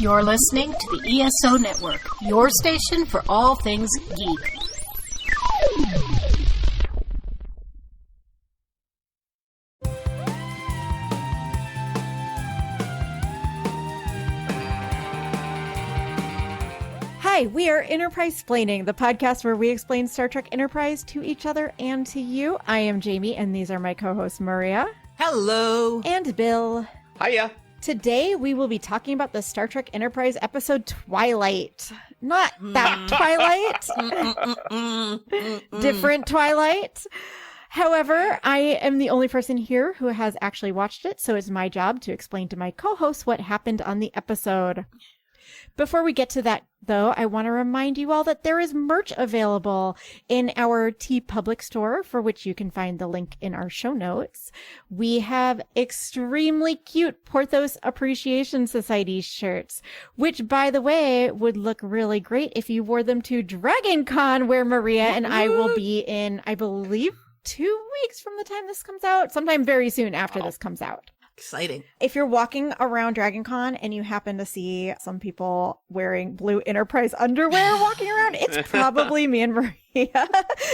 You're listening to the ESO Network, your station for all things geek. Hi, we are Enterprise-Splaining, the podcast where we explain Star Trek Enterprise to each other and to you. I am Jamie, and these are my co-hosts Maria. Hello. And Bill. Hiya. Today, we will be talking about the Star Trek Enterprise episode Twilight. Not that Twilight. Different Twilight. However, I am the only person here who has actually watched it, so it's my job to explain to my co-hosts what happened on the episode. Before we get to that, though, I want to remind you all that there is merch available in our TeePublic store, for which you can find the link in our show notes. We have extremely cute Porthos Appreciation Society shirts, which, by the way, would look really great if you wore them to DragonCon, where Maria and I will be in, I believe, 2 weeks from the time this comes out, sometime very soon after this comes out. Exciting. If you're walking around DragonCon and you happen to see some people wearing blue Enterprise underwear walking around, it's probably me and Maria.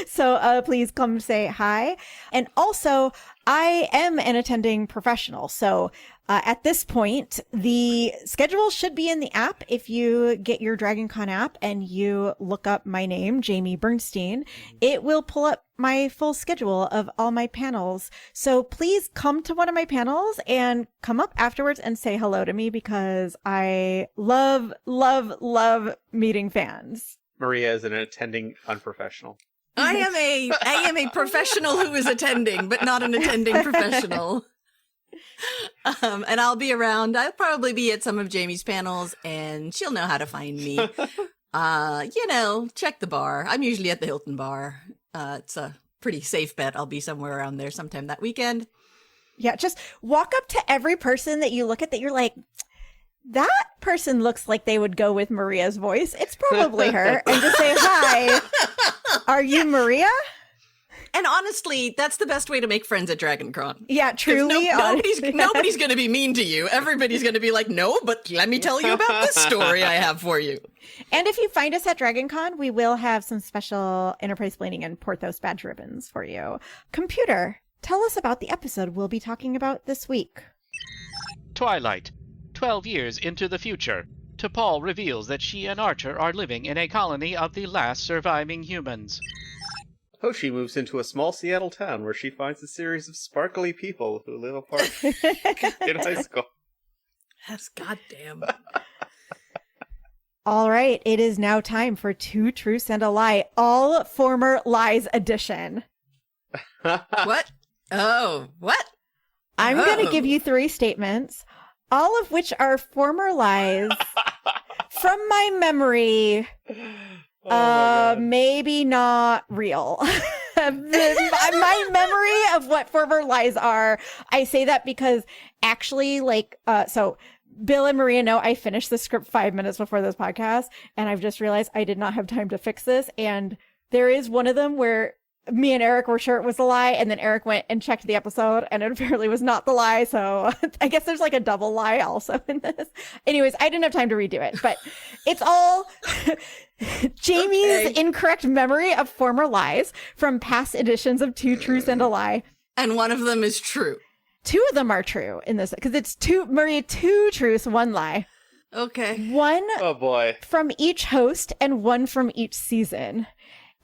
So please come say hi. And also, I am an attending professional. So at this point, the schedule should be in the app. If you get your DragonCon app and you look up my name, Jamie Bernstein, it will pull up my full schedule of all my panels. So please come to one of my panels and come up afterwards and say hello to me, because I love, love, love meeting fans. Maria is an attending unprofessional. I am a professional who is attending, but not an attending professional. And I'll be around. I'll probably be at some of Jamie's panels, and she'll know how to find me. Check the bar. I'm usually at the Hilton bar. It's a pretty safe bet I'll be somewhere around there sometime that weekend. Yeah, just walk up to every person that you look at that you're like, that person looks like they would go with Maria's voice. It's probably her. And just say, hi, are you Maria? And honestly, that's the best way to make friends at DragonCon. Yeah, truly. Nobody's going to be mean to you. Everybody's going to be like, no, but let me tell you about this story I have for you. And if you find us at DragonCon, we will have some special Enterprise-Splaining and Porthos badge ribbons for you. Computer, tell us about the episode we'll be talking about this week. Twilight. 12 years into the future, T'Pol reveals that she and Archer are living in a colony of the last surviving humans. Hoshi moves into a small Seattle town where she finds a series of sparkly people who live apart in high school. That's goddamn. All right, it is now time for Two Truths and a Lie, all former lies edition. What? Oh, what? I'm going to give you 3 statements, all of which are former lies from my memory. Maybe not real. My memory of what former lies are. I say that because actually, so Bill and Maria know I finished the script 5 minutes before this podcast, and I've just realized I did not have time to fix this. And there is one of them where me and Eric were sure it was a lie, and then Eric went and checked the episode, and it apparently was not the lie. So I guess there's like a double lie also in this. Anyways, I didn't have time to redo it, but it's all Jamie's incorrect memory of former lies from past editions of Two Truths and a Lie. And one of them is true. 2 of them are true in this, because it's 2 truths, 1 lie. Okay. 1 oh boy, from each host and 1 from each season.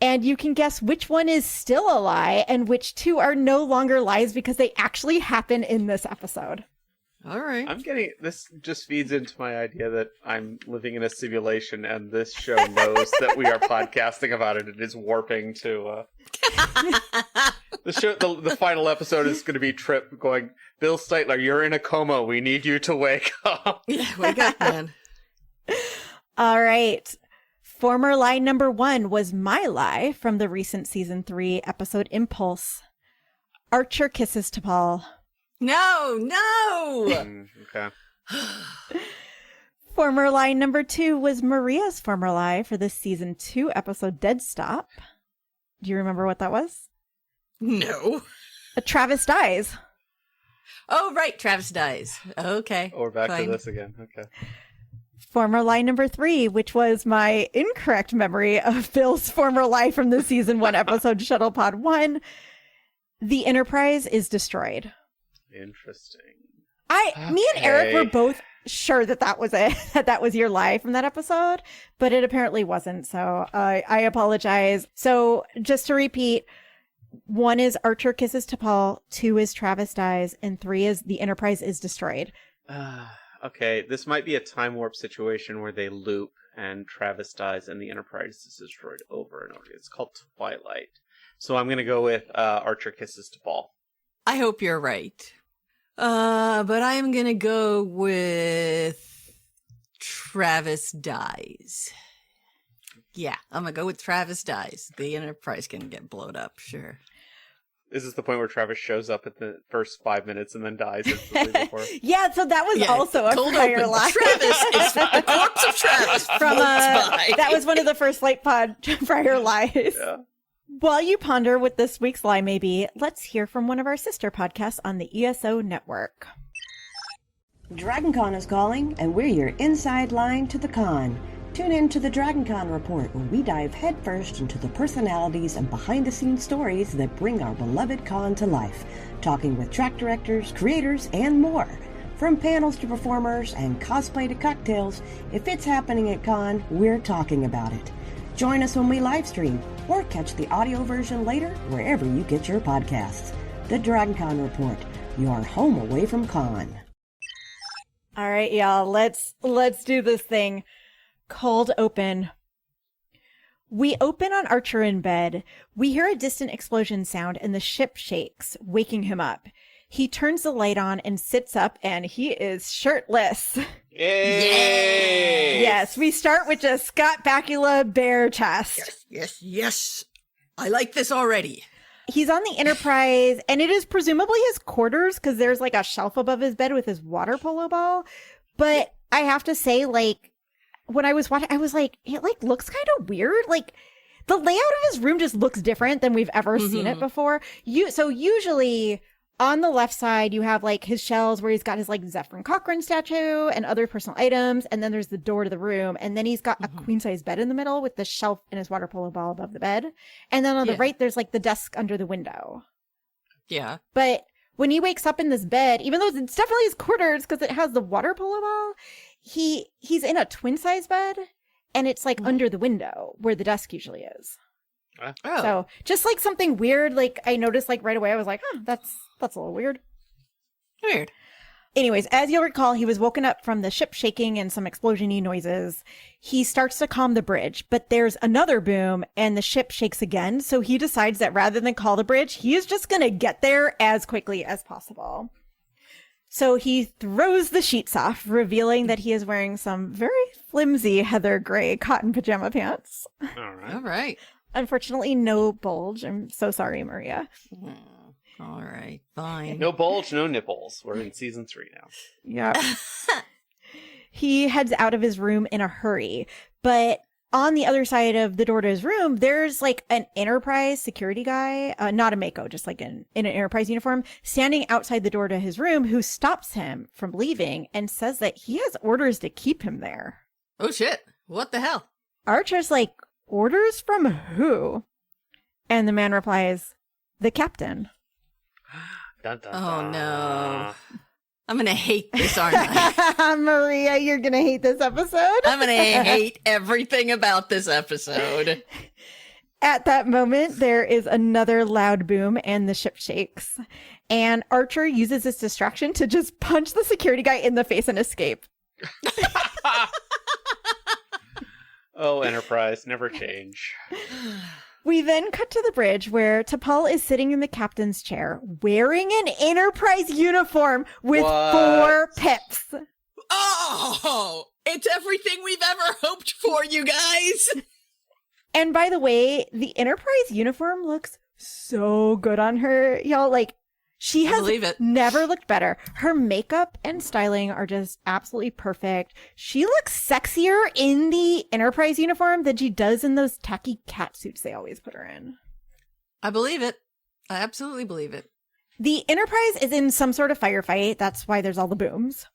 And you can guess which one is still a lie and which 2 are no longer lies because they actually happen in this episode. All right. This just feeds into my idea that I'm living in a simulation and this show knows that we are podcasting about it. It is warping to, the final episode is going to be Trip going, Bill Steitler, you're in a coma. We need you to wake up. Yeah, wake up, man. All right. Former lie number 1 was my lie from the recent season 3 episode Impulse. Archer kisses T'Pol. No! Okay. Former lie number 2 was Maria's former lie for the season 2 episode Dead Stop. Do you remember what that was? No. Travis dies. Oh, right. Travis dies. Okay. Or back to this again. Okay. former lie number 3, which was my incorrect memory of Phil's former lie from the season 1 episode Shuttle Pod 1. The Enterprise is destroyed. Interesting. Me and Eric were both sure that was it, that was your lie from that episode, but it apparently wasn't. So I apologize. So just to repeat, 1 is Archer kisses T'Pol, 2 is Travis dies, and 3 is the Enterprise is destroyed. Okay, this might be a time warp situation where they loop and Travis dies and the Enterprise is destroyed over and over. It's called Twilight. So I'm going to go with Archer kisses T'Pol. I hope you're right. But I am going to go with Travis dies. Yeah, I'm going to go with Travis dies. The Enterprise can get blown up, sure. Is this the point where Travis shows up at the first 5 minutes and then dies instantly before? Yeah, so that was also a prior lie. Travis is the corpse of Travis from that was one of the first Light Pod prior lies. Yeah. While you ponder what this week's lie may be, let's hear from one of our sister podcasts on the ESO network. DragonCon is calling, and we're your inside line to the con. Tune in to the DragonCon report, where we dive headfirst into the personalities and behind-the-scenes stories that bring our beloved con to life, talking with track directors, creators, and more. From panels to performers and cosplay to cocktails, if it's happening at con, we're talking about it. Join us when we live stream, or catch the audio version later wherever you get your podcasts. The DragonCon report, your home away from con. All right, y'all, let's do this thing. Cold open. We open on Archer in bed. We hear a distant explosion sound and the ship shakes, waking him up. He turns the light on and sits up, and he is shirtless. Yay! Yes, we start with just Scott Bakula bare chest. Yes. I like this already. He's on the Enterprise, and it is presumably his quarters because there's like a shelf above his bed with his water polo ball. But I have to say, like, when I was watching, I was like, it like looks kind of weird. Like, the layout of his room just looks different than we've ever seen it before. So usually on the left side, you have like his shelves where he's got his like Zephyrin Cochrane statue and other personal items. And then there's the door to the room. And then he's got a queen size bed in the middle with the shelf and his water polo ball above the bed. And then on the right, there's like the desk under the window. Yeah. But when he wakes up in this bed, even though it's definitely his quarters because it has the water polo ball, he's in a twin size bed, and it's like under the window where the desk usually is. Oh. So just like something weird, like I noticed like right away, I was like, that's a little weird. Weird. Anyways, as you'll recall, he was woken up from the ship shaking and some explosion-y noises. He starts to calm the bridge, but there's another boom and the ship shakes again. So he decides that rather than call the bridge, he is just going to get there as quickly as possible. So he throws the sheets off, revealing that he is wearing some very flimsy heather gray cotton pajama pants. All right. Unfortunately, no bulge. I'm so sorry, Maria. All right, fine. No bulge, no nipples. We're in season 3 now. Yeah. He heads out of his room in a hurry, but on the other side of the door to his room, there's like an Enterprise security guy, not a Mako, just like in an Enterprise uniform, standing outside the door to his room, who stops him from leaving and says that he has orders to keep him there. Oh shit, what the hell? Archer's like, orders from who? And the man replies, the captain. Dun, dun, Oh dun. no. I'm going to hate this, aren't I? Maria, you're going to hate this episode. I'm going to hate everything about this episode. At that moment, there is another loud boom and the ship shakes. And Archer uses this distraction to just punch the security guy in the face and escape. Oh, Enterprise, never change. We then cut to the bridge where T'Pol is sitting in the captain's chair wearing an Enterprise uniform with 4 pips. Oh, it's everything we've ever hoped for, you guys. And by the way, the Enterprise uniform looks so good on her, y'all. Like, she has never looked better. Her makeup and styling are just absolutely perfect. She looks sexier in the Enterprise uniform than she does in those tacky cat suits they always put her in. I believe it. I absolutely believe it. The Enterprise is in some sort of firefight. That's why there's all the booms.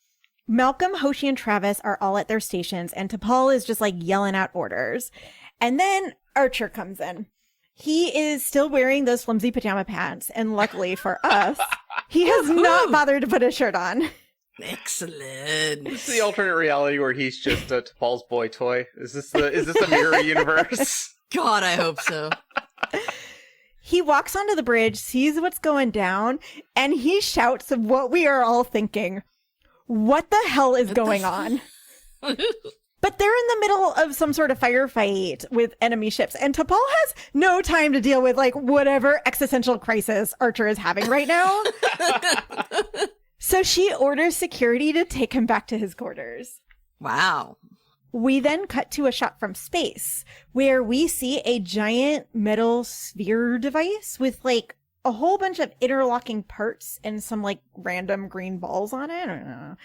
Malcolm, Hoshi, and Travis are all at their stations, and T'Pol is just like yelling out orders. And then Archer comes in. He is still wearing those flimsy pajama pants, and luckily for us, he has not bothered to put his shirt on. Excellent. This is the alternate reality where he's just T'Pol's boy toy. Is this the mirror universe? God, I hope so. He walks onto the bridge, sees what's going down, and he shouts what we are all thinking. What the hell is going on? But they're in the middle of some sort of firefight with enemy ships, and T'Pol has no time to deal with like whatever existential crisis Archer is having right now. So she orders security to take him back to his quarters. Wow. We then cut to a shot from space where we see a giant metal sphere device with like a whole bunch of interlocking parts and some like random green balls on it. I don't know.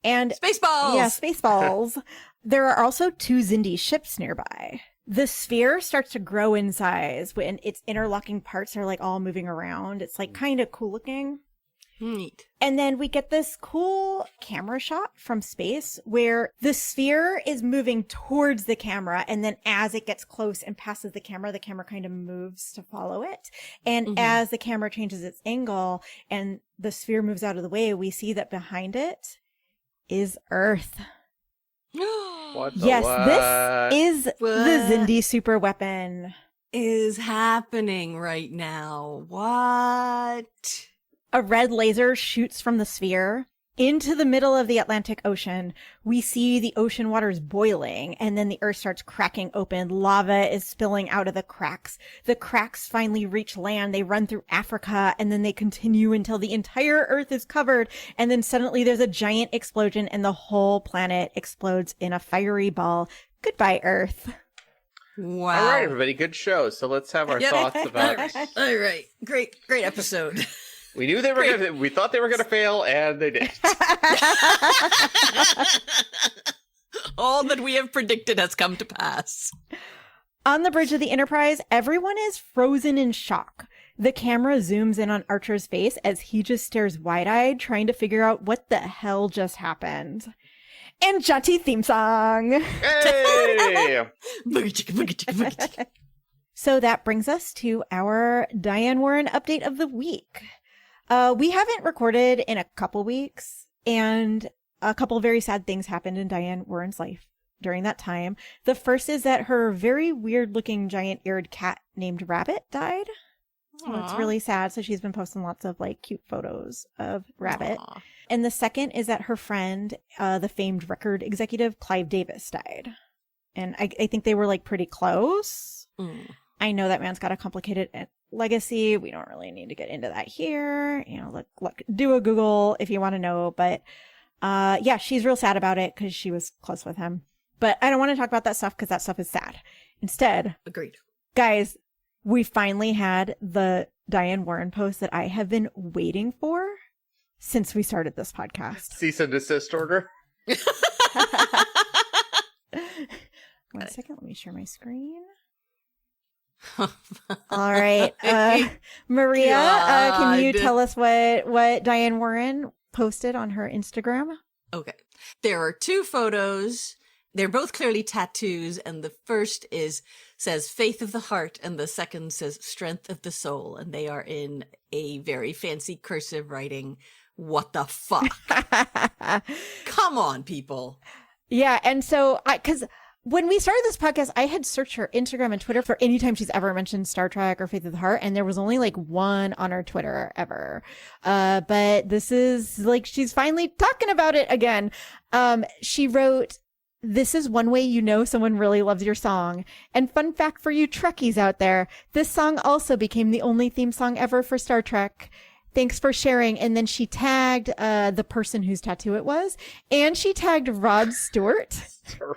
And Spaceballs! Yeah, Spaceballs. There are also 2 Xindi ships nearby. The sphere starts to grow in size when its interlocking parts are like all moving around. It's like kind of cool looking. Neat. And then we get this cool camera shot from space where the sphere is moving towards the camera. And then as it gets close and passes the camera kind of moves to follow it. And as the camera changes its angle and the sphere moves out of the way, we see that behind it is Earth. What the Yes, what? this is the Xindi super weapon. Is happening right now? What? A red laser shoots from the sphere into the middle of the Atlantic Ocean. We see the ocean waters boiling, and then the Earth starts cracking open. Lava is spilling out of the cracks. The cracks finally reach land. They run through Africa, and then they continue until the entire Earth is covered. And then suddenly there's a giant explosion, and the whole planet explodes in a fiery ball. Goodbye, Earth. Wow. All right, everybody, good show. So let's have our thoughts about. All right. Great episode. We knew they were we thought they were gonna fail, and they did. All that we have predicted has come to pass. On the bridge of the Enterprise, everyone is frozen in shock. The camera zooms in on Archer's face as he just stares wide-eyed, trying to figure out what the hell just happened. And Jaunty theme song! Hey! So that brings us to our Diane Warren update of the week. We haven't recorded in a couple weeks, and a couple very sad things happened in Diane Warren's life during that time. The first is that her very weird-looking giant-eared cat named Rabbit died. It's really sad, so she's been posting lots of like cute photos of Rabbit. Aww. And the second is that her friend, the famed record executive Clive Davis, died. And I think they were like pretty close. I know that man's got a complicated legacy. We don't really need to get into that here. You know, look, do a Google if you want to know. But yeah, she's real sad about it because she was close with him. But I don't want to talk about that stuff because that stuff is sad. Instead, Agreed. Guys, we finally had the Diane Warren post that I have been waiting for since we started this podcast. Cease and desist order. 1 second, let me share my screen. All right. Maria, can you tell us what Diane Warren posted on her Instagram? Okay. There are 2 photos. They're both clearly tattoos, and the first says faith of the heart, and the second says strength of the soul, and they are in a very fancy cursive writing. What the fuck? Come on, people. Yeah, and so because when we started this podcast, I had searched her Instagram and Twitter for any time she's ever mentioned Star Trek or Faith of the Heart, and there was only like 1 on her Twitter ever. But this is like she's finally talking about it again. She wrote, "This is one way you know someone really loves your song. And fun fact for you Trekkies out there, this song also became the only theme song ever for Star Trek. Thanks for sharing." And then she tagged the person whose tattoo it was, and she tagged Rod Stewart.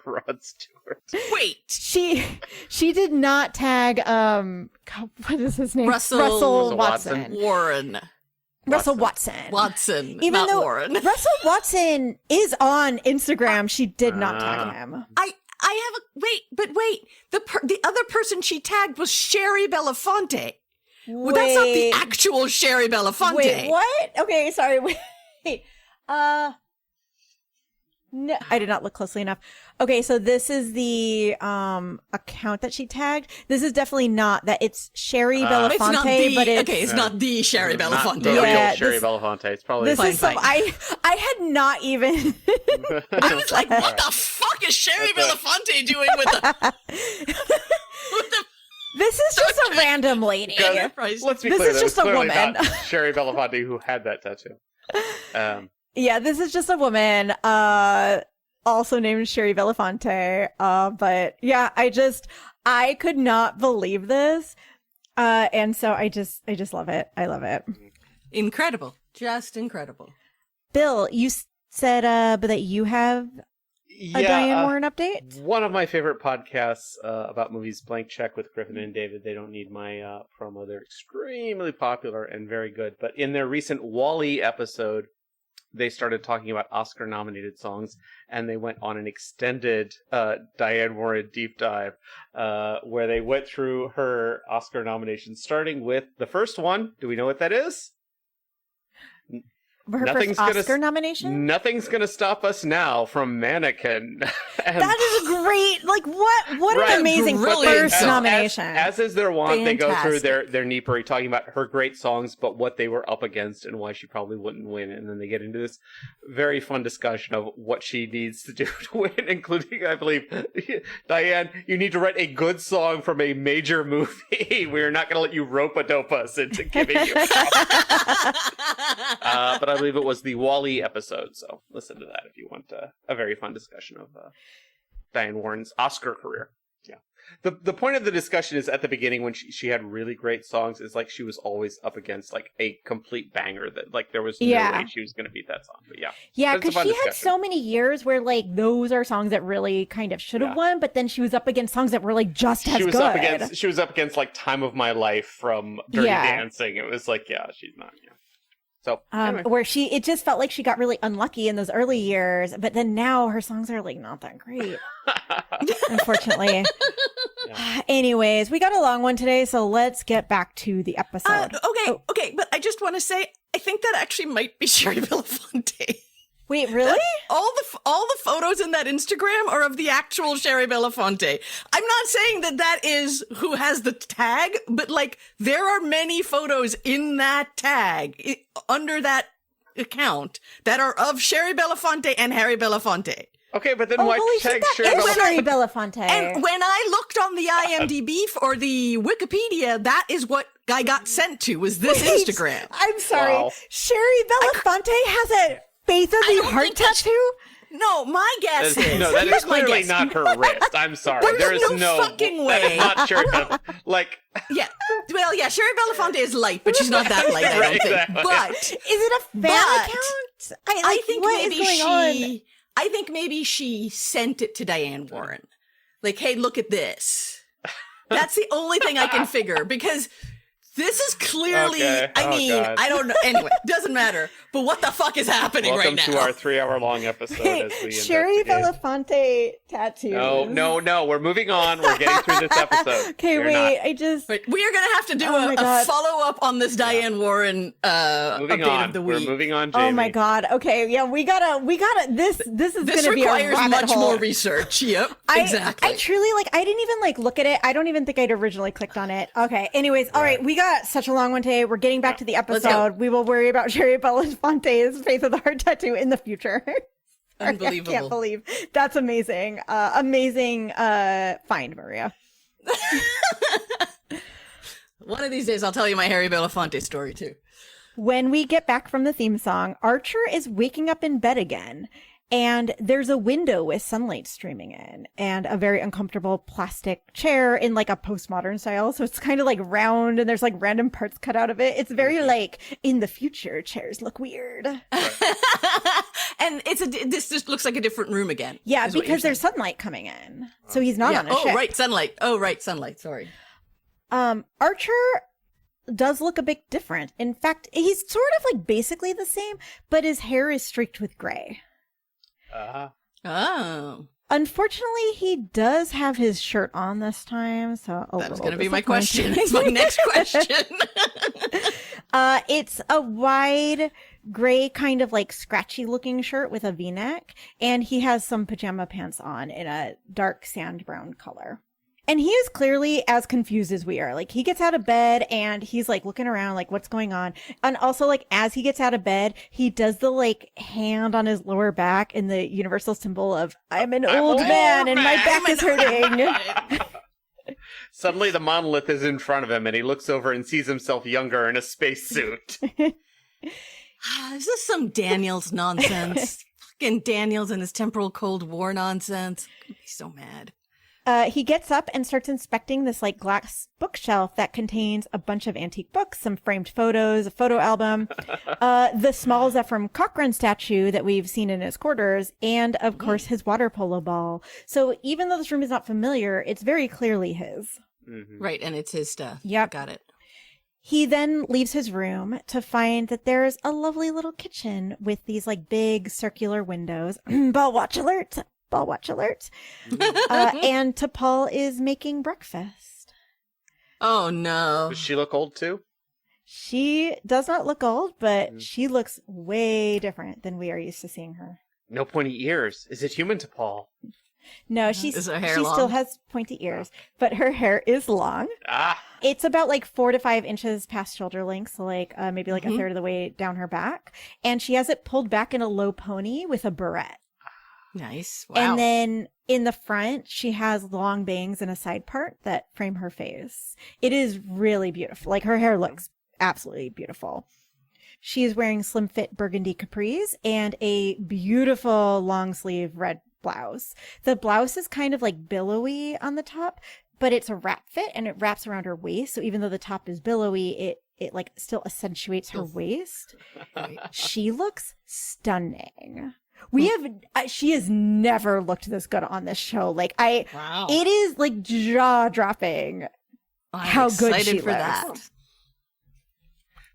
Rod Stewart. Wait. She did not tag God, what is his name? Russell Watson. Warren. Russell Watson. Watson. Even not though Warren. Russell Watson is on Instagram, she did not tag him. I have a wait. The other person she tagged was Sherry Belafonte. Well, that's not the actual Sherry Belafonte. Wait, what? Okay, sorry. Wait. No, I did not look closely enough. Okay, so this is the account that she tagged. This is definitely not that. It's Sherry Belafonte, It's not the, but it's okay, it's not the Sherry Not Belafonte. the real Yeah, Sherry this- Belafonte. It's probably this Fine, is some. fine. I had not even. I was like, what the fuck is Sherry Belafonte doing with the This is just a random lady. Enterprise? Let's be This clear. is that just was a clearly woman. not Sherry Belafonte who had that tattoo. Yeah, this is just a woman, also named Sherry Belafonte. But yeah, I could not believe this. And so I just love it. I love it. Incredible. Just incredible. Bill, you said, that you have a Diane Warren update? One of my favorite podcasts about movies, Blank Check with Griffin and David. They don't need my promo. They're extremely popular and very good. But in their recent Wall-E episode, they started talking about Oscar-nominated songs, and they went on an extended Diane Warren deep dive where they went through her Oscar nominations, starting with the first one. Do we know what that is? Her first Oscar nomination? Nothing's gonna stop us now from Mannequin. And That is great. Like, what Right. an amazing Brilliant. first nomination. As is their wont, they go through Fantastic. their neepery talking about her great songs, but what they were up against and why she probably wouldn't win. And then they get into this very fun discussion of what she needs to do to win, including, I believe, Diane, you need to write a good song from a major movie. We're not going to let you rope-a-dope us into giving you but I believe it was the Wall-E episode, so listen to that if you want a very fun discussion of Diane Warren's Oscar career. Yeah. The point of the discussion is at the beginning when she had really great songs, is like she was always up against like a complete banger that like there was no way she was going to beat that song. But yeah. Yeah, But it's a because fun she had discussion. so many years where like those are songs that really kind of should have Yeah. won, but then she was up against songs that were like just as She was good. up against like Time of My Life from Dirty Yeah. Dancing. It was like, yeah, she's not. Yeah. So anyway. Where it just felt like she got really unlucky in those early years, but then now her songs are like not that great, unfortunately. Anyways, we got a long one today, so let's get back to the episode. Okay, but I just want to say, I think that actually might be Sherry Belafonte. Wait, really? All the photos in that Instagram are of the actual Sherry Belafonte. I'm not saying that is who has the tag, but like there are many photos in that tag under that account that are of Sherry Belafonte and Harry Belafonte. Okay, but then why holy tag shit, Sherry that is Belafonte? Sherry Belafonte. And when I looked on the IMDb or the Wikipedia, that is what I got sent to, was this Wait, Instagram. I'm sorry. Wow. Sherry Belafonte has a Faith of the don't Heart think that's- tattoo? No, my guess is. No, that is here's my clearly guess. not her wrist. I'm sorry. There's There is no fucking that is way. not Sherry Belafonte. Like, Yeah. Well, yeah, Sherry Belafonte is light, but she's not that light, I don't think. Exactly. But Is it a fan But account? I think what is maybe going on? I think maybe she sent it to Diane Warren. Like, hey, look at this. That's the only thing I can figure, because this is clearly, Okay. I Oh, mean, God. I don't know. Anyway, doesn't matter. But what the fuck is happening welcome right to now? our 3-hour-long episode as we Sherry investigate. Belafonte tattoos. No. We're moving on. We're getting through this episode. Okay, We're wait. not. I just. Right, we are going to have to do Oh my a God. follow-up on this Diane Warren Moving update on. of the We're week. moving on, Jamie. Oh my god. Okay, yeah, we gotta. This is This gonna be a requires rabbit much hole. more research. Yep, exactly. I truly I didn't even look at it. I don't even think I'd originally clicked on it. Okay. Anyways, all right, we got such a long one today. We're getting back to the Let's go. episode. We will worry about Sherry Belafonte's Faith of the Heart tattoo in the future. Unbelievable. I can't believe that's amazing. Amazing find, Maria. One of these days, I'll tell you my Harry Belafonte story too. When we get back from the theme song, Archer is waking up in bed again, and there's a window with sunlight streaming in, and a very uncomfortable plastic chair in like a postmodern style. So it's kind of like round, and there's like random parts cut out of it. It's very like in the future, chairs look weird. And this just looks like a different room again. Yeah, is what you're because there's saying. sunlight coming in, so he's not on a Oh, ship. right, sunlight. Oh, right, sunlight. Sorry. Archer does look a bit different. In fact, he's sort of like basically the same, but his hair is streaked with gray. Oh, Unfortunately, he does have his shirt on this time, so that was going to be my question. It's my next question. It's a wide gray kind of like scratchy looking shirt with a v-neck, and he has some pajama pants on in a dark sand brown color. And he is clearly as confused as we are. Like, he gets out of bed and he's like looking around like, what's going on? And also, like, as he gets out of bed, he does the like hand on his lower back in the universal symbol of I'm an old man and my back is hurting. Suddenly the monolith is in front of him and he looks over and sees himself younger in a spacesuit. Is this some Daniels nonsense? Fucking Daniels and his temporal Cold War nonsense. I'm gonna be so mad. He gets up and starts inspecting this like glass bookshelf that contains a bunch of antique books, some framed photos, a photo album, the small Zephram Cochrane statue that we've seen in his quarters, and of course his water polo ball. So even though this room is not familiar, it's very clearly his. Mm-hmm. Right, and it's his stuff. Yep. Got it. He then leaves his room to find that there's a lovely little kitchen with these like big circular windows. Ball watch alert. Ball watch alert. And T'Pol is making breakfast. Oh no. Does she look old too? She does not look old, but she looks way different than we are used to seeing her. No pointy ears. Is it human T'Pol? No, Is her hair she long? still has pointy ears, but her hair is long. Ah. It's about like 4 to 5 inches past shoulder length, so like maybe like a third of the way down her back. And she has it pulled back in a low pony with a barrette. Nice. Wow. And then in the front, she has long bangs and a side part that frame her face. It is really beautiful. Like, her hair looks absolutely beautiful. She is wearing slim fit burgundy capris and a beautiful long sleeve red blouse. The blouse is kind of like billowy on the top, but it's a wrap fit and it wraps around her waist. So even though the top is billowy, it like still accentuates her waist. Right. She looks stunning. She has never looked this good on this show. Like, Wow. it is like jaw dropping I'm how good excited she for looks. that.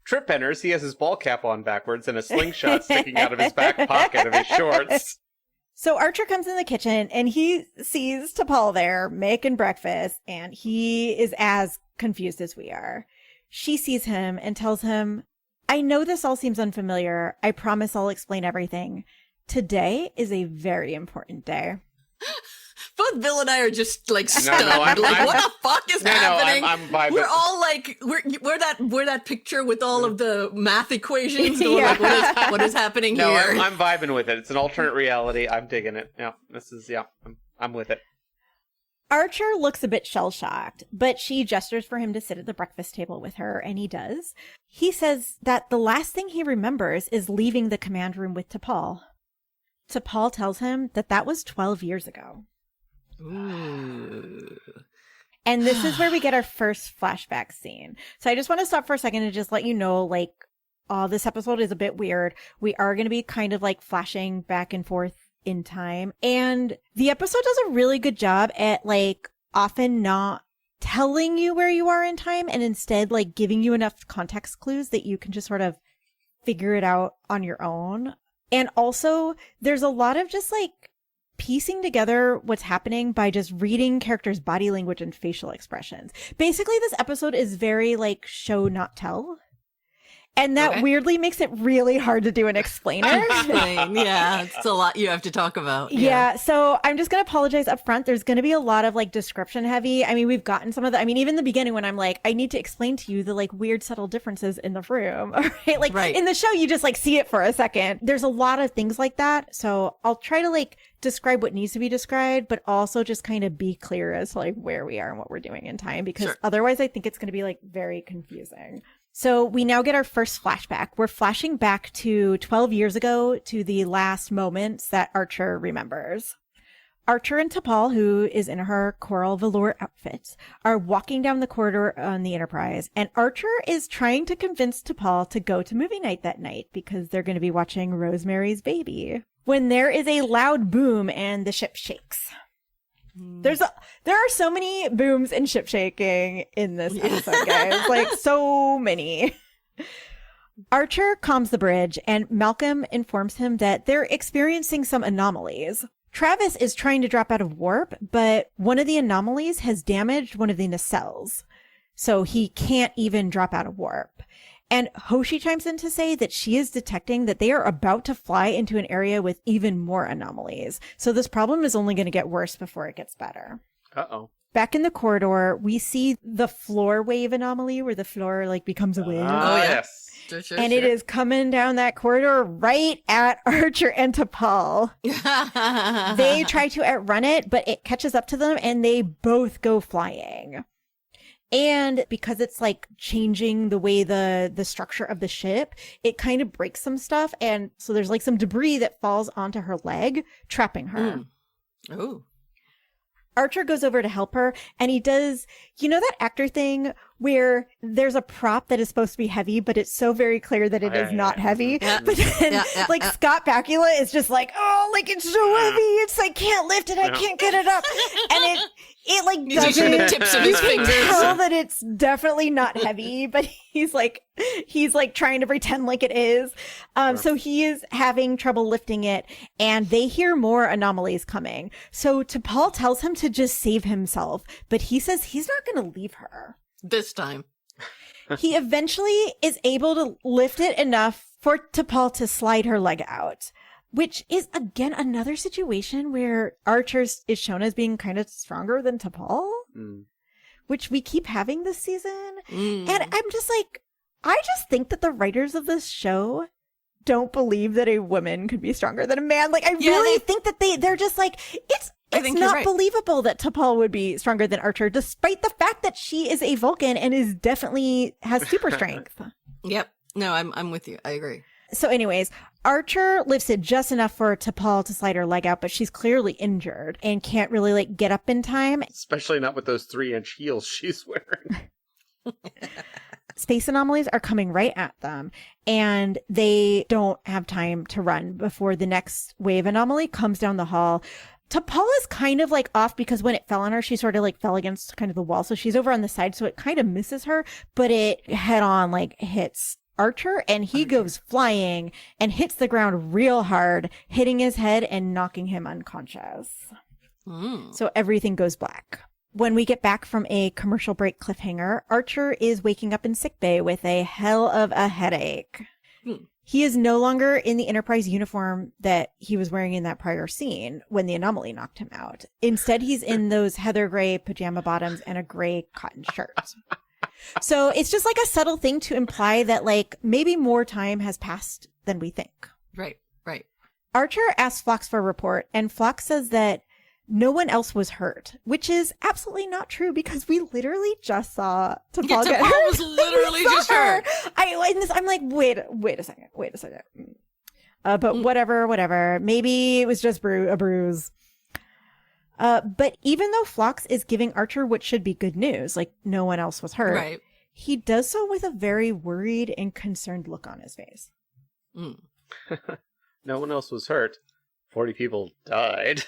Trip enters. He has his ball cap on backwards and a slingshot sticking out of his back pocket of his shorts. So Archer comes in the kitchen and he sees T'Pol there making breakfast, and he is as confused as we are. She sees him and tells him, I know this all seems unfamiliar. I promise I'll explain everything. Today is a very important day. Both Bill and I are just like No, stunned. I'm- what the fuck is happening? I'm vibing. We're all like, we're that picture with all of the math equations. Going Yeah. like, what is happening No, here? I'm vibing with it. It's an alternate reality. I'm digging it. Yeah, I'm with it. Archer looks a bit shell-shocked, but she gestures for him to sit at the breakfast table with her, and he does. He says that the last thing he remembers is leaving the command room with T'Pol. T'Pol tells him that that was 12 years ago. Ooh. And this is where we get our first flashback scene. So I just want to stop for a second and just let you know, like, this episode is a bit weird. We are going to be kind of like flashing back and forth in time. And the episode does a really good job at like often not telling you where you are in time, and instead like giving you enough context clues that you can just sort of figure it out on your own. And also there's a lot of just like piecing together what's happening by just reading characters' body language and facial expressions. Basically, this episode is very like show not tell. And that weirdly makes it really hard to do an explainer. Yeah, it's a lot you have to talk about. Yeah, so I'm just going to apologize up front. There's going to be a lot of like description heavy. I mean, we've gotten some of the, I mean, even in the beginning when I'm like, I need to explain to you the like weird subtle differences in the room. Right? Like in the show, you just like see it for a second. There's a lot of things like that. So I'll try to like describe what needs to be described, but also just kind of be clear as to like where we are and what we're doing in time, because otherwise I think it's going to be like very confusing. So we now get our first flashback. We're flashing back to 12 years ago to the last moments that Archer remembers. Archer and T'Pol, who is in her coral velour outfit, are walking down the corridor on the Enterprise, and Archer is trying to convince T'Pol to go to movie night that night because they're going to be watching Rosemary's Baby, when there is a loud boom and the ship shakes. There are so many booms and ship shaking in this episode, guys. Like, so many. Archer calms the bridge, and Malcolm informs him that they're experiencing some anomalies. Travis is trying to drop out of warp, but one of the anomalies has damaged one of the nacelles, so he can't even drop out of warp. And Hoshi chimes in to say that she is detecting that they are about to fly into an area with even more anomalies. So this problem is only going to get worse before it gets better. Uh-oh. Back in the corridor, we see the floor wave anomaly where the floor like becomes a wave. Yes. Sure, And it is coming down that corridor right at Archer and T'Pol. They try to outrun it, but it catches up to them and they both go flying. And because it's like changing the way the structure of the ship, it kind of breaks some stuff. And so there's like some debris that falls onto her leg, trapping her. Oh. Archer goes over to help her, and he does, you know, that actor thing where there's a prop that is supposed to be heavy, but it's so very clear that it is not heavy. Yeah. But then, Scott Bakula is just like, oh, like, it's so heavy. It's like, can't lift it. I can't get it up. And it like doesn't. The tips of his fingers. Tell that it's definitely not heavy, but he's like trying to pretend like it is. So he is having trouble lifting it, and they hear more anomalies coming. So T'Pol tells him to just save himself, but he says he's not going to leave her. This time. He eventually is able to lift it enough for T'Pol to slide her leg out, which is, again, another situation where Archer is shown as being kind of stronger than T'Pol, which we keep having this season. And I'm just like, I just think that the writers of this show don't believe that a woman could be stronger than a man. Like, I really think that they're just like, it's not believable that T'Pol would be stronger than Archer, despite the fact that she is a Vulcan and is definitely has super strength. Yep. No, I'm with you. I agree. So anyways, Archer lifts it just enough for T'Pol to slide her leg out, but she's clearly injured and can't really like get up in time. Especially not with those 3-inch heels she's wearing. Space anomalies are coming right at them, and they don't have time to run before the next wave anomaly comes down the hall. T'Pol is kind of like off because when it fell on her, she sort of like fell against kind of the wall. So she's over on the side, so it kind of misses her, but it head on like hits Archer, and he goes flying and hits the ground real hard, hitting his head and knocking him unconscious. So everything goes black. When we get back from a commercial break cliffhanger, Archer is waking up in sickbay with a hell of a headache. He is no longer in the Enterprise uniform that he was wearing in that prior scene when the anomaly knocked him out. Instead, he's in those heather gray pajama bottoms and a gray cotton shirt. So it's just like a subtle thing to imply that like maybe more time has passed than we think. Right. Archer asks Phlox for a report, and Phlox says that no one else was hurt, which is absolutely not true because we literally just saw T'Pol get hurt. T'Pol was literally just hurt. I'm like, wait a second. But whatever. Maybe it was just a bruise. But even though Phlox is giving Archer what should be good news, like no one else was hurt, he does so with a very worried and concerned look on his face. No one else was hurt. 40 people died.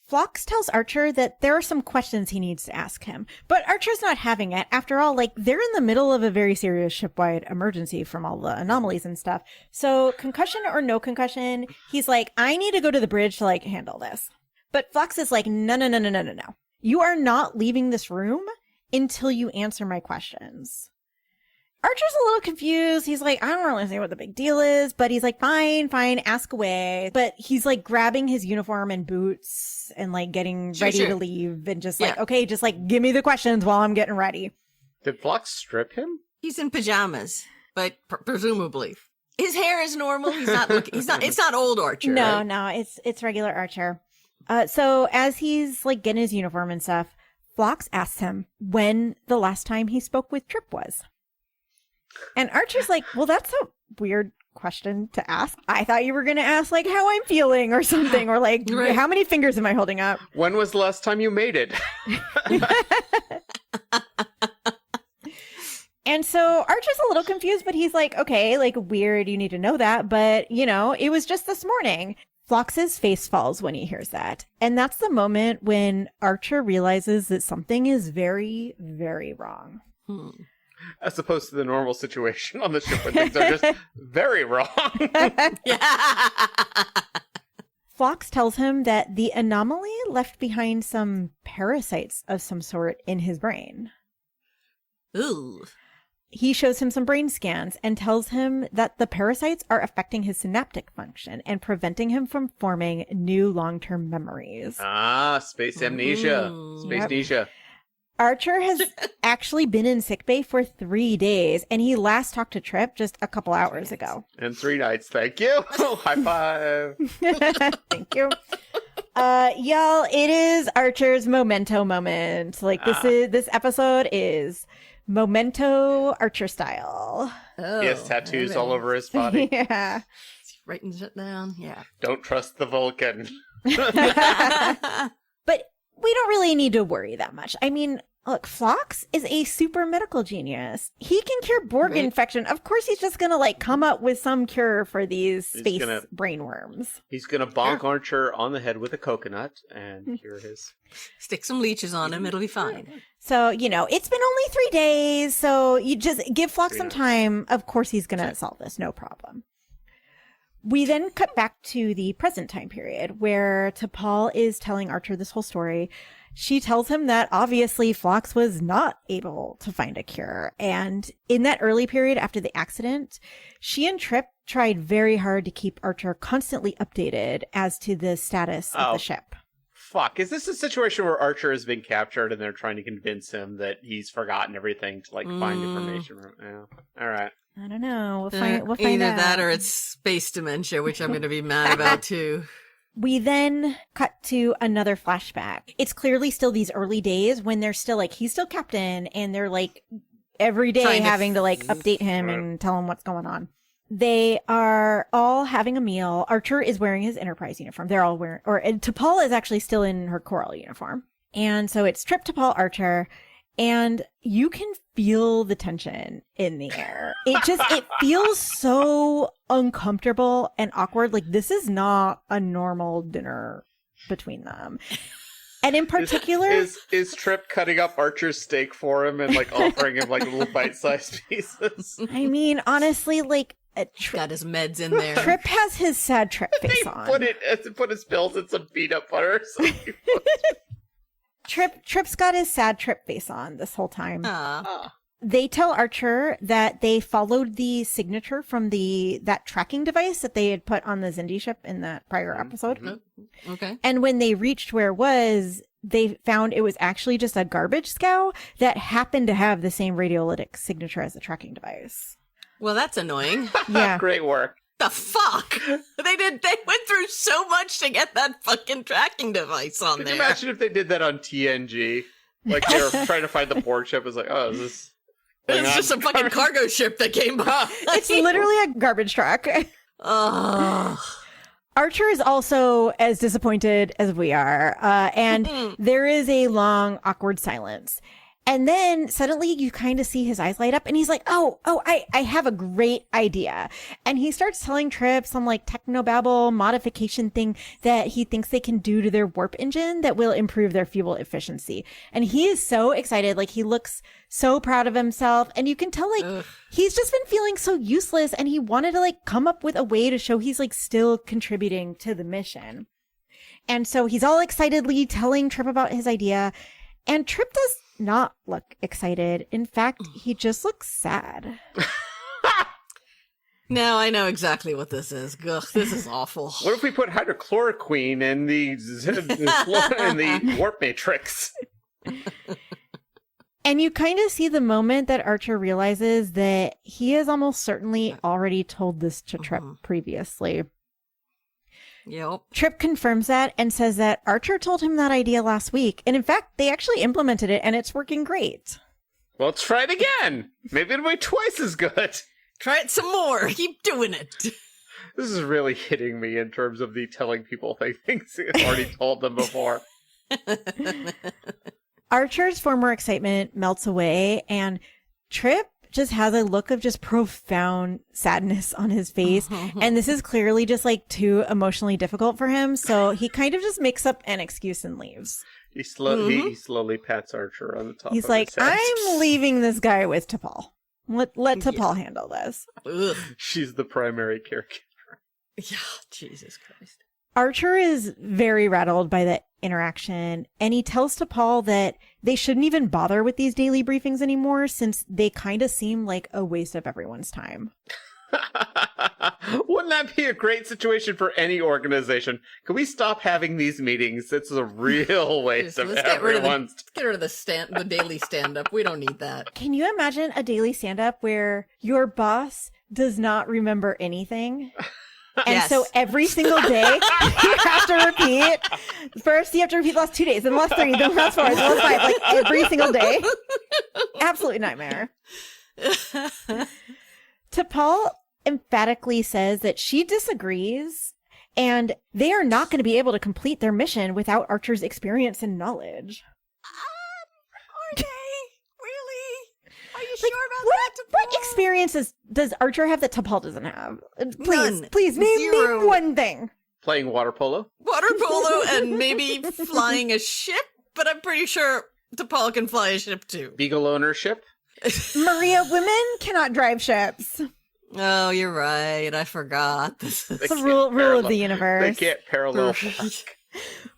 Phlox tells Archer that there are some questions he needs to ask him, but Archer's not having it. After all, like, they're in the middle of a very serious ship-wide emergency from all the anomalies and stuff. So concussion or no concussion, he's like, I need to go to the bridge to, like, handle this. But Phlox is like, no. You are not leaving this room until you answer my questions. Archer's a little confused. He's like, I don't really see what the big deal is, but he's like, fine, ask away. But he's like grabbing his uniform and boots and like getting ready to leave and just like, okay, just like give me the questions while I'm getting ready. Did Phlox strip him? He's in pajamas, but presumably his hair is normal. He's not looking. It's not old Archer. No, right? it's regular Archer. So as he's like getting his uniform and stuff, Phlox asks him when the last time he spoke with Trip was. And Archer's like, well, that's a weird question to ask. I thought you were going to ask, like, how I'm feeling or something, or like, how many fingers am I holding up? When was the last time you made it? And so Archer's a little confused, but he's like, okay, like, weird, you need to know that. But, you know, it was just this morning. Phlox's face falls when he hears that. And that's the moment when Archer realizes that something is very, very wrong. As opposed to the normal situation on the ship where things are just very wrong. Phlox tells him that the anomaly left behind some parasites of some sort in his brain. Ooh. He shows him some brain scans and tells him that the parasites are affecting his synaptic function and preventing him from forming new long-term memories. Space amnesia. Space amnesia. Archer has actually been in sickbay for 3 days, and he last talked to Trip just a couple hours ago. And 3 nights. Thank you. High five. Thank you. Y'all, it is Archer's memento moment. Like this episode is memento Archer style. Oh, he has tattoos all over his body. Yeah. Writing shit down. Yeah. Don't trust the Vulcan. But we don't really need to worry that much. I mean, look, Phlox is a super medical genius. He can cure Borg infection. Of course, he's just going to come up with some cure for these space brainworms. He's going to bonk Archer on the head with a coconut and cure his... Stick some leeches on him. It'll be fine. So, it's been only 3 days. So you just give Phlox some time. Of course, he's going to solve this. No problem. We then cut back to the present time period where T'Pol is telling Archer this whole story. She tells him that obviously Phlox was not able to find a cure. And in that early period after the accident, she and Trip tried very hard to keep Archer constantly updated as to the status of the ship. Fuck, is this a situation where Archer has been captured and they're trying to convince him that he's forgotten everything to find information? Yeah. All right. I don't know. We'll find either out. that or it's space dementia, which I'm going to be mad about too. We then cut to another flashback. It's clearly still these early days when they're still he's still captain and they're every day having to update him and tell him what's going on. They are all having a meal. Archer is wearing his Enterprise uniform. They're all wearing, and T'Pol is actually still in her Coral uniform. And so it's Trip, T'Pol, Archer. And you can feel the tension in the air. It feels so uncomfortable and awkward. This is not a normal dinner between them. And in particular... Is Trip cutting up Archer's steak for him and offering him little bite-sized pieces? I mean, honestly, got his meds in there. Trip has his sad Trip face on. Put his pills in some peanut butter. So Trip's got his sad Trip face on this whole time. They tell Archer that they followed the signature from that tracking device that they had put on the Xindi ship in that prior episode. Okay. And when they reached where it was, they found it was actually just a garbage scow that happened to have the same radiolytic signature as the tracking device. Well, that's annoying. Yeah. Great work. The fuck? They went through so much to get that fucking tracking device on there. Can you imagine if they did that on TNG? They were trying to find the Borg ship. It was is this... It's just a fucking cargo ship that came by. It's literally a garbage truck. Archer is also as disappointed as we are. And there is a long, awkward silence. And then suddenly you kind of see his eyes light up and he's like, I have a great idea. And he starts telling Trip some technobabble modification thing that he thinks they can do to their warp engine that will improve their fuel efficiency. And he is so excited. He looks so proud of himself. And you can tell he's just been feeling so useless and he wanted to come up with a way to show he's still contributing to the mission. And so he's all excitedly telling Trip about his idea. And Trip does not look excited. In fact, he just looks sad. Now I know exactly what this is. Ugh, this is awful. What if we put hydrochloroquine in the warp matrix? And you kind of see the moment that Archer realizes that he has almost certainly already told this to Trip previously. Yep. Trip confirms that and says that Archer told him that idea last week. And in fact, they actually implemented it and it's working great. Well, try it again. Maybe it'll be twice as good. Try it some more. Keep doing it. This is really hitting me in terms of the telling people things I've already told them before. Archer's former excitement melts away and Trip just has a look of just profound sadness on his face. And this is clearly just too emotionally difficult for him. So he kind of just makes up an excuse and leaves. He slowly pats Archer on the top He's of his head. I'm leaving this guy with T'Pol. Let T'Pol handle this. Ugh. She's the primary caregiver. Yeah, Jesus Christ. Archer is very rattled by the interaction, and he tells T'Pol that they shouldn't even bother with these daily briefings anymore since they kind of seem like a waste of everyone's time. Wouldn't that be a great situation for any organization? Can we stop having these meetings? It's a real waste of everyone's. Let's get rid of the daily stand-up. We don't need that. Can you imagine a daily stand-up where your boss does not remember anything? And Yes. so every single day, you have to repeat. First, you have to repeat the last 2 days, then the last 3, then the last 4, then the last 5, like every single day. Absolute nightmare. T'Pol emphatically says that she disagrees, and they are not going to be able to complete their mission without Archer's experience and knowledge. Are they? Really? Are you Like, sure about what, that, what T'Pol? experiences does Archer have that T'Pol doesn't have? Please, None. please, name 0. one thing. Playing water polo? Water polo and maybe flying a ship, but I'm pretty sure T'Pol can fly a ship too. Beagle ownership? Maria, women cannot drive ships. Oh, you're right. I forgot. This is It's a rule of the universe. They can't parallel.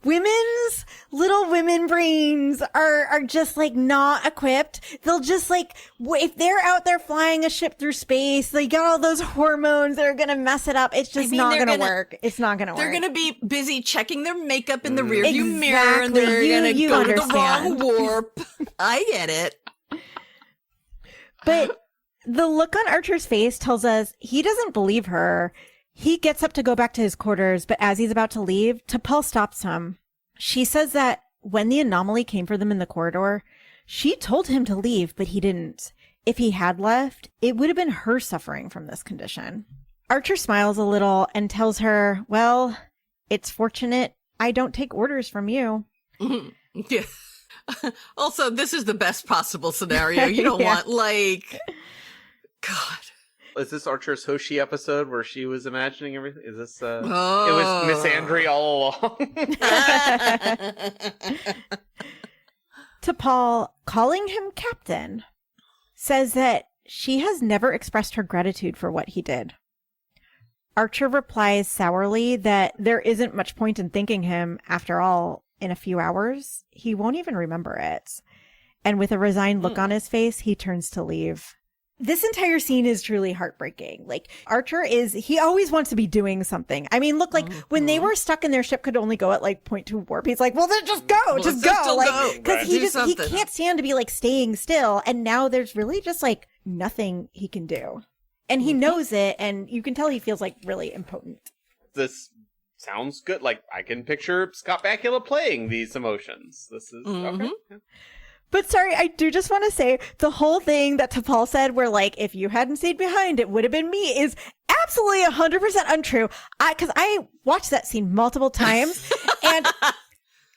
Women's little women brains are just like not equipped. They'll just like, if they're out there flying a ship through space, they got all those hormones that are going to mess it up. It's just not going to work. It's not going to work. They're going to be busy checking their makeup in the rearview mirror, and Exactly. they're going to You go to the understand. wrong warp. I get it. But the look on Archer's face tells us he doesn't believe her. He gets up to go back to his quarters, but as he's about to leave, T'Pol stops him. She says that when the anomaly came for them in the corridor, she told him to leave, but he didn't. If he had left, it would have been her suffering from this condition. Archer smiles a little and tells her, well, it's fortunate I don't take orders from you. Yeah. Also, this is the best possible scenario. You don't Yeah. want, like... God. Is this Archer's Hoshi episode where she was imagining everything? Is this, Oh. It was Miss Andre all along? T'Pol, calling him captain, says that she has never expressed her gratitude for what he did. Archer replies sourly that there isn't much point in thanking him. After all, in a few hours, he won't even remember it. And with a resigned look on his face, he turns to leave. This entire scene is truly heartbreaking. Like, Archer he always wants to be doing something. I mean, look, like, when they were stuck and their ship could only go at, like, 0.2 warp, he's like, well, then just go, just go. Like, because he can't stand to be, like, staying still. And now there's really just, like, nothing he can do. And he knows it, and you can tell he feels, like, really impotent. This sounds good. Like, I can picture Scott Bakula playing these emotions. This is, okay. But sorry, I do just want to say the whole thing that T'Pol said where, like, if you hadn't stayed behind, it would have been me is absolutely 100% untrue. Because I watched that scene multiple times and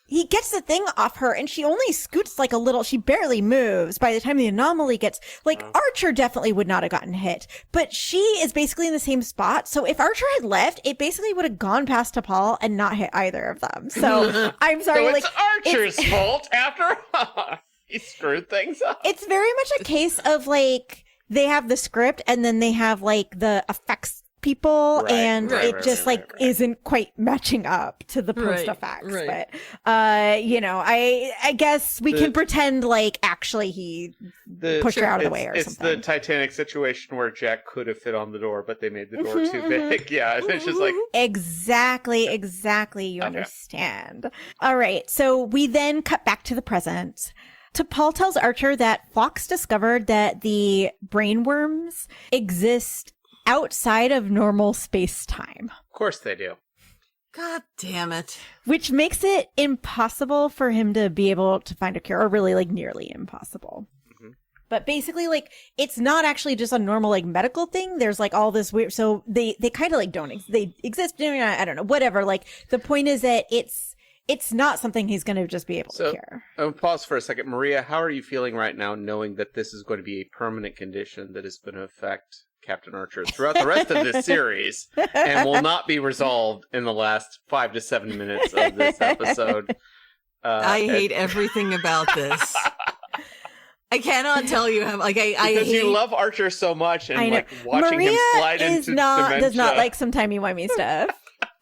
he gets the thing off her and she only scoots like a little. She barely moves by the time the anomaly gets, like, Archer definitely would not have gotten hit, but she is basically in the same spot. So if Archer had left, it basically would have gone past T'Pol and not hit either of them. So I'm sorry. So like, it's Archer's fault after all. He screwed things up. It's very much a case of, like, they have the script and then they have, like, the effects people and it just isn't quite matching up to the post effects. But, you know, I guess we can pretend like actually he pushed her out of the way or something. It's the Titanic situation where Jack could have fit on the door, but they made the door too big. Yeah, it's just like... Exactly. You understand. All right, so we then cut back to the present. T'Pol tells Archer that Phlox discovered that the brainworms exist outside of normal space-time. Of course they do. God damn it. Which makes it impossible for him to be able to find a cure, or really, like, nearly impossible. But basically, like, it's not actually just a normal, like, medical thing. There's, like, all this weird... So they kind of, like, they exist. I don't know, whatever. Like, the point is that it's not something he's going to just be able to cure. Pause for a second. Maria, how are you feeling right now knowing that this is going to be a permanent condition that is going to affect Captain Archer throughout the rest of this series and will not be resolved in the last 5 to 7 minutes of this episode? I hate everything about this. I cannot tell you how, like, I because hate... you love Archer so much and, like, watching Maria him slide into dementia. does not like some timey-wimey stuff.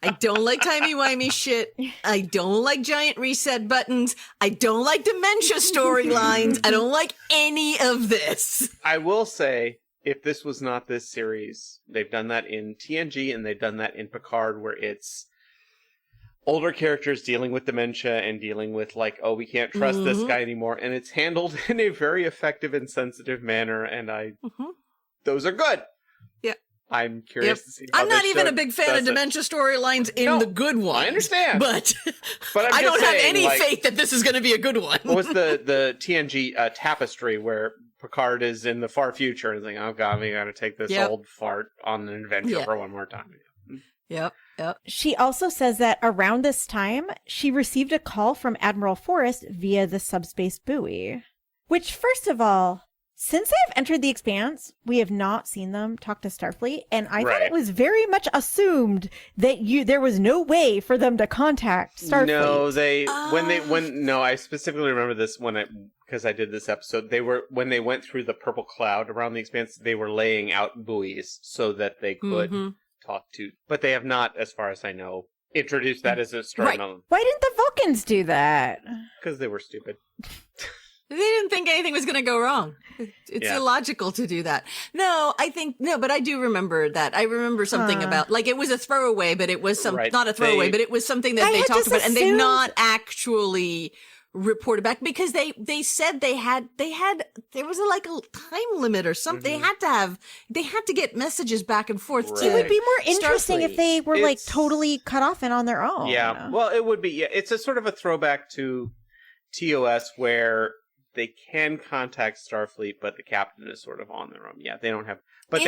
I don't like timey-wimey shit. I don't like giant reset buttons. I don't like dementia storylines. I don't like any of this. I will say, if this was not this series, they've done that in TNG and they've done that in Picard, where it's older characters dealing with dementia and dealing with like, oh, we can't trust this guy anymore. And it's handled in a very effective and sensitive manner. And those are good. Yeah. I'm curious to see how I'm not this even show a big fan of does it. dementia storylines in the good ones. I understand. But I'm I just don't have saying, any like, faith that this is going to be a good one. What was the TNG tapestry where Picard is in the far future and is like, oh god, we gotta take this old fart on an adventure for one more time. Yep. She also says that around this time, she received a call from Admiral Forrest via the subspace buoy. Which, first of all, since they have entered the Expanse, we have not seen them talk to Starfleet, and I thought it was very much assumed that there was no way for them to contact Starfleet. No, I specifically remember this because I did this episode. When they went through the purple cloud around the Expanse, they were laying out buoys so that they could talk to, but they have not, as far as I know, introduced that as a story. Right. Why didn't the Vulcans do that? Because they were stupid. They didn't think anything was going to go wrong. It's illogical to do that. But I do remember that. I remember something about, like, it was a throwaway, but it was not a throwaway, but it was something that they talked about, and they've not actually reported back because they said there was a time limit or something. They had to get messages back and forth. It would be more interesting if they were totally cut off and on their own. Yeah. Well, it would be. Yeah. It's a sort of a throwback to TOS where they can contact Starfleet, but the captain is sort of on their own. Yeah, they don't have. But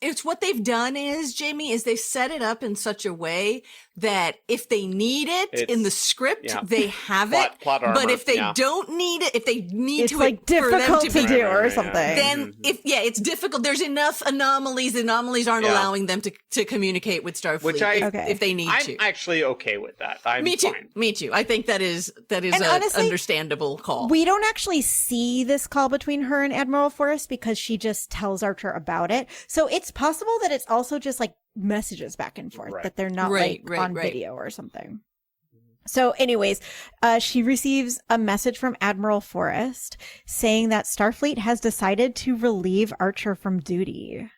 it's what they've done is, Jamie, is they set it up in such a way that if they need it in the script, they have it. Plot armor, but if they don't need it, if they need it's difficult to do or something. Then it's difficult. There's enough anomalies. The anomalies aren't allowing them to communicate with Starfleet if they need to. I'm actually okay with that. Me too. Fine. Me too. I think that is an honestly, understandable call. We don't actually see this call between her and Admiral Forrest because she just tells Archer about it. So it's possible that it's also just like messages back and forth, that they're not on video or something. So anyways, she receives a message from Admiral Forrest saying that Starfleet has decided to relieve Archer from duty.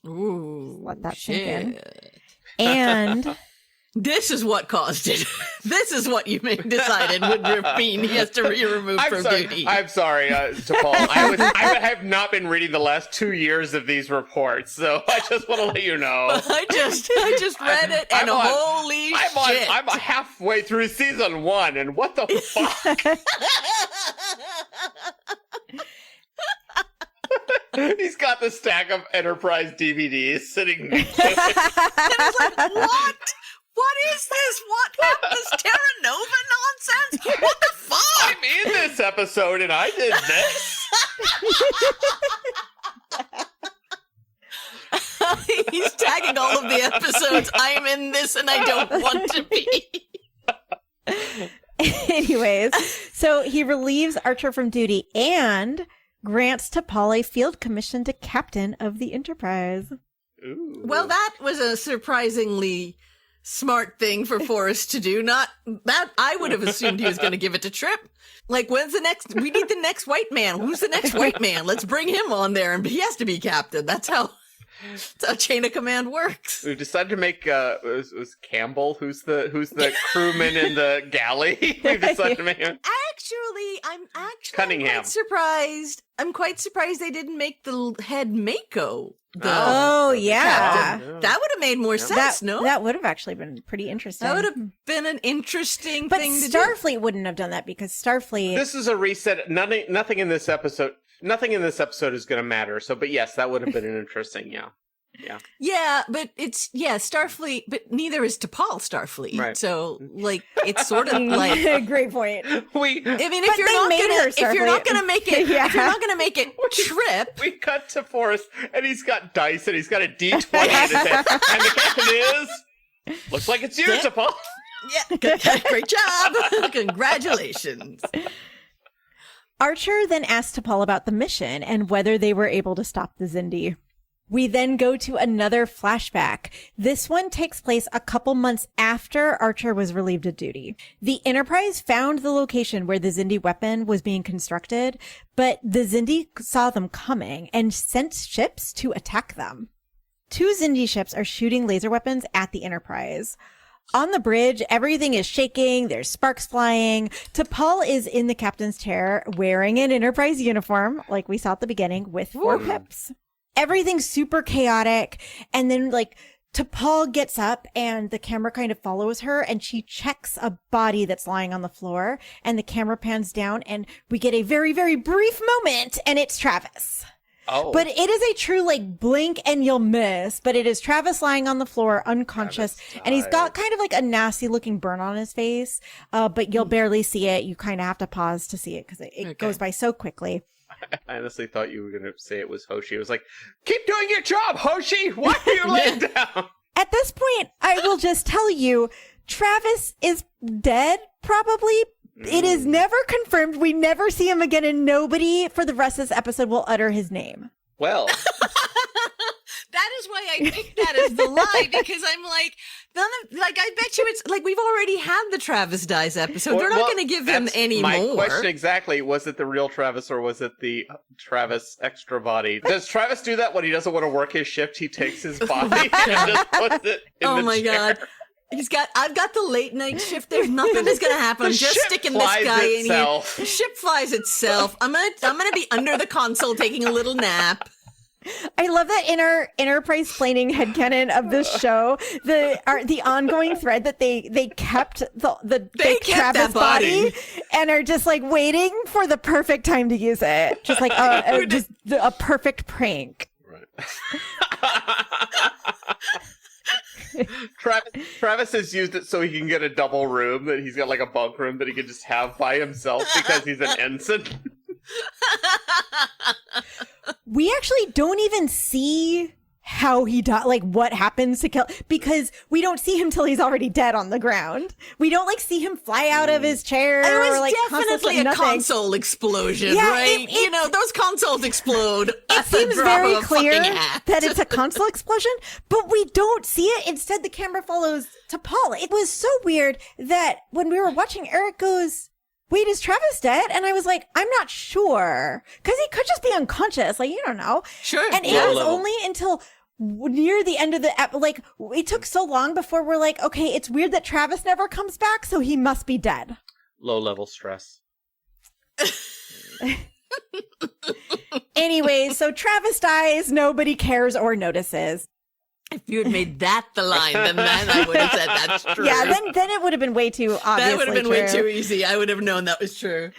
Ooh, let that sink in. And this is what caused it. This is what you decided would mean he has to be removed from duty. I'm sorry, to Paul. I have not been reading the last 2 years of these reports, so I just want to let you know. I just read it, and holy shit! I'm halfway through season 1, and what the fuck? He's got the stack of Enterprise DVDs sitting next to him. And it's like, what? What is this? What happened? This Terra Nova nonsense? What the fuck? I'm in this episode and I did this. He's tagging all of the episodes. I am in this and I don't want to be. Anyways, so he relieves Archer from duty and grants T'Pol a field commission to captain of the Enterprise. Ooh. Well, that was a surprisingly smart thing for Forrest to do. Not that I would have assumed he was going to give it to Trip. Like, when's the next? We need the next white man. Who's the next white man? Let's bring him on there, and he has to be captain. That's how chain of command works. We've decided to make was Campbell, who's the crewman in the galley. We've decided to make him. I'm Cunningham. quite surprised. I'm quite surprised they didn't make the head Mako. That would have made more sense, no? That would have actually been pretty interesting. That would have been an interesting but thing to do. Starfleet wouldn't have done that because Starfleet... This is a reset. Nothing in this episode is going to matter. So, but yes, that would have been an interesting, Yeah, but Starfleet, but neither is T'Pol Starfleet. Right. So, like, it's sort of like great point. If you're not gonna make it Trip, we cut to Forrest, and he's got dice, and he's got a D20 in his hand, and the captain looks like it's yours, T'Pol. Yeah, great job, congratulations. Archer then asked T'Pol about the mission and whether they were able to stop the Xindi. We then go to another flashback. This one takes place a couple months after Archer was relieved of duty. The Enterprise found the location where the Xindi weapon was being constructed, but the Xindi saw them coming and sent ships to attack them. 2 Xindi ships are shooting laser weapons at the Enterprise. On the bridge, everything is shaking. There's sparks flying. T'Pol is in the captain's chair wearing an Enterprise uniform, like we saw at the beginning, with 4 pips. Everything's super chaotic. And then T'Pol gets up and the camera kind of follows her and she checks a body that's lying on the floor and the camera pans down and we get a very, very brief moment and it's Travis. Oh. But it is a true blink and you'll miss, but it is Travis lying on the floor unconscious and he's got kind of a nasty looking burn on his face. But you'll barely see it. You kind of have to pause to see it because it goes by so quickly. I honestly thought you were going to say it was Hoshi. It was like, keep doing your job, Hoshi! Why are you laying down? At this point, I will just tell you, Travis is dead, probably. It is never confirmed. We never see him again, and nobody for the rest of this episode will utter his name. Well... That is why I picked that as the lie, because I'm I bet you it's we've already had the Travis Dies episode. They're not going to give him any more. My more. question exactly, was it the real Travis or was it the Travis extra body? Does Travis do that when he doesn't want to work his shift? He takes his body and just puts it in the chair? God. I've got the late night shift. There's nothing that's going to happen. I'm just sticking this guy in here. The ship flies itself. I'm gonna be under the console taking a little nap. I love that in our Enterprise planning headcanon of this show, the ongoing thread that they kept the fake Travis body and are just waiting for the perfect time to use it. Just just a perfect prank. Right. Travis has used it so he can get a double room, that he's got a bunk room that he can just have by himself because he's an ensign. We actually don't even see how he died, what happens to kill, because we don't see him till he's already dead on the ground. We don't see him fly out of his chair. It was or, definitely a console explosion, right? Those consoles explode. It seems very clear that it's a console explosion, but we don't see it. Instead, the camera follows T'Pol. It was so weird that when we were watching, Eric goes, wait, is Travis dead? And I was like, I'm not sure. Because he could just be unconscious. You don't know. Sure. And it was only until near the end of the it took so long before we're like, okay, it's weird that Travis never comes back, so he must be dead. Low level stress. Anyway, so Travis dies, nobody cares or notices. If you had made that the line, then I would have said that's true. Yeah, then it would have been way too obvious. That would have been way too easy. I would have known that was true.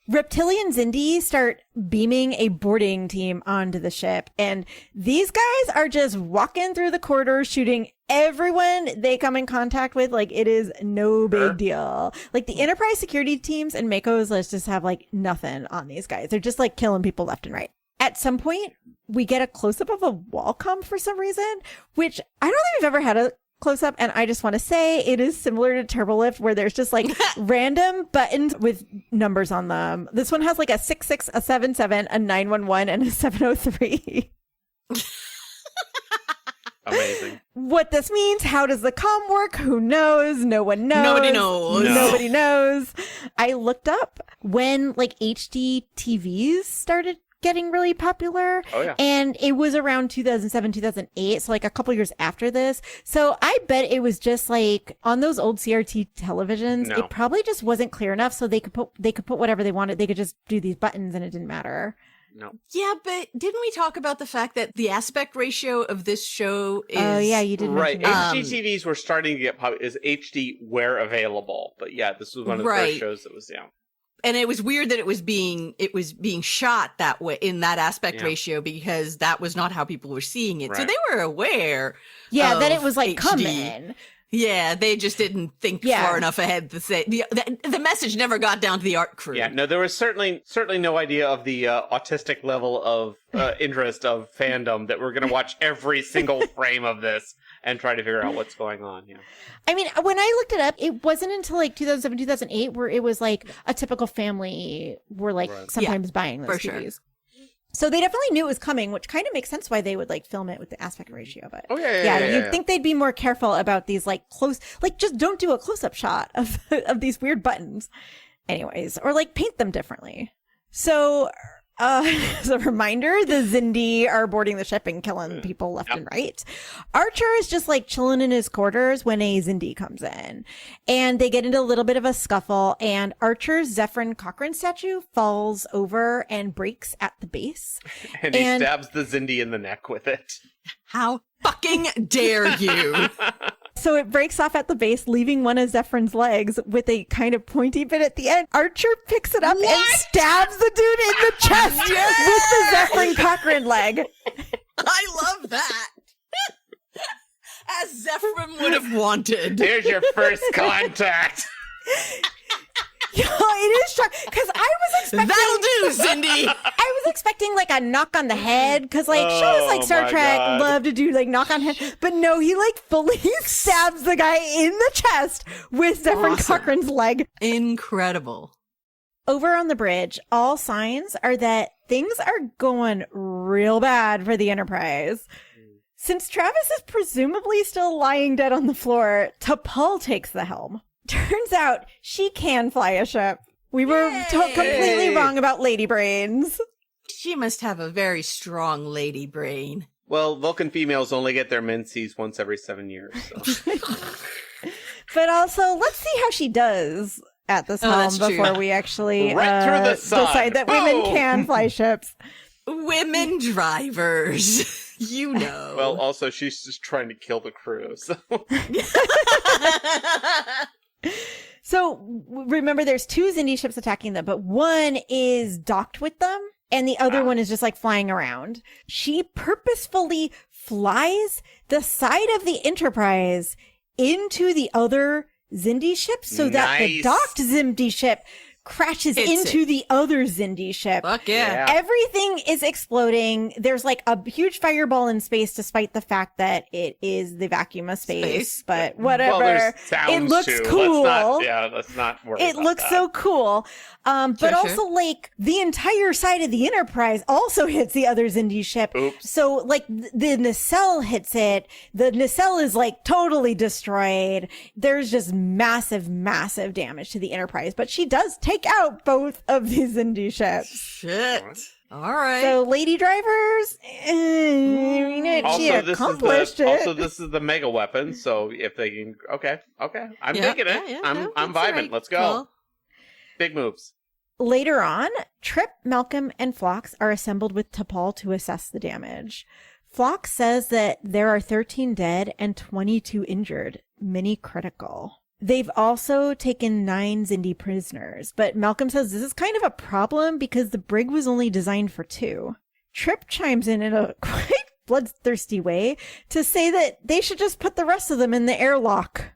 Reptilian Xindi start beaming a boarding team onto the ship, and these guys are just walking through the corridors, shooting everyone they come in contact with. It is no big deal. The Enterprise security teams and Mako's just have nothing on these guys. They're just killing people left and right. At some point, we get a close-up of a wall comp for some reason, which I don't think we've ever had a close-up, and I just want to say it is similar to Turbolift, where there's just random buttons with numbers on them. This one has a 66, a 77, a 911, and a 703. Amazing. What this means, how does the comm work? Who knows? No one knows. Nobody knows. No. Nobody knows. I looked up when HD TVs started getting really popular. Oh, yeah. And it was around 2007, 2008. So a couple years after this. So I bet it was just on those old CRT televisions, it probably just wasn't clear enough. So they could put whatever they wanted. They could just do these buttons and it didn't matter. No. Yeah, but didn't we talk about the fact that the aspect ratio of this show is... Oh, yeah, you did right. mention HD TVs were starting to get popular. Is HD where available? But yeah, this was one of the first shows that was And it was weird that it was being shot that way in that aspect ratio, because that was not how people were seeing it. Right. So they were aware. Yeah, that it was HD. coming. Yeah, they just didn't think far enough ahead to say the message never got down to the art crew. Yeah, no, there was certainly no idea of the autistic level of interest of fandom that we're going to watch every single frame of this and try to figure out what's going on. Yeah. I mean, when I looked it up, it wasn't until 2007, 2008 where it was a typical family were sometimes buying those TVs. Sure. So they definitely knew it was coming, which kind of makes sense why they would like film it with the aspect ratio. But you'd think they'd be more careful about these like close, like just don't do a close-up shot of these weird buttons. Anyways, or like paint them differently. So as a reminder, the Xindi are boarding the ship and killing people left and right. Archer is just like chilling in his quarters when a Xindi comes in, and they get into a little bit of a scuffle, and Archer's Zephyrin Cochrane statue falls over and breaks at the base. And he stabs the Xindi in the neck with it. How fucking dare you? So it breaks off at the base, leaving one of Zephyrn's legs with a kind of pointy bit at the end. Archer picks it up and stabs the dude in the chest with the Zephyrin Cochrane leg. I love that. As Zephyrin would have wanted. Here's your first contact. Yo, it is because I was expecting that'll do, Xindi. I was expecting like a knock on the head because like shows like Star Trek love to do like knock on head, but no, he like fully stabs the guy in the chest with Zephyrin Cochrane's leg. Incredible. Over on the bridge, all signs are that things are going real bad for the Enterprise. Since Travis is presumably still lying dead on the floor, T'Pol takes the helm. Turns out she can fly a ship. We were completely wrong about lady brains. She must have a very strong lady brain. Well, Vulcan females only get their menses once every 7 years. So. But also, let's see how she does at this helm before we actually decide that women can fly ships. Women drivers. You know. Well, also, she's just trying to kill the crew, so... So remember, there's two Xindi ships attacking them, but one is docked with them and the other one is just like flying around. She purposefully flies the side of the Enterprise into the other Xindi ship so that the docked Xindi ship crashes into the other Xindi ship. Fuck yeah. Everything is exploding. There's like a huge fireball in space, despite the fact that it is the vacuum of space. But whatever. Well, it looks cool. Let's not worry it about looks that. so cool. But also, like, the entire side of the Enterprise also hits the other Xindi ship. Oops. So, like, the nacelle hits it. The nacelle is, like, totally destroyed. There's just massive, massive damage to the Enterprise. But she does take out both of these Xindi ships. Shit. All right. So, lady drivers, she accomplished it. Also, this is the mega weapon, so if they can... Okay. I'm taking it. Yeah, I'm vibing. Right. Let's go. Cool. Big moves. Later on, Trip, Malcolm, and Phlox are assembled with T'Pol to assess the damage. Phlox says that there are 13 dead and 22 injured, many critical. They've also taken 9 Xindi prisoners, but Malcolm says this is kind of a problem because the brig was only designed for 2. Trip chimes in a quite bloodthirsty way to say that they should just put the rest of them in the airlock.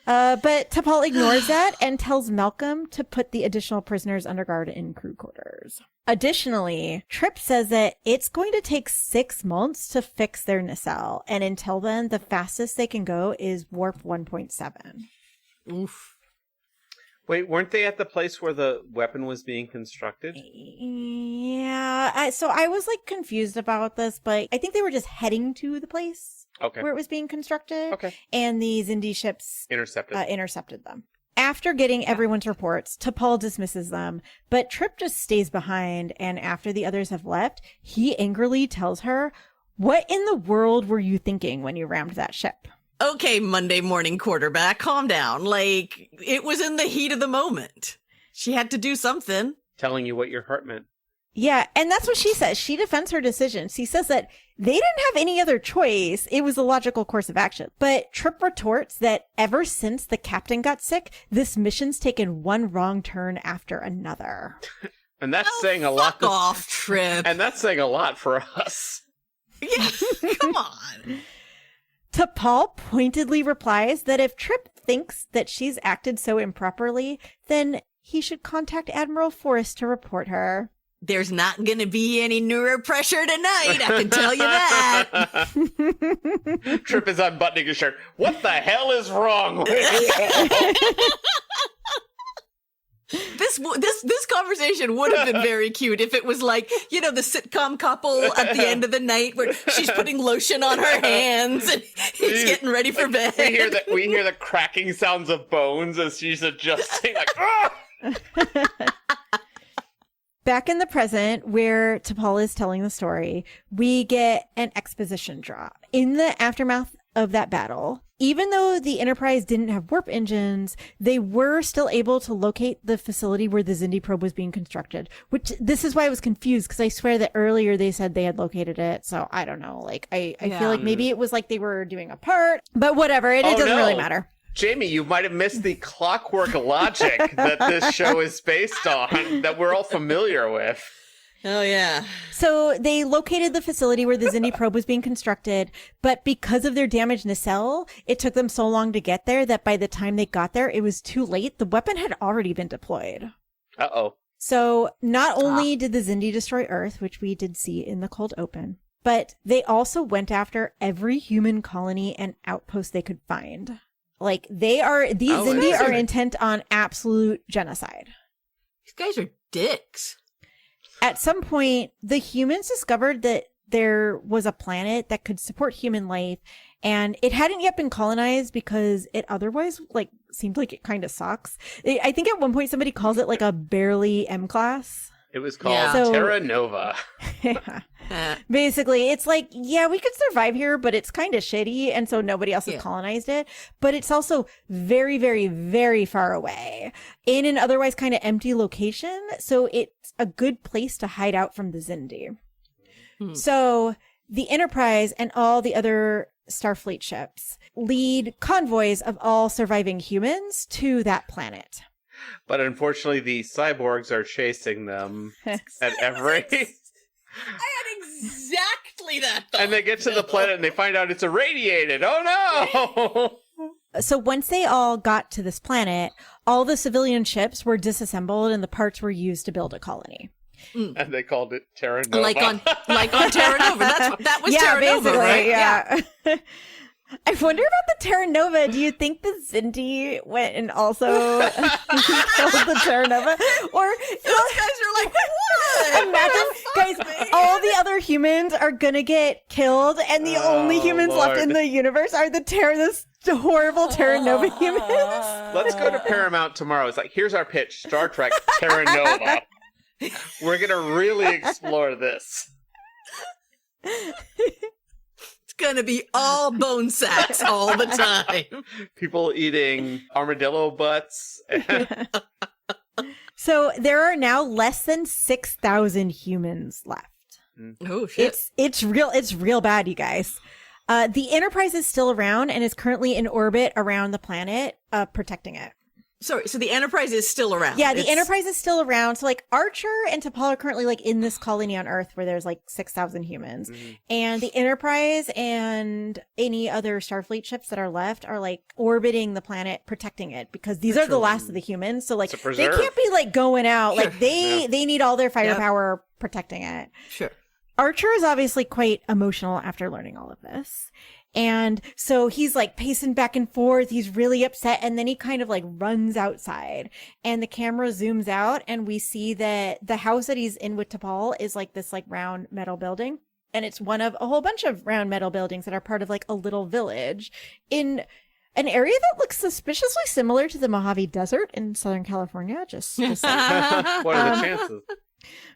But T'Pol ignores that and tells Malcolm to put the additional prisoners under guard in crew quarters. Additionally, Trip says that it's going to take 6 months to fix their nacelle, and until then, the fastest they can go is warp 1.7. Oof. Wait, weren't they at the place where the weapon was being constructed? Yeah, so I was like confused about this, but I think they were just heading to the place. Okay. Where it was being constructed. Okay. And the Xindi ships intercepted them. After getting everyone's reports, T'Pol dismisses them, but Trip just stays behind, and after the others have left, he angrily tells her, "What in the world were you thinking when you rammed that ship?" Okay, Monday morning quarterback, calm down. Like, it was in the heat of the moment. She had to do something. Telling you what your heart meant. Yeah, and that's what she says. She defends her decision. She says that they didn't have any other choice. It was a logical course of action. But Trip retorts that ever since the captain got sick, this mission's taken one wrong turn after another. And that's saying a lot. Fuck off, Trip. And that's saying a lot for us. Yeah, come on. T'Pol pointedly replies that if Trip thinks that she's acted so improperly, then he should contact Admiral Forrest to report her. There's not going to be any neuropressure tonight, I can tell you that. Trip is unbuttoning his shirt. What the hell is wrong with you? This conversation would have been very cute if it was like, you know, the sitcom couple at the end of the night where she's putting lotion on her hands and he's getting ready for bed. We hear the cracking sounds of bones as she's adjusting. Like, ah! Back in the present, where T'Pol is telling the story, we get an exposition drop. In the aftermath of that battle, even though the Enterprise didn't have warp engines, they were still able to locate the facility where the Xindi probe was being constructed, which this is why I was confused, because I swear that earlier they said they had located it. So I don't know. Like, I feel like maybe it was like they were doing a part, but whatever. It doesn't really matter. Jamie, you might have missed the clockwork logic that this show is based on, that we're all familiar with. Oh, yeah. So they located the facility where the Xindi probe was being constructed, but because of their damaged nacelle, it took them so long to get there that by the time they got there, it was too late. The weapon had already been deployed. Uh-oh. So not only did the Xindi destroy Earth, which we did see in the cold open, but they also went after every human colony and outpost they could find. Like, these Xindi are intent on absolute genocide. These guys are dicks. At some point, the humans discovered that there was a planet that could support human life, and it hadn't yet been colonized because it otherwise, like, seemed like it kind of sucks. I think at one point somebody calls it, like, a barely M-class. It was called Terra Nova. Basically, it's like, yeah, we could survive here, but it's kind of shitty, and so nobody else has colonized it. But it's also very, very, very far away in an otherwise kind of empty location, so it's a good place to hide out from the Xindi. So the Enterprise and all the other Starfleet ships lead convoys of all surviving humans to that planet. But unfortunately, the cyborgs are chasing them at every... I had exactly that thought. And they get to the planet and they find out it's irradiated. Oh, no! So once they all got to this planet, all the civilian ships were disassembled and the parts were used to build a colony. And they called it Terra Nova. Like on Terra Nova. That was Terra Nova, right? Yeah. I wonder about the Terra Nova. Do you think the Xindi went and also killed the Terra Nova? Or those guys are like, what? Imagine, guys, all the other humans are gonna get killed, and the only humans left in the universe are the horrible Terra Nova humans. Let's go to Paramount tomorrow. It's like, here's our pitch: Star Trek Terra Nova. We're gonna really explore this. Gonna be all bone sacks all the time. People eating armadillo butts. So there are now less than 6,000 humans left. Oh shit! It's real bad, you guys. The Enterprise is still around and is currently in orbit around the planet, protecting it. Sorry, so the Enterprise is still around. Yeah, the Enterprise is still around. So, like, Archer and T'Pol are currently, like, in this colony on Earth where there's, like, 6,000 humans. Mm-hmm. And the Enterprise and any other Starfleet ships that are left are, like, orbiting the planet, protecting it. Because these are the last of the humans. So, like, they can't be, like, going out. Sure. Like, they need all their firepower protecting it. Sure. Archer is obviously quite emotional after learning all of this. And so he's like pacing back and forth. He's really upset. And then he kind of like runs outside and the camera zooms out and we see that the house that he's in with T'Pol is like this like round metal building. And it's one of a whole bunch of round metal buildings that are part of like a little village in an area that looks suspiciously similar to the Mojave Desert in Southern California. Just what are the chances?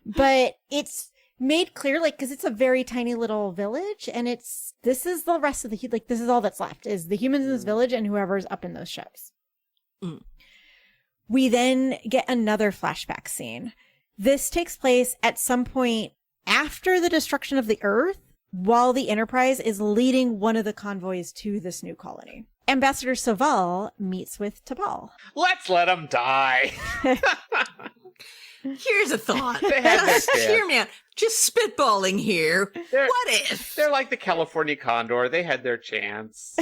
But it's made clear, like, because it's a very tiny little village, and this is the rest of this is all that's left, is the humans in this village and whoever's up in those ships. We then get another flashback scene. This takes place at some point after the destruction of the Earth, while the Enterprise is leading one of the convoys to this new colony. Ambassador Soval meets with T'Pol. Let's let him die. Here's a thought. Hear me out. Just spitballing here. What if? They're like the California condor. They had their chance.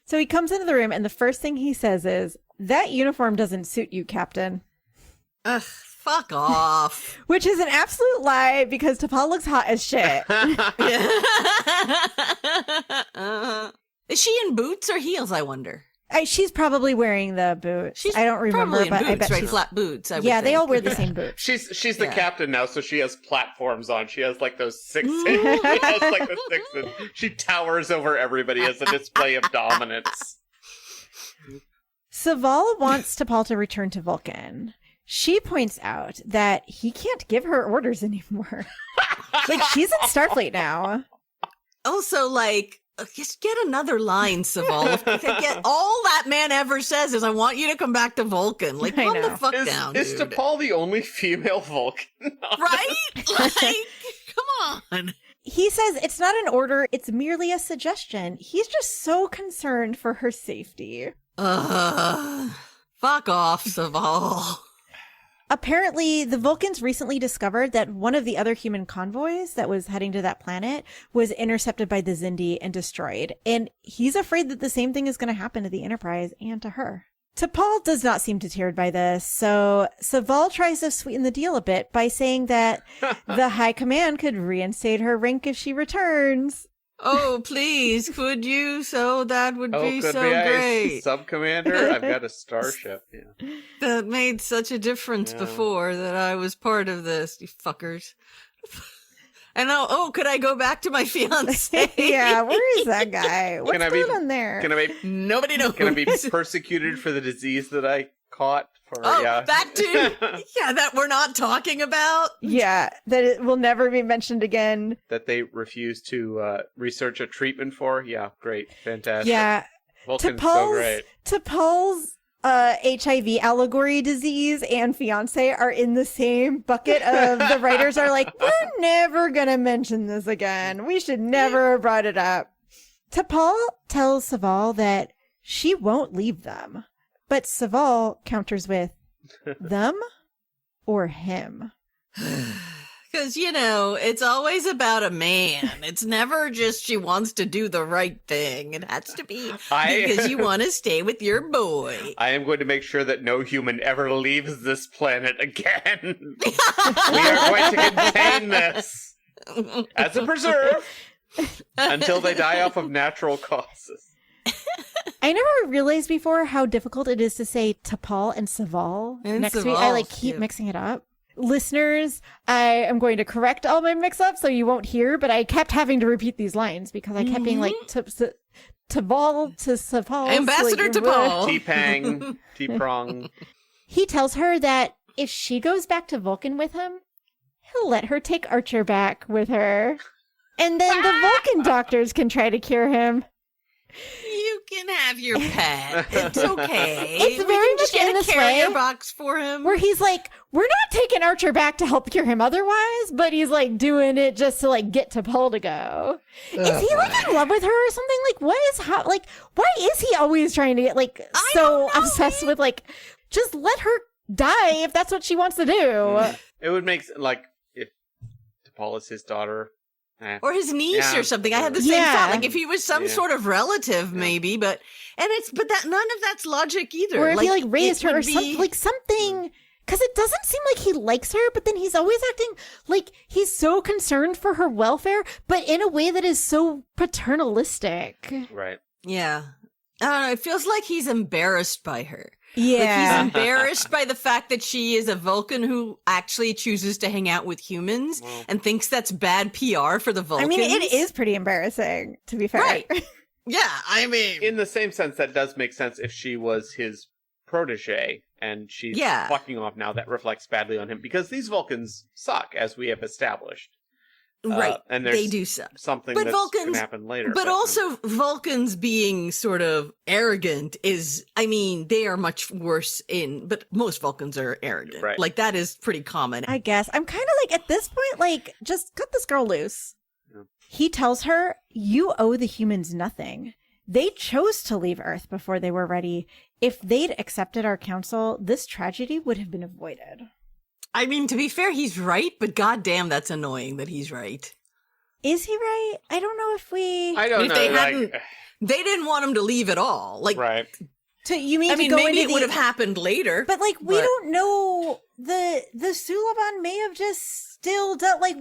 So he comes into the room and the first thing he says is, "That uniform doesn't suit you, Captain." Ugh, fuck off. Which is an absolute lie because T'Pol looks hot as shit. Is she in boots or heels, I wonder? She's probably wearing the boots. She's I don't remember, probably in but boots, I bet right? she's... Flat boots. I would Yeah, they think. all wear the same boots. She's the Yeah. captain now, so she has platforms on. She has like those 6 she has like the 6 and she towers over everybody as a display of dominance. Saval wants T'Pol to return to Vulcan. She points out that he can't give her orders anymore. Like, she's in Starfleet now. Also, like, just get another line, Saval. Get all that man ever says is, "I want you to come back to Vulcan." Like, I calm the know. fuck Is down, is dude. T'Pol the only female Vulcan? Right? Like, come on. He says it's not an order, it's merely a suggestion. He's just so concerned for her safety. Fuck off, Saval. Apparently, the Vulcans recently discovered that one of the other human convoys that was heading to that planet was intercepted by the Xindi and destroyed. And he's afraid that the same thing is going to happen to the Enterprise and to her. T'Pol does not seem deterred by this, so Saval tries to sweeten the deal a bit by saying that the High Command could reinstate her rank if she returns. Oh, please, could you? So that would be could so be great. Sub-commander, I've got a starship. Yeah. That made such a difference Yeah. before that I was part of this, you fuckers. And could I go back to my fiance? Yeah, where is that guy? What's I be- going on there? Can I be Nobody knows. Can I be persecuted for the disease that I caught? That too. Yeah, that we're not talking about. Yeah, that it will never be mentioned again. That they refuse to research a treatment for? Yeah, great. Fantastic. Yeah, Vulcan's so great. T'Pol's HIV allegory disease and fiance are in the same bucket of the writers are like, we're never gonna mention this again. We should never have brought it up. T'Pol tells Saval that she won't leave them. But Saval counters with, them or him? Because, it's always about a man. It's never just she wants to do the right thing. It has to be because you want to stay with your boy. I am going to make sure that no human ever leaves this planet again. We are going to contain this as a preserve until they die off of natural causes. I never realized before how difficult it is to say T'Pol and Saval And next to me. Saval, I keep yeah. mixing it up. Listeners, I am going to correct all my mix-ups so you won't hear, but I kept having to repeat these lines because I kept being like T'Pol to Saval. Ambassador T'Pol. T-Pang, T-Prong. He tells her that if she goes back to Vulcan with him, he'll let her take Archer back with her. And then the Vulcan doctors can try to cure him. You can have your pet. It's okay. It's We very can much just get in a this carrier way, box for him. where he's like, we're not taking Archer back to help cure him otherwise, but he's doing it just to get T'Pol to go. Is he in love with her or something? Why is he always trying to get so obsessed with just let her die if that's what she wants to do? It would make if T'Pol is his daughter. Or his niece Yeah. or something. I had the same Yeah. thought. If he was some sort of relative, maybe, but that none of that's logic either. Or if he raised it her or would be- something. Because it doesn't seem like he likes her, but then he's always acting like he's so concerned for her welfare, but in a way that is so paternalistic. Right. Yeah. I don't know. It feels like he's embarrassed by her. Yeah. He's embarrassed by the fact that she is a Vulcan who actually chooses to hang out with humans and thinks that's bad PR for the Vulcans. I mean, it is pretty embarrassing, to be fair. Right. Yeah, I mean... In the same sense, that does make sense if she was his protege and she's fucking off now. That reflects badly on him because these Vulcans suck, as we have established. Right. And there's they do suck. something But that's Vulcans- going to happen later. But also, Vulcans being sort of arrogant they are much worse but most Vulcans are arrogant. Right. That is pretty common. I guess. I'm kind of at this point, just cut this girl loose. Yeah. He tells her, you owe the humans nothing. They chose to leave Earth before they were ready. If they'd accepted our counsel, this tragedy would have been avoided. I mean, to be fair, he's right, but goddamn, that's annoying that he's right. Is he right? I don't know if we... I don't If know. they hadn't- They didn't want him to leave at all. Right. You mean I to mean, go maybe into it would have happened later. But we don't know the Suliban may have just still done, like,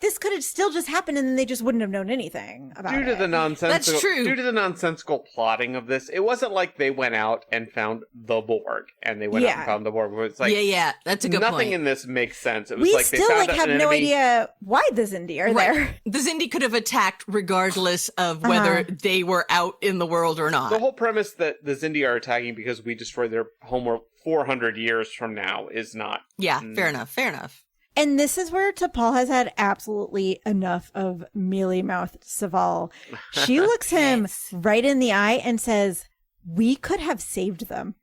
this could have still just happened and then they just wouldn't have known anything about it. Due to the nonsensical, That's true. Due to the nonsensical plotting of this, it wasn't like they went out and found the Borg, and they went out and found the Borg. It was like, yeah, that's a good point. Nothing in this makes sense. It was We like still they found have an no enemy. idea why the Zindi are there. The Zindi could have attacked regardless of whether they were out in the world or not. The whole premise that the Zindi are attacking because we destroyed their homeworld 400 years from now is not. Yeah, fair enough. And this is where T'Pol has had absolutely enough of mealy-mouthed Saval. She looks him right in the eye and says, "We could have saved them."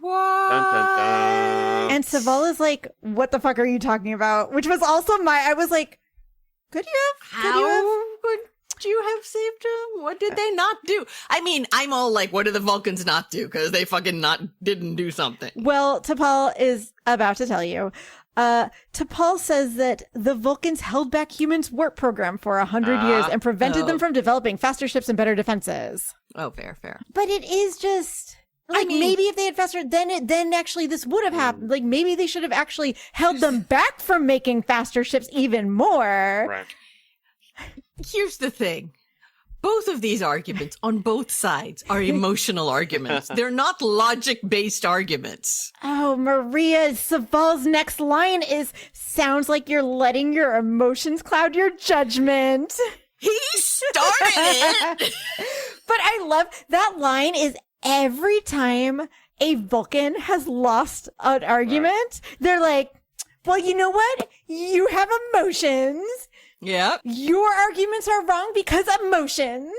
What? Dun, dun, dun. And Saval is like, "What the fuck are you talking about?" Which was also I was like, could you have? How would you have saved him? What did they not do? I mean, I'm all like, what did the Vulcans not do? Because they fucking didn't do something. Well, T'Pol is about to tell you. T'Pol says that the Vulcans held back humans' warp program for 100 years and prevented them from developing faster ships and better defenses. Oh, fair. But it is just like, maybe if they had faster, then actually this would have happened. Like, maybe they should have actually held them back from making faster ships even more. Right. Here's the thing. Both of these arguments on both sides are emotional arguments. They're not logic-based arguments. Oh, Maria, Saval's next line sounds like you're letting your emotions cloud your judgment. He started it! But I love that line is every time a Vulcan has lost an argument, they're like, well, you know what? You have emotions. Yep. Your arguments are wrong because emotions.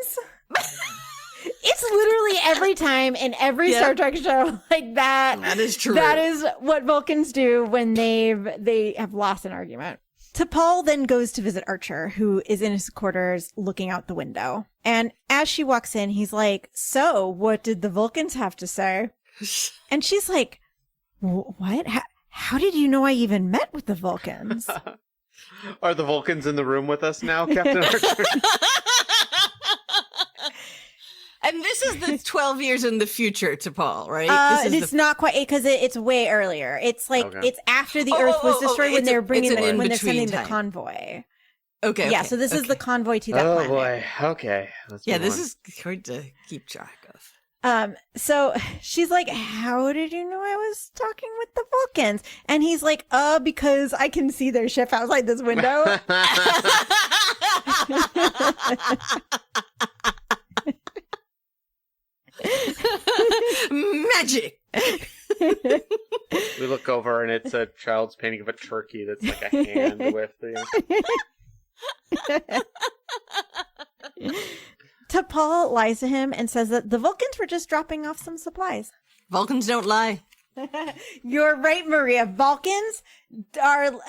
It's literally every time in every Star Trek show like that. That is true. That is what Vulcans do when they have lost an argument. T'Pol then goes to visit Archer, who is in his quarters looking out the window. And as she walks in, he's like, "So, what did the Vulcans have to say?" And she's like, "What? How did you know I even met with the Vulcans?" Are the Vulcans in the room with us now, Captain Archer? And this is the 12 years in the future, T'Pol, right? It's not quite, because it's way earlier. It's like, it's after the Earth was destroyed when they're when they're sending the convoy. Okay. Yeah, so this is the convoy to that planet. Oh boy. Okay. This is hard to keep track of. So she's like, "How did you know I was talking with the Vulcans?" And he's like, because I can see their ship outside this window." Magic. We look over and it's a child's painting of a turkey that's like a hand with the... T'Pol lies to him and says that the Vulcans were just dropping off some supplies. Vulcans don't lie. You're right, Maria. Vulcans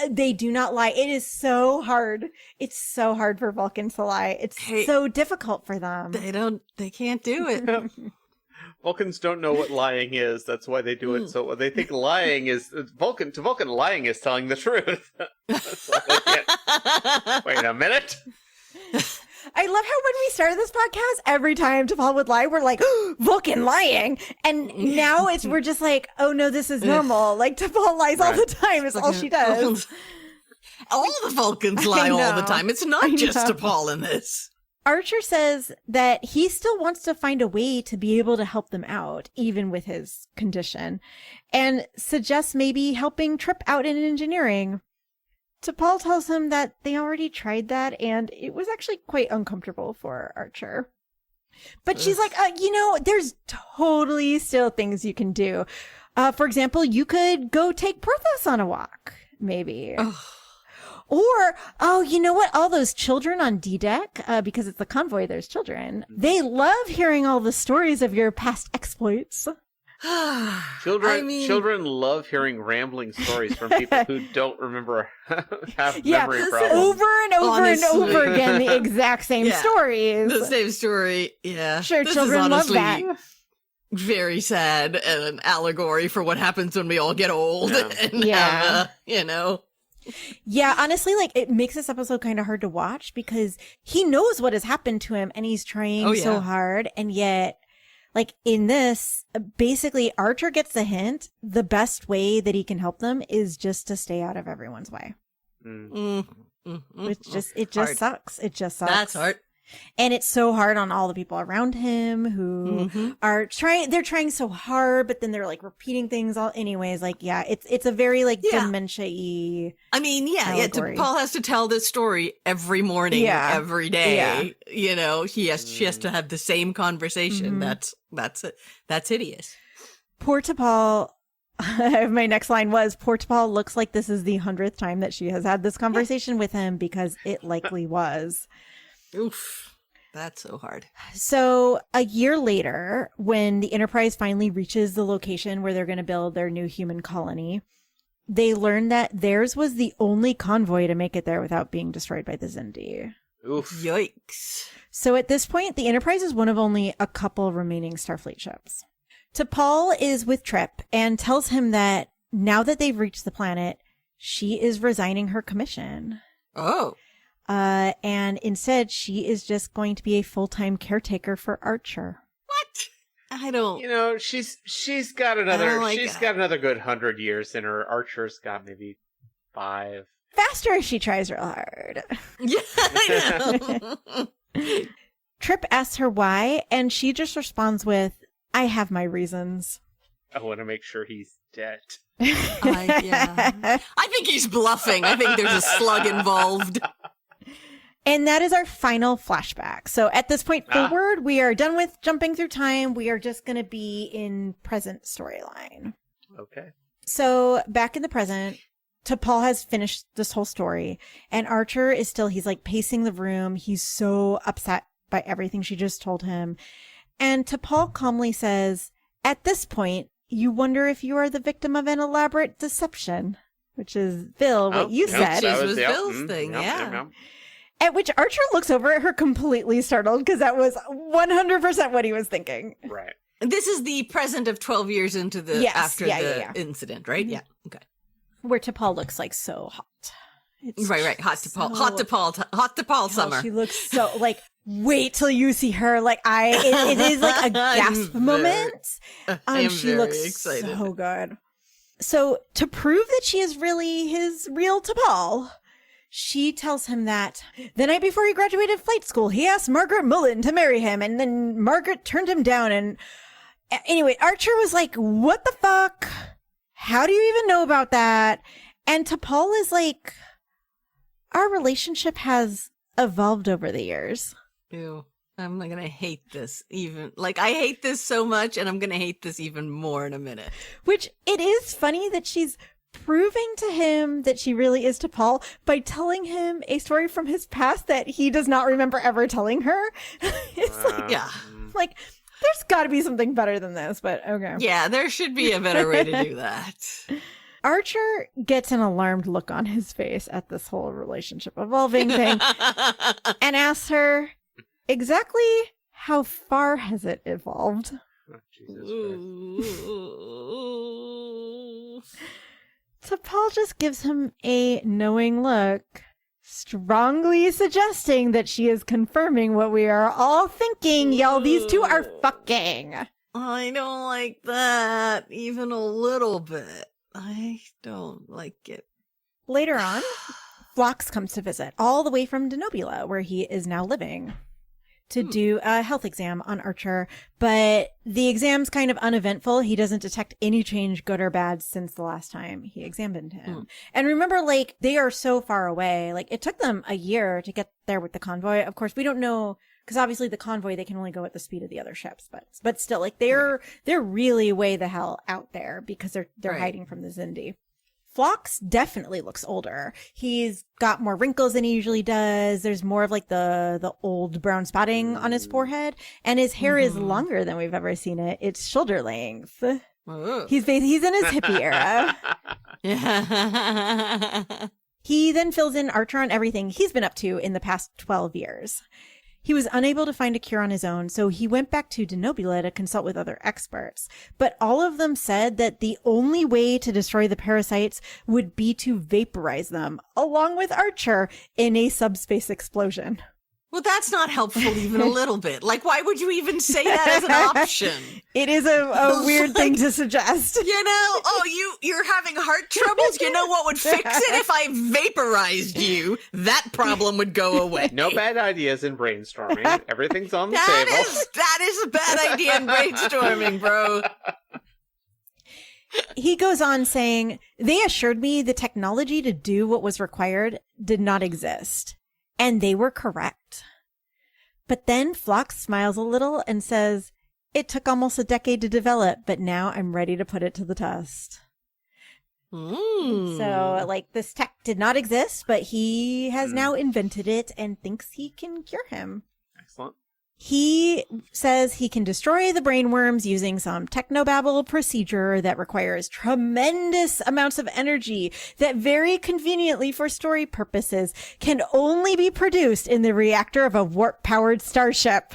they do not lie. It is so hard. It's so hard for Vulcans to lie. It's so difficult for them. They can't do it. Vulcans don't know what lying is. That's why they do it. So they think lying is Vulcan. To Vulcan, lying is telling the truth. That's why they can't. Wait a minute. I love how when we started this podcast, every time T'Pol would lie, we're like, Vulcan lying. And now we're just like, oh no, this is normal. Like, T'Pol lies all the time. It's all she does. All the Vulcans lie all the time. It's not just T'Pol in this. Archer says that he still wants to find a way to be able to help them out, even with his condition, and suggests maybe helping Trip out in engineering. T'Pol tells him that they already tried that, and it was actually quite uncomfortable for Archer. But she's like, there's totally still things you can do. For example, you could go take Porthos on a walk, maybe. Or, you know what? All those children on D-Deck, because it's the convoy, there's children. They love hearing all the stories of your past exploits. Children love hearing rambling stories from people who don't remember, have memory problems. Over and over and over again, the exact same stories. The same story, yeah. Sure, this children love that. Very sad and an allegory for what happens when we all get old and have, Yeah, honestly, like, it makes this episode kind of hard to watch because he knows what has happened to him and he's trying so hard, and yet, Like in this, basically Archer gets the hint. The best way that he can help them is just to stay out of everyone's way. It just Hard. sucks. It just sucks. That's hard. And it's so hard on all the people around him who are trying. They're trying so hard, but then they're like repeating things. All anyways, like yeah, it's a very like dementia-y. I mean, allegory. Paul has to tell this story every morning, every day. You know, she has to have the same conversation. That's it. That's hideous. Poor T'Pol. My next line was, poor T'Pol looks like this is the 100th time that she has had this conversation with him, because it likely was. Oof. That's so hard. So a year later, when the Enterprise finally reaches the location where they're going to build their new human colony, they learn that theirs was the only convoy to make it there without being destroyed by the Xindi. Oof. Yikes. So at this point, the Enterprise is one of only a couple remaining Starfleet ships. T'Pol is with Trip and tells him that now that they've reached the planet, she is resigning her commission. Oh. And instead, she is just going to be a full-time caretaker for Archer. What? I don't. You know, she's got another got another good 100 years in her. Archer's got maybe 5. Faster if she tries real hard. Yeah, I know. Trip asks her why, and she just responds with, I have my reasons. I want to make sure he's dead. I think he's bluffing. I think there's a slug involved. And that is our final flashback. So at this point forward, we are done with jumping through time. We are just going to be in present storyline. Okay. So back in the present, T'Pol has finished this whole story, and Archer is still, he's like pacing the room. He's so upset by everything she just told him. And T'Pol calmly says, at this point, you wonder if you are the victim of an elaborate deception, which is, Bill, what you said. That was Bill's thing, yeah. At which Archer looks over at her completely startled, because that was 100% what he was thinking. Right. This is the present of 12 years into the after the incident, right? Yeah. Okay. Where T'Pol looks like so hot. It's right. Hot T'Pol summer. She looks so like. Wait till you see her. Like it is like a gasp moment. She looks excited. So good. So to prove that she is really his real T'Pol, she tells him that the night before he graduated flight school, he asked Margaret Mullen to marry him, and then Margaret turned him down. And anyway, Archer was like, what the fuck? How do you even know about that? And T'Pol is like, our relationship has evolved over the years. Ew. I'm going to hate this even. Like, I hate this so much, and I'm going to hate this even more in a minute. Which, it is funny that she's proving to him that she really is T'Pol by telling him a story from his past that he does not remember ever telling her. It's like, yeah. Like, there's got to be something better than this, but okay. Yeah, there should be a better way to do that. Archer gets an alarmed look on his face at this whole relationship evolving thing and asks her, exactly how far has it evolved? Oh, Jesus Christ. T'Pol just gives him a knowing look, strongly suggesting that she is confirming what we are all thinking. Y'all, these two are fucking. I don't like that even a little bit. I don't like it. Later on, Phlox comes to visit, all the way from Denobula, where he is now living, to do a health exam on Archer. But the exam's kind of uneventful. He doesn't detect any change, good or bad, since the last time he examined him. And remember, like, they are so far away. Like, it took them a year to get there with the convoy. Of course, we don't know, because obviously the convoy, they can only go at the speed of the other ships. But still, like, they're really way the hell out there because they're hiding from the Xindi. Phlox definitely looks older. He's got more wrinkles than he usually does. There's more of like the old brown spotting on his forehead, and his hair is longer than we've ever seen it. It's shoulder length. He's in his hippie era. He then fills in Archer on everything he's been up to in the past 12 years. He was unable to find a cure on his own, so he went back to Denobula to consult with other experts. But all of them said that the only way to destroy the parasites would be to vaporize them, along with Archer, in a subspace explosion. Well, that's not helpful even a little bit. Like, why would you even say that as an option? It is a weird thing to suggest. You know, you're having heart troubles? You know what would fix it? If I vaporized you, that problem would go away. No bad ideas in brainstorming. Everything's on the table. That is a bad idea in brainstorming, bro. He goes on saying, they assured me the technology to do what was required did not exist. And they were correct. But then Phlox smiles a little and says, it took almost a decade to develop, but now I'm ready to put it to the test. So, like, this tech did not exist, but he has now invented it and thinks he can cure him. Excellent. He says he can destroy the brainworms using some technobabble procedure that requires tremendous amounts of energy that very conveniently for story purposes can only be produced in the reactor of a warp-powered starship.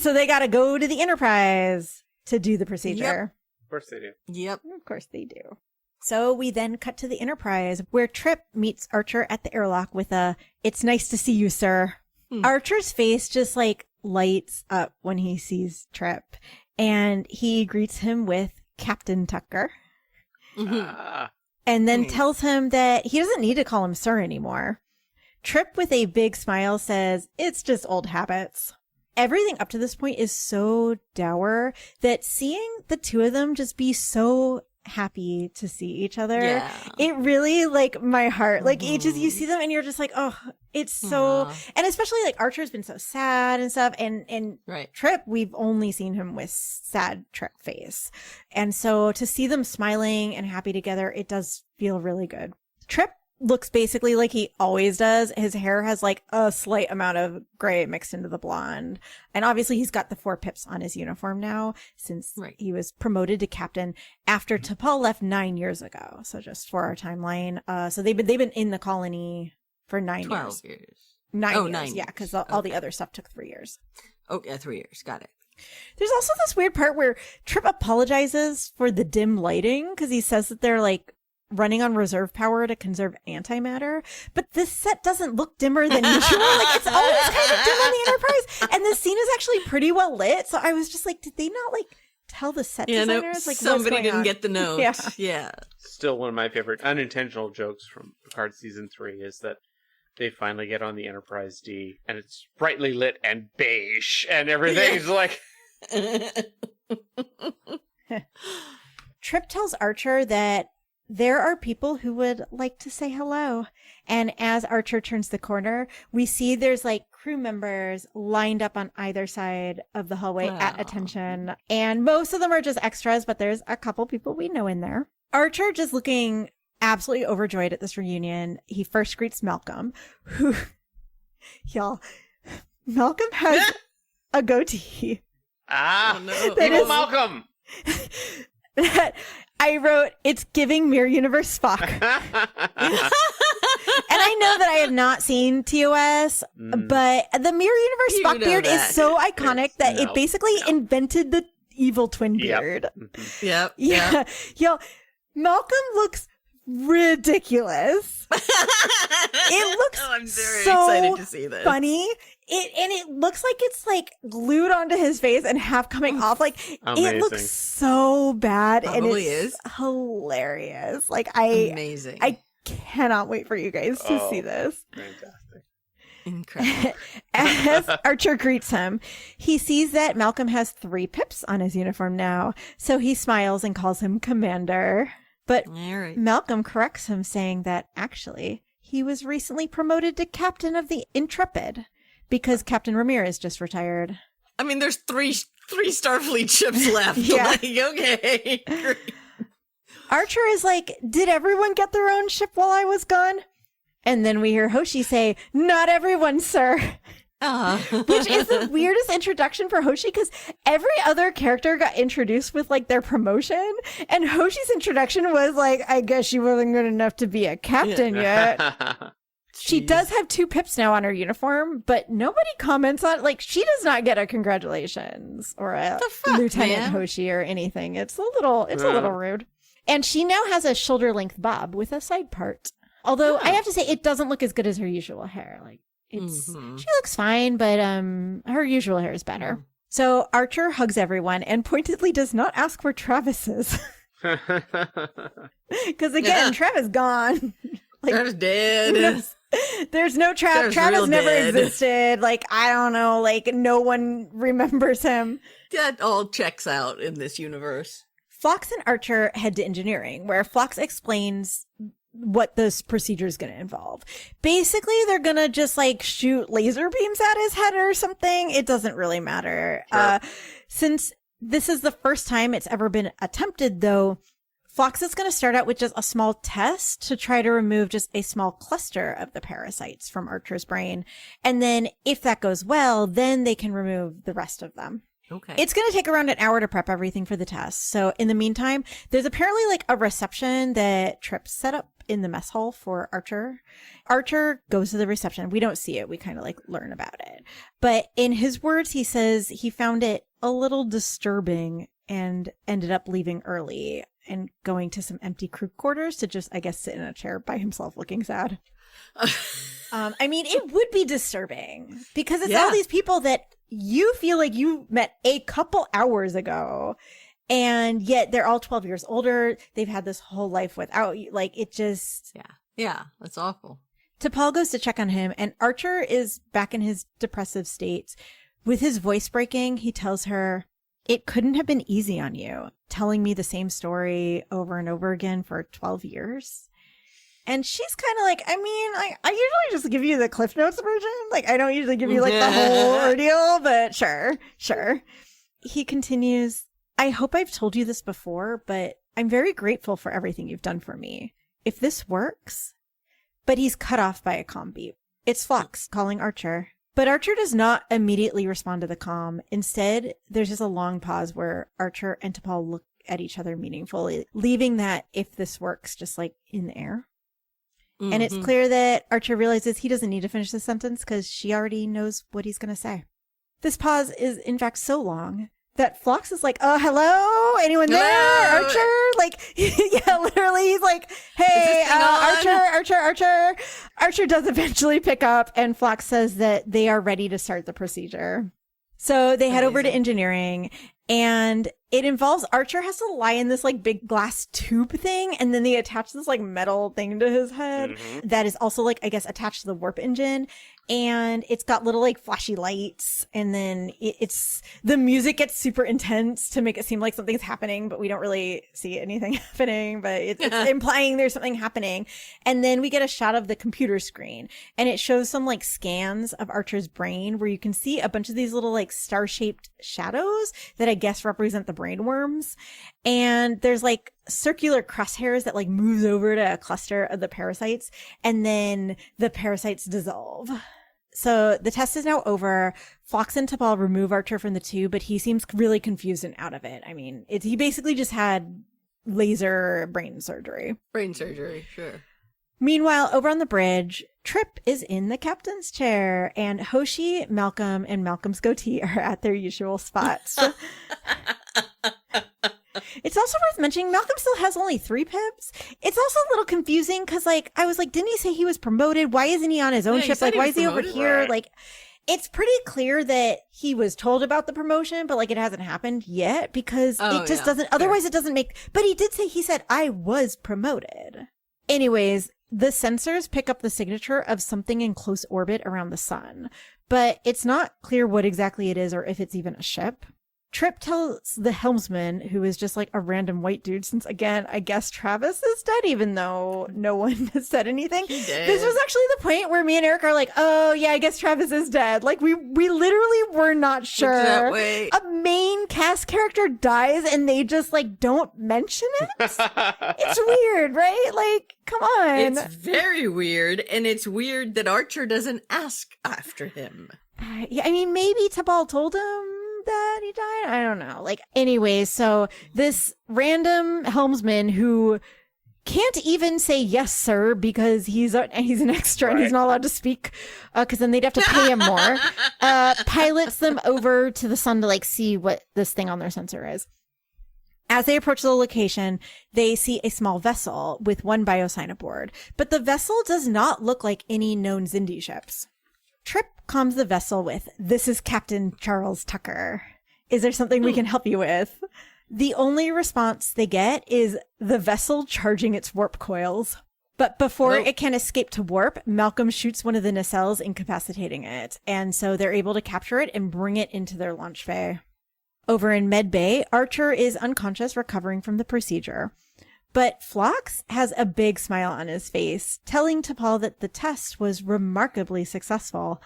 So they gotta go to the Enterprise to do the procedure. Yep. Of course they do. Yep. Of course they do. So we then cut to the Enterprise where Trip meets Archer at the airlock with a, "It's nice to see you, sir." Archer's face just like lights up when he sees Trip, and he greets him with Captain Tucker, and then tells him that he doesn't need to call him sir anymore. Trip, with a big smile, says, "It's just old habits." Everything up to this point is so dour that seeing the two of them just be so happy to see each other, it really, like, my heart, like, it just, you see them and you're just like, oh, it's so, and especially like Archer's been so sad and stuff, and Trip, we've only seen him with sad Trip face, and so to see them smiling and happy together, it does feel really good. Trip looks basically like he always does. His hair has like a slight amount of gray mixed into the blonde. And obviously he's got the 4 pips on his uniform now since he was promoted to captain after T'Pol left 9 years ago. So just for our timeline. So they've been in the colony for 9 years. 12 years. 9 years. 9 years. Yeah, because all the other stuff took 3 years. Oh, yeah, 3 years. Got it. There's also this weird part where Trip apologizes for the dim lighting because he says that they're like running on reserve power to conserve antimatter, but this set doesn't look dimmer than usual. Like, it's always kind of dim on the Enterprise, and the scene is actually pretty well lit. So I was just like, did they not like tell the set designers like somebody didn't get the note? Yeah. Still, one of my favorite unintentional jokes from Picard season 3 is that they finally get on the Enterprise D, and it's brightly lit and beige, and everything's like. Trip tells Archer that there are people who would like to say hello. And as Archer turns the corner, we see there's like crew members lined up on either side of the hallway at attention. And most of them are just extras, but there's a couple people we know in there. Archer just looking absolutely overjoyed at this reunion. He first greets Malcolm, who, y'all, Malcolm has a goatee. Evil Malcolm! That I wrote, it's giving Mirror Universe Spock. And I know that I have not seen TOS, but the Mirror Universe Spock beard is so iconic that it basically invented the evil twin beard. Yep. Yeah. Yo, Malcolm looks ridiculous. It looks I'm very so excited to see this. Funny. It looks like it's like glued onto his face and half coming off. Like, amazing. It looks so bad. Probably and it's is hilarious. Like, amazing. I cannot wait for you guys to see this. Fantastic. Incredible. As Archer greets him, he sees that Malcolm has 3 pips on his uniform now, so he smiles and calls him Commander. But Malcolm corrects him, saying that actually he was recently promoted to captain of the Intrepid because Captain Ramirez just retired. I mean, there's three Starfleet ships left. Like, okay. Great. Archer is like, did everyone get their own ship while I was gone? And then we hear Hoshi say, not everyone, sir. Which is the weirdest introduction for Hoshi because every other character got introduced with like their promotion, and Hoshi's introduction was like, I guess she wasn't good enough to be a captain yet. She does have 2 pips now on her uniform, but nobody comments on, like, she does not get a congratulations or a Lieutenant Hoshi or anything. It's a little rude. And she now has a shoulder length bob with a side part. Although I have to say, it doesn't look as good as her usual hair. Like, She looks fine, but her usual hair is better. So Archer hugs everyone and pointedly does not ask where Travis is. Because again, Travis gone. Travis dead. There's no Travis. Travis never existed. Like, I don't know. Like, no one remembers him. That all checks out in this universe. Phlox and Archer head to engineering, where Phlox explains what this procedure is going to involve. Basically, they're going to just like shoot laser beams at his head or something. It doesn't really matter. Sure. Since this is the first time it's ever been attempted, though, Phlox is going to start out with just a small test to try to remove just a small cluster of the parasites from Archer's brain. And then if that goes well, then they can remove the rest of them. Okay. It's going to take around an hour to prep everything for the test. So in the meantime, there's apparently like a reception that Trip set up in the mess hall for Archer. Archer goes to the reception. We don't see it. We kind of like learn about it. But in his words, he says he found it a little disturbing and ended up leaving early and going to some empty crew quarters to just, I guess, sit in a chair by himself looking sad. I mean, it would be disturbing because it's all these people that you feel like you met a couple hours ago, and yet they're all 12 years older. They've had this whole life without you. Like, it just... Yeah, that's awful. T'Pol goes to check on him, and Archer is back in his depressive state. With his voice breaking, he tells her, "It couldn't have been easy on you, telling me the same story over and over again for 12 years. And she's kind of like, I mean, like, I usually just give you the Cliff Notes version. Like, I don't usually give you like the whole ordeal, but sure. He continues, "I hope I've told you this before, but I'm very grateful for everything you've done for me. If this works..." But he's cut off by a comm beep. It's Phlox calling Archer. But Archer does not immediately respond to the comm. Instead, there's just a long pause where Archer and T'Pol look at each other meaningfully, leaving that "if this works" just like in the air. And it's clear that Archer realizes he doesn't need to finish the sentence because she already knows what he's going to say. This pause is, in fact, so long that Phlox is like, hello? Anyone there? Archer? Like, yeah, literally, he's like, hey, Archer. Archer does eventually pick up, and Phlox says that they are ready to start the procedure. So they head over to engineering, and it involves Archer has to lie in this like big glass tube thing, and then they attach this like metal thing to his head that is also like, I guess, attached to the warp engine. And it's got little like flashy lights, and then it's the music gets super intense to make it seem like something's happening, but we don't really see anything happening, but it's implying there's something happening. And then we get a shot of the computer screen, and it shows some like scans of Archer's brain where you can see a bunch of these little like star-shaped shadows that I guess represent the brain worms. And there's like circular crosshairs that like moves over to a cluster of the parasites, and then the parasites dissolve. So the test is now over. Phlox and T'Pol remove Archer from the tube, but he seems really confused and out of it. I mean, he basically just had laser brain surgery. Brain surgery, sure. Meanwhile, over on the bridge, Trip is in the captain's chair, and Hoshi, Malcolm, and Malcolm's goatee are at their usual spots. It's also worth mentioning Malcolm still has only 3 pips. It's also a little confusing because, like, I was like, didn't he say he was promoted? Why isn't he on his own ship? Like, why is he over here? Right. Like, it's pretty clear that he was told about the promotion, but like it hasn't happened yet because it just doesn't. Otherwise, it doesn't make. But he did say, he said, "I was promoted." Anyways, the sensors pick up the signature of something in close orbit around the sun, but it's not clear what exactly it is or if it's even a ship. Trip tells the helmsman, who is just like a random white dude, since again, I guess Travis is dead, even though no one has said anything. This was actually the point where me and Eric are like, oh yeah, I guess Travis is dead. Like we literally were not sure. A main cast character dies and they just like don't mention it. It's weird, right? Like, come on. It's very weird, and it's weird that Archer doesn't ask after him. Yeah, I mean, maybe T'Pol told him that he died. I don't know. Like, anyway, so this random helmsman who can't even say yes, sir, because he's an extra and he's not allowed to speak, because then they'd have to pay him more. Pilots them over to the sun to like see what this thing on their sensor is. As they approach the location, they see a small vessel with one biosign aboard, but the vessel does not look like any known Xindi ships. Trip calms the vessel with, "This is Captain Charles Tucker. Is there something we can help you with?" The only response they get is the vessel charging its warp coils. But before it can escape to warp, Malcolm shoots one of the nacelles, incapacitating it. And so they're able to capture it and bring it into their launch bay. Over in Med Bay, Archer is unconscious, recovering from the procedure. But Phlox has a big smile on his face, telling T'Pol that the test was remarkably successful.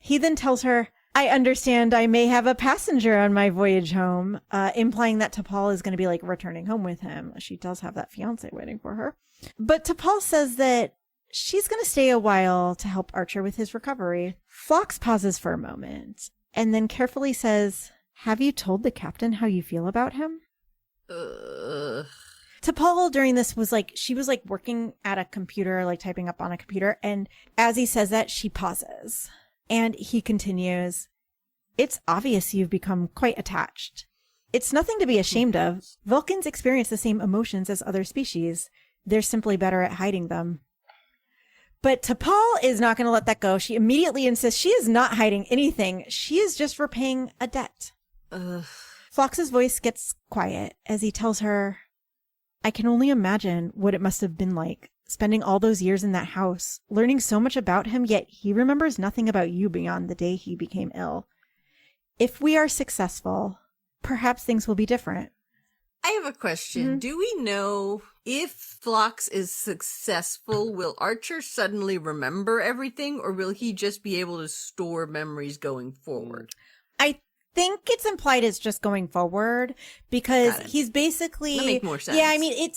He then tells her, "I understand I may have a passenger on my voyage home," implying that T'Pol is going to be like returning home with him. She does have that fiance waiting for her. But T'Pol says that she's going to stay a while to help Archer with his recovery. Phlox pauses for a moment and then carefully says, "Have you told the captain how you feel about him?" T'Pol during this was like, she was like working at a computer, like typing up on a computer. And as he says that, she pauses. And he continues, "It's obvious you've become quite attached. It's nothing to be ashamed of. Vulcans experience the same emotions as other species. They're simply better at hiding them." But T'Pol is not going to let that go. She immediately insists she is not hiding anything. She is just repaying a debt. Phlox's voice gets quiet as he tells her, "I can only imagine what it must have been like, spending all those years in that house, learning so much about him, yet he remembers nothing about you beyond the day he became ill. If we are successful, perhaps things will be different." I have a question. Do we know if Phlox is successful, will Archer suddenly remember everything, or will he just be able to store memories going forward? I think it's implied it's just going because he's basically... That makes more sense. Yeah, I mean,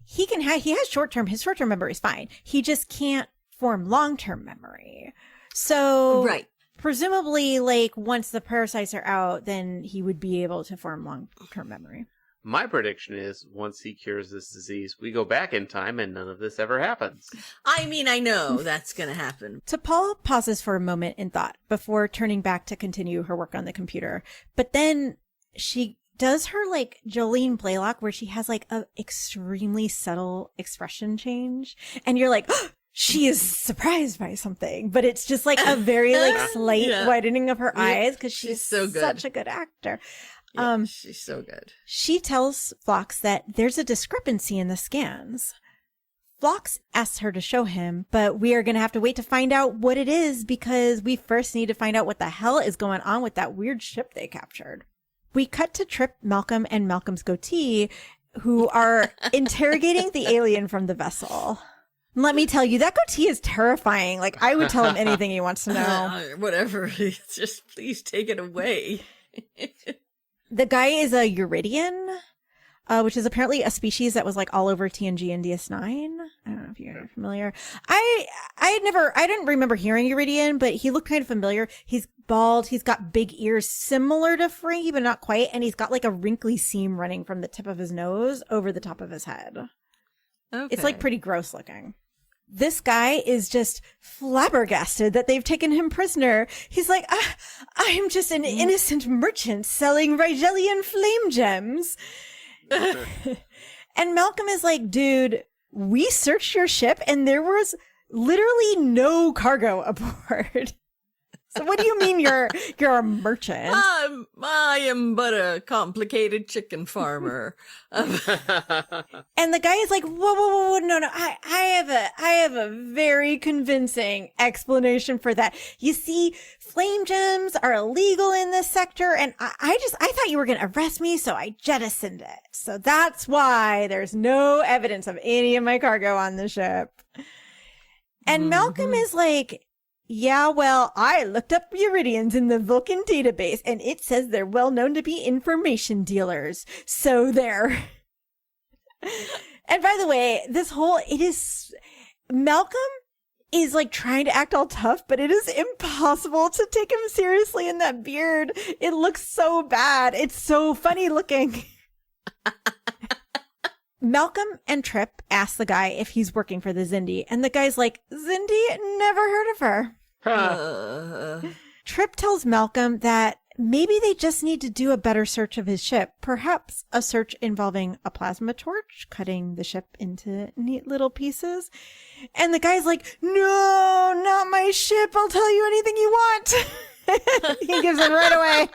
he has short-term, his short-term memory is fine. He just can't form long-term memory. So... Right. Presumably, like, once the parasites are out, then he would be able to form long-term memory. My prediction is, once he cures this disease, we go back in time and none of this ever happens. I mean, I know that's going to happen. T'Pol pauses for a moment in thought before turning back to continue her work on the computer. But then she does her, like, Jolene Blaylock, where she has, like, a extremely subtle expression change. And you're like... she is surprised by something, but it's just like a very like slight widening of her eyes because she's so good. Such a good actor. Yeah, she's so good. She tells Phlox that there's a discrepancy in the scans. Phlox asks her to show him, but we are going to have to wait to find out what it is because we first need to find out what the hell is going on with that weird ship they captured. We cut to Trip, Malcolm, and Malcolm's goatee, who are interrogating the alien from the vessel. Let me tell you, that goatee is terrifying. Like, I would tell him anything he wants to know. Whatever. Just please take it away. The guy is a Euridian, which is apparently a species that was like all over TNG and DS9. I don't know if you're familiar. I didn't remember hearing Euridian, but he looked kind of familiar. He's bald. He's got big ears similar to Frankie, but not quite. And he's got like a wrinkly seam running from the tip of his nose over the top of his head. Okay. It's like pretty gross looking. This guy is just flabbergasted that they've taken him prisoner. He's like, I'm just an innocent merchant selling Rigelian flame gems. And Malcolm is like, dude, we searched your ship and there was literally no cargo aboard. So what do you mean you're a merchant? I am but a complicated chicken farmer. And the guy is like, whoa, no, I have a very convincing explanation for that. You see, flame gems are illegal in this sector, and I thought you were going to arrest me, so I jettisoned it. So that's why there's no evidence of any of my cargo on the ship. And Malcolm is like, yeah, well, I looked up Euridians in the Vulcan database, and it says they're well known to be information dealers. So there. And by the way, Malcolm is like trying to act all tough, but it is impossible to take him seriously in that beard. It looks so bad. It's so funny looking. Malcolm and Trip ask the guy if he's working for the Xindi, and the guy's like, Xindi? Never heard of her. Trip tells Malcolm that maybe they just need to do a better search of his ship. Perhaps a search involving a plasma torch, cutting the ship into neat little pieces. And the guy's like, no, not my ship. I'll tell you anything you want. He gives in right away.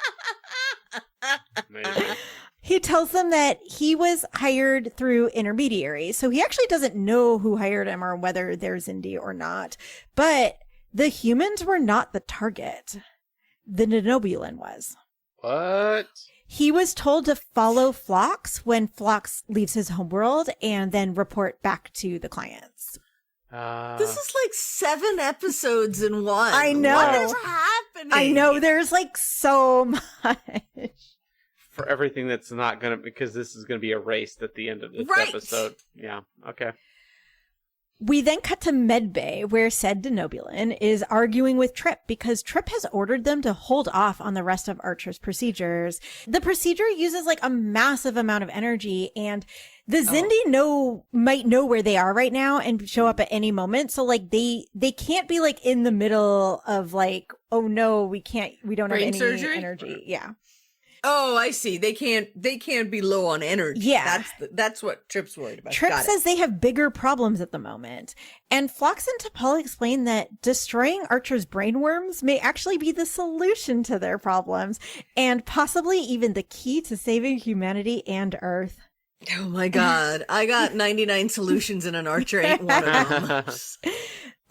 Amazing. He tells them that he was hired through intermediaries. So he actually doesn't know who hired him or whether they're Xindi or not. But the humans were not the target. The Denobulan was. What? He was told to follow Phlox when Phlox leaves his homeworld and then report back to the clients. This is like 7 episodes in one. I know. What is happening? I know. There's like so much. For everything that's not going to, because this is going to be erased at the end of this episode. Yeah. Okay. We then cut to Medbay, where said Denobulan is arguing with Trip because Trip has ordered them to hold off on the rest of Archer's procedures. The procedure uses like a massive amount of energy, and the Xindi might know where they are right now and show up at any moment. So like they can't be like in the middle of like, oh no, we don't have any surgery? Energy. Yeah. Oh, I see. They can't be low on energy. Yeah. That's what Trip's worried about. Trip says they have bigger problems at the moment. And Phlox and T'Pol explain that destroying Archer's brainworms may actually be the solution to their problems and possibly even the key to saving humanity and Earth. Oh my God. I got 99 solutions and an Archer ain't one of them.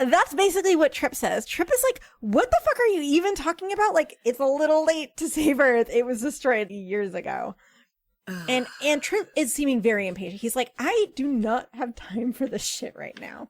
That's basically what Trip says. Trip is like, what the fuck are you even talking about? Like, it's a little late to save Earth. It was destroyed years ago. And Trip is seeming very impatient. He's like, I do not have time for this shit right now.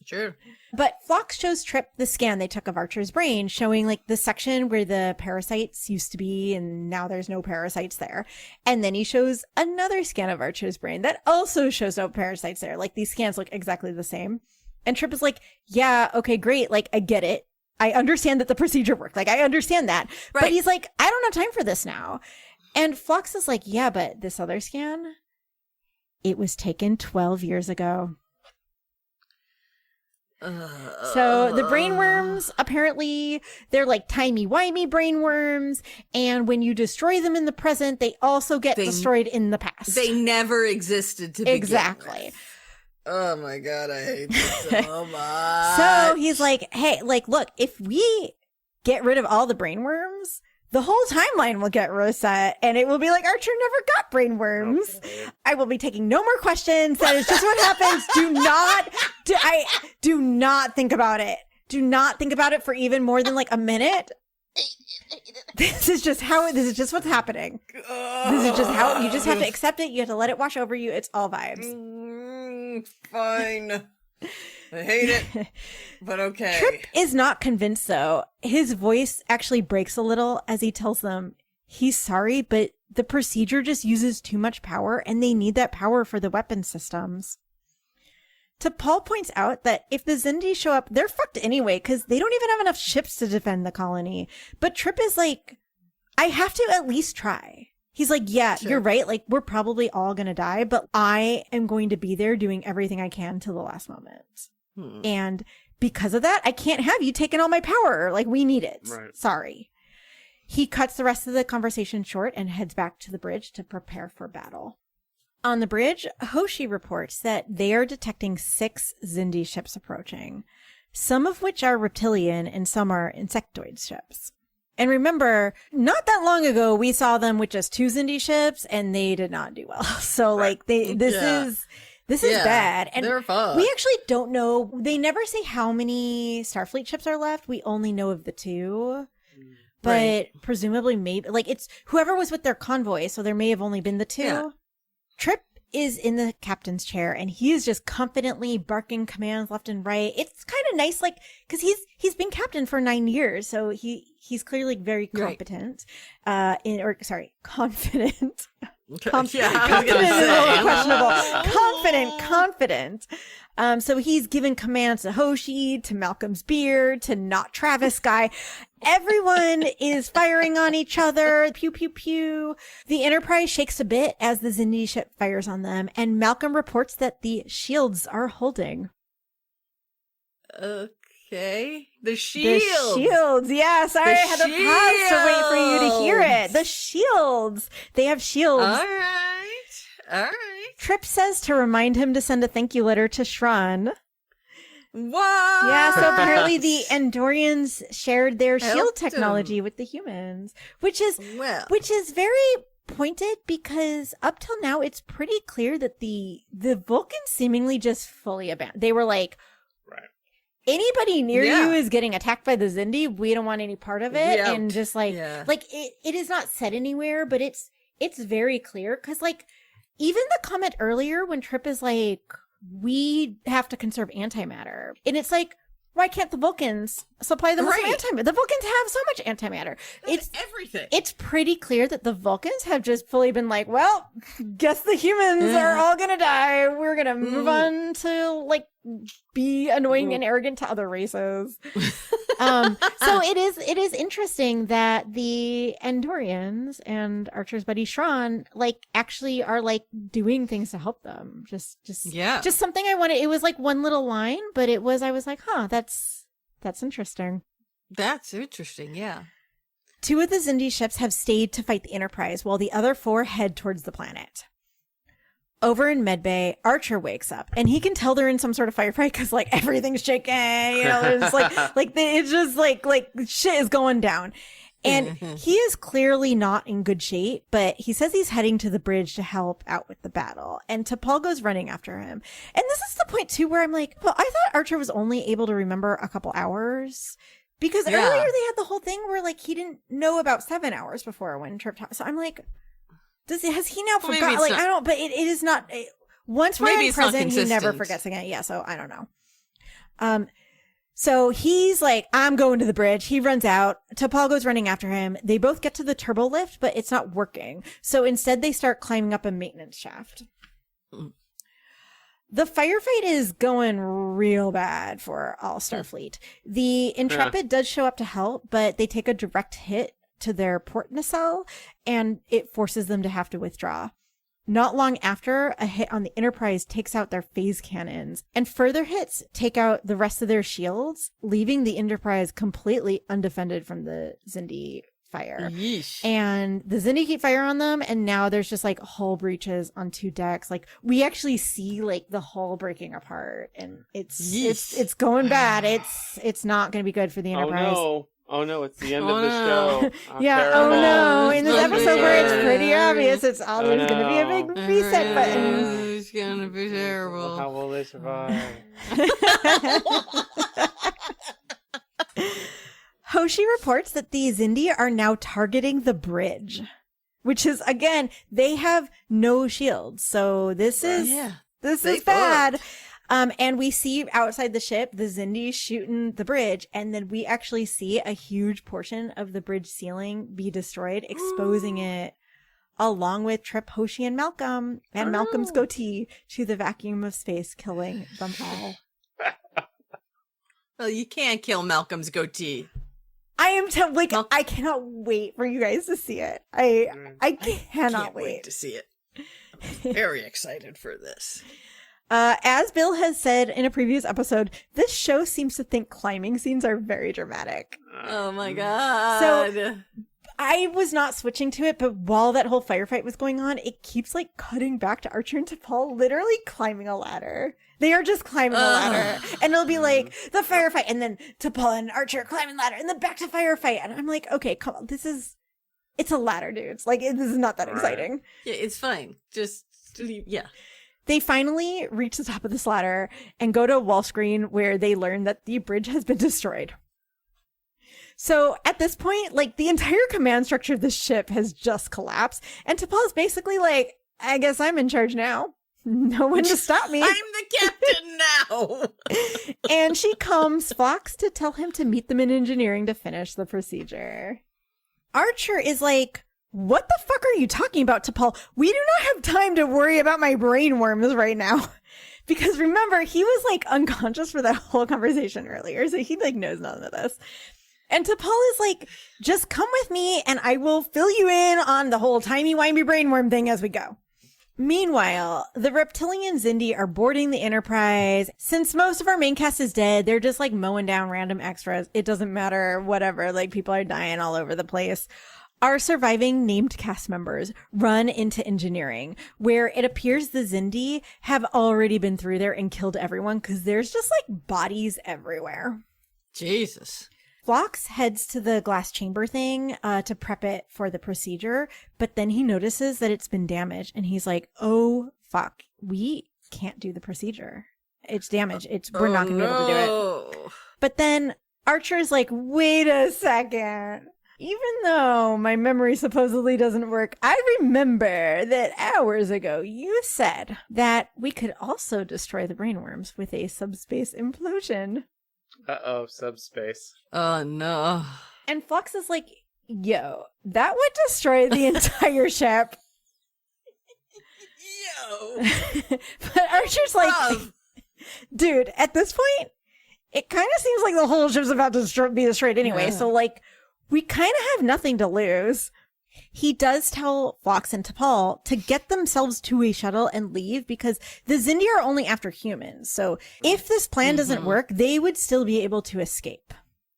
Sure. But Phlox shows Trip the scan they took of Archer's brain, showing like the section where the parasites used to be, and now there's no parasites there. And then he shows another scan of Archer's brain that also shows no parasites there. Like, these scans look exactly the same. And Trip is like, yeah, okay, great. Like, I get it. I understand that the procedure worked. Like, I understand that. Right. But he's like, I don't have time for this now. And Phlox is like, yeah, but this other scan, it was taken 12 years ago. So the brainworms, apparently, they're like timey-wimey brainworms. And when you destroy them in the present, they also get destroyed in the past. They never existed to begin Exactly. with. Oh my God, I hate this so much. So he's like, hey, like, look, if we get rid of all the brainworms, the whole timeline will get reset and it will be like Archer never got brainworms. Okay. I will be taking no more questions. That is just what happens. Do not think about it. Do not think about it for even more than like a minute. This is just what's happening. This is just how you just have to accept it. You have to let it wash over you. It's all vibes. Fine. I hate it, but okay. Trip is not convinced, though. His voice actually breaks a little as he tells them he's sorry, but the procedure just uses too much power, and they need that power for the weapon systems. T'Pol points out that if the Xindi show up, they're fucked anyway, because they don't even have enough ships to defend the colony. But Trip is like, I have to at least try. He's like, yeah, sure. You're right. Like, we're probably all going to die, but I am going to be there doing everything I can till the last moment. And because of that, I can't have you taking all my power. Like, we need it. Right. Sorry. He cuts the rest of the conversation short and heads back to the bridge to prepare for battle. On the bridge, Hoshi reports that they are detecting 6 Xindi ships approaching, some of which are reptilian and some are insectoid ships. And remember, not that long ago, we saw them with just 2 Xindi ships and they did not do well. So like this is bad. And they're fun. We actually don't know. They never say how many Starfleet ships are left. We only know of the 2. But presumably maybe like it's whoever was with their convoy. So there may have only been the 2. Yeah. Trip is in the captain's chair and he is just confidently barking commands left and right. It's kind of nice, like, because he's been captain for 9 years, so he's clearly very competent. Confident. Confident is a little questionable. Confident. So he's given commands to Hoshi, to Malcolm's beard, to not Travis guy. Everyone is firing on each other. Pew, pew, pew. The Enterprise shakes a bit as the Xindi ship fires on them, and Malcolm reports that the shields are holding. Okay. Okay. The The shield. shields. Yeah, sorry, The I had to pause to wait for you to hear it. The shields. They have shields. All right. All right. Trip says to remind him to send a thank you letter to Shran. What? Yeah, so apparently the Andorians shared their shield Helped technology him. with the humans, which is Well. very pointed because up till now it's pretty clear that the Vulcans seemingly just fully abandoned. They were like, Right. anybody near Yeah. you is getting attacked by the Zindi. We don't want any part of it, We out. and just like Yeah. it is not said anywhere, but it's very clear because like even the comment earlier when Trip is like, we have to conserve antimatter, and it's like, why can't the Vulcans supply them with some Right. antimatter? The Vulcans have so much antimatter. That's everything. It's pretty clear that the Vulcans have just fully been like, well, guess the humans are all gonna die. We're gonna move on to like be annoying and arrogant to other races. So it is interesting that the Andorians and Archer's buddy Shran like actually are like doing things to help them. Just something I wanted. It was like one little line, but I was like, huh, that's interesting. That's interesting. Yeah. 2 of the Zindi ships have stayed to fight the Enterprise, while the other 4 head towards the planet. Over in Medbay, Archer wakes up, and he can tell they're in some sort of firefight because, like, everything's shaking. You know, it's it's just like shit is going down. And he is clearly not in good shape, but he says he's heading to the bridge to help out with the battle. And T'Pol goes running after him. And this is the point, too, where I'm like, well, I thought Archer was only able to remember a couple hours. Because earlier they had the whole thing where, like, he didn't know about 7 hours before when Trip talked. So I'm like, has he now forgot? Like, I don't, but it is not. Once we're present, he never forgets again. Yeah, so I don't know. So he's like, I'm going to the bridge. He runs out. T'Pol goes running after him. They both get to the turbo lift, but it's not working. So instead, they start climbing up a maintenance shaft. The firefight is going real bad for all Starfleet. The Intrepid does show up to help, but they take a direct hit to their port nacelle, and it forces them to have to withdraw. Not long after, a hit on the Enterprise takes out their phase cannons, and further hits take out the rest of their shields, leaving the Enterprise completely undefended from the Zindi fire. Yeesh. And the Zindi keep fire on them, and now there's just like hull breaches on 2 decks. Like we actually see like the hull breaking apart, and it's going bad. It's not going to be good for the Enterprise. Oh no, it's the end of the show. Yeah, terrible. oh no. In this It's episode where it's pretty terrible. obvious, there's going to be a big reset button. It's gonna be terrible. How will they survive? Hoshi reports that the Zindi are now targeting the bridge, which is, again, they have no shields. So this is bad. And we see outside the ship, the Zindi shooting the bridge. And then we actually see a huge portion of the bridge ceiling be destroyed, exposing it along with Trip, Hoshi, and Malcolm and Malcolm's goatee to the vacuum of space, killing them all. Well, you can't kill Malcolm's goatee. I cannot wait for you guys to see it. I cannot Can't wait to see it. I'm very excited for this. As Bill has said in a previous episode, this show seems to think climbing scenes are very dramatic. Oh my god. So I was not switching to it, but while that whole firefight was going on, it keeps like cutting back to Archer and T'Pol literally climbing a ladder. They are just climbing a ladder. And it'll be like the firefight, and then T'Pol and Archer climbing ladder, and then back to firefight. And I'm like, okay, come on, it's a ladder, dudes. Like, this is not that exciting. Yeah, it's fine. Just, yeah. They finally reach the top of this ladder and go to a wall screen where they learn that the bridge has been destroyed. So at this point, like, the entire command structure of the ship has just collapsed. And T'Pol's basically like, I guess I'm in charge now. No one to stop me. I'm the captain now. And she comes, flocks to tell him to meet them in engineering to finish the procedure. Archer is like, what the fuck are you talking about, T'Pol? We do not have time to worry about my brain worms right now. Because remember, he was like unconscious for that whole conversation earlier. So he like knows none of this. And T'Pol is like, just come with me and I will fill you in on the whole timey-wimey brain worm thing as we go. Meanwhile, the reptilian Zindi are boarding the Enterprise. Since most of our main cast is dead, they're just like mowing down random extras. It doesn't matter, whatever. Like, people are dying all over the place. Our surviving named cast members run into engineering, where it appears the Zindi have already been through there and killed everyone because there's just like bodies everywhere. Jesus. Phlox heads to the glass chamber thing to prep it for the procedure, but then he notices that it's been damaged and he's like, oh, fuck, we can't do the procedure. It's damaged. We're not going to be able to do it. But then Archer's like, wait a second. Even though my memory supposedly doesn't work, I remember that hours ago you said that we could also destroy the brainworms with a subspace implosion. Uh-oh, subspace. Oh, no. And Phlox is like, yo, that would destroy the entire ship. Yo. But Archer's like, dude, at this point, it kind of seems like the whole ship's about to be destroyed anyway. Yeah. So, like, we kind of have nothing to lose. He does tell Phlox and T'Pol to get themselves to a shuttle and leave because the Zindi are only after humans. So if this plan doesn't work, they would still be able to escape.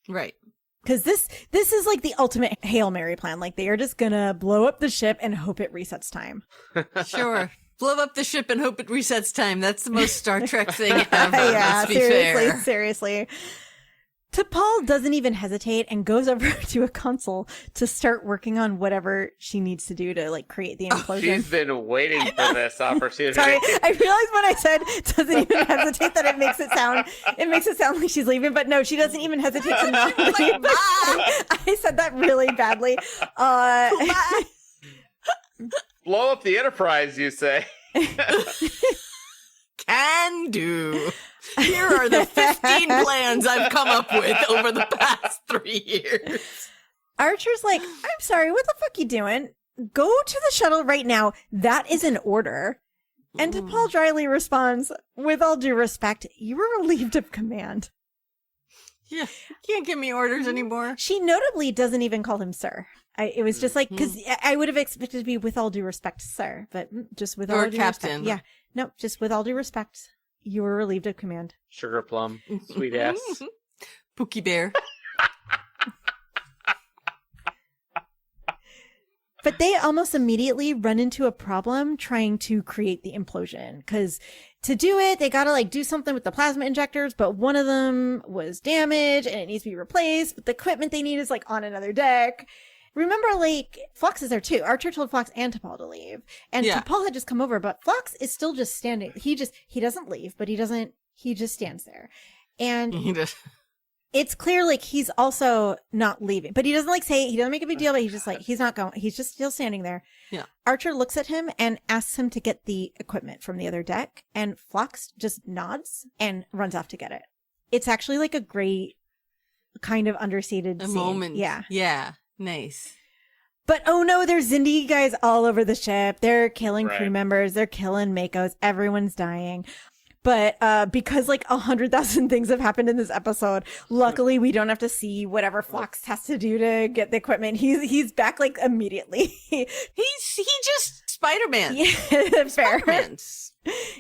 Right. Because this is like the ultimate Hail Mary plan. Like, they are just gonna blow up the ship and hope it resets time. Sure. Blow up the ship and hope it resets time. That's the most Star Trek thing ever. Yeah, let's be fair. Seriously. T'Pol doesn't even hesitate and goes over to a console to start working on whatever she needs to do to like create the implosion. She's been waiting for this opportunity. Sorry, I realized when I said doesn't even hesitate that it makes it sound like she's leaving, but no, she doesn't even hesitate to not leave. I said that really badly. Blow up the Enterprise, you say? Can do. Here are the 15 plans I've come up with over the past 3 years. Archer's like, I'm sorry, what the fuck you doing? Go to the shuttle right now. That is an order. And T'Pol dryly responds, with all due respect, you were relieved of command. Yeah, can't give me orders anymore. She notably doesn't even call him sir. It was just like, because I would have expected to be with all due respect, sir, but just with all due captain. respect. Yeah, no, just with all due respect, you were relieved of command. Sugar plum, sweet ass. Pookie bear. But they almost immediately run into a problem trying to create the implosion. Because to do it, they gotta like do something with the plasma injectors, but one of them was damaged and it needs to be replaced. But the equipment they need is like on another deck. Remember, like, Phlox is there too. Archer told Phlox and T'Pol to leave. And T'Pol had just come over, but Phlox is still just standing. He doesn't leave, but he just stands there. And it's clear, like, he's also not leaving. But he doesn't, like, he doesn't make a big deal, but he's just, like, he's not going. He's just still standing there. Yeah. Archer looks at him and asks him to get the equipment from the other deck. And Phlox just nods and runs off to get it. It's actually, like, a great kind of understated scene. Moment. Yeah. Yeah. Nice. But oh no, there's Zindi guys all over the ship. They're killing crew members. They're killing Makos. Everyone's dying. But because like 100,000 things have happened in this episode, luckily we don't have to see whatever Phlox has to do to get the equipment. He's back like immediately. He just Spider-Man. Yeah, fair. Spider-Man.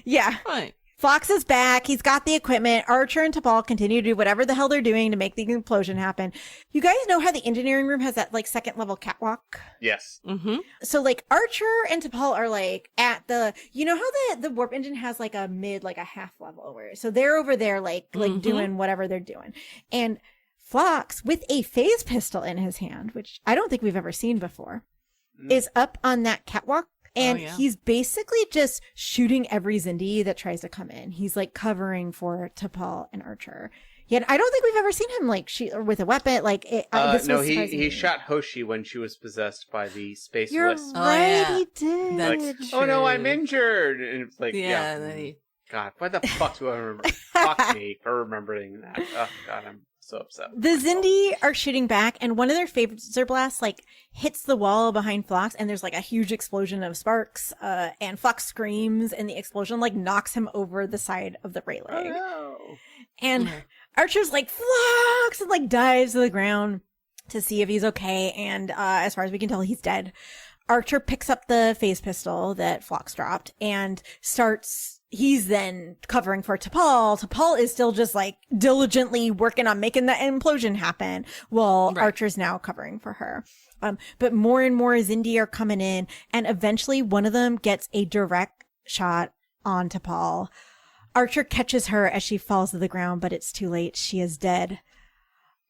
Yeah. Right. Phlox is back. He's got the equipment. Archer and T'Pol continue to do whatever the hell they're doing to make the implosion happen. You guys know how the engineering room has that like second level catwalk? Yes. Mm-hmm. So like Archer and T'Pol are like at the, you know how the warp engine has like a mid, like a half level where, so they're over there like doing whatever they're doing. And Phlox with a phase pistol in his hand, which I don't think we've ever seen before, is up on that catwalk. And he's basically just shooting every Zindi that tries to come in. He's like covering for T'Pol and Archer. Yet I don't think we've ever seen him like shoot with a weapon. Like this no, was he shot Hoshi when she was possessed by the space You're wisp. right, he did. That's oh no, I'm injured. And it's like yeah. God, why the fuck do I remember? Fuck me for remembering that. Oh God, I'm so upset. The Zindi are shooting back, and one of their phaser blasts like hits the wall behind Phlox, and there's like a huge explosion of sparks. And Phlox screams, and the explosion like knocks him over the side of the railing. Oh, no. And Archer's like Phlox, and like dives to the ground to see if he's okay. And as far as we can tell, he's dead. Archer picks up the phase pistol that Phlox dropped and he's then covering for T'Pol. T'Pol is still just like diligently working on making the implosion happen while Archer's now covering for her. But more and more Xindi are coming in, and eventually one of them gets a direct shot on T'Pol. Archer catches her as she falls to the ground, but it's too late. She is dead.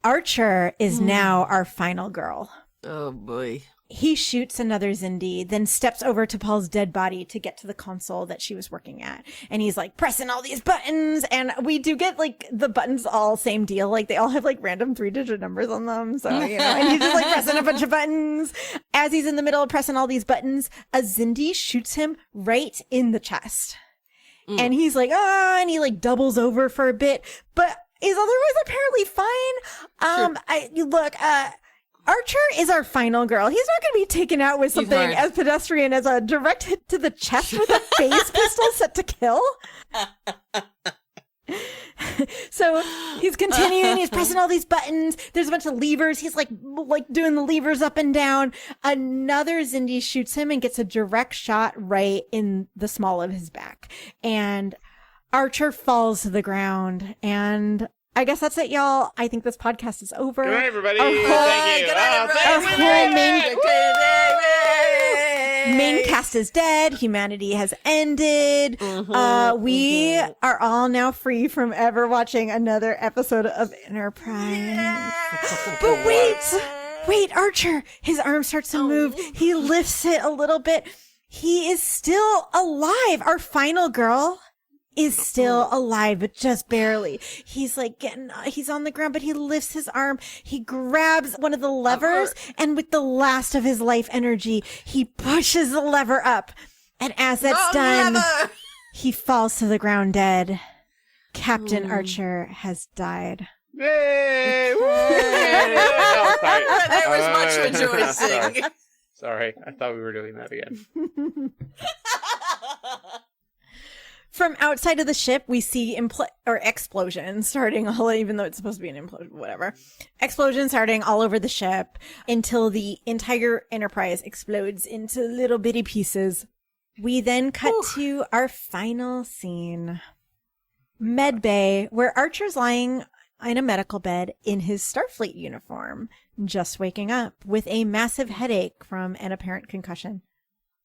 Archer is now our final girl. Oh, boy. He shoots another Xindi, then steps over to Paul's dead body to get to the console that she was working at. And he's like pressing all these buttons. And we do get like the buttons all same deal. Like they all have like random 3-digit numbers on them. So, you know, and he's just like pressing a bunch of buttons. As he's in the middle of pressing all these buttons, a Xindi shoots him right in the chest. And he's like, and he like doubles over for a bit, but is otherwise apparently fine. Archer is our final girl. He's not going to be taken out with something as pedestrian as a direct hit to the chest with a phase pistol set to kill. So he's continuing. He's pressing all these buttons. There's a bunch of levers. He's like doing the levers up and down. Another Xindi shoots him and gets a direct shot right in the small of his back. And Archer falls to the ground. And I guess that's it, y'all. I think this podcast is over. Good night, everybody. Thank you. Good night, Our main cast is dead. Humanity has ended. We are all now free from ever watching another episode of Enterprise. But wait, Archer. His arm starts to move. He lifts it a little bit. He is still alive. Our final girl is still alive, but just barely. He's like he's on the ground, but he lifts his arm. He grabs one of the levers, and with the last of his life energy, he pushes the lever up. And as that's done, he falls to the ground dead. Captain Archer has died. Yay! There was much rejoicing. Sorry, I thought we were doing that again. From outside of the ship, we see explosions starting even though it's supposed to be an implosion, whatever. Explosions starting all over the ship until the entire Enterprise explodes into little bitty pieces. We then cut to our final scene. Medbay, where Archer's lying in a medical bed in his Starfleet uniform, just waking up with a massive headache from an apparent concussion.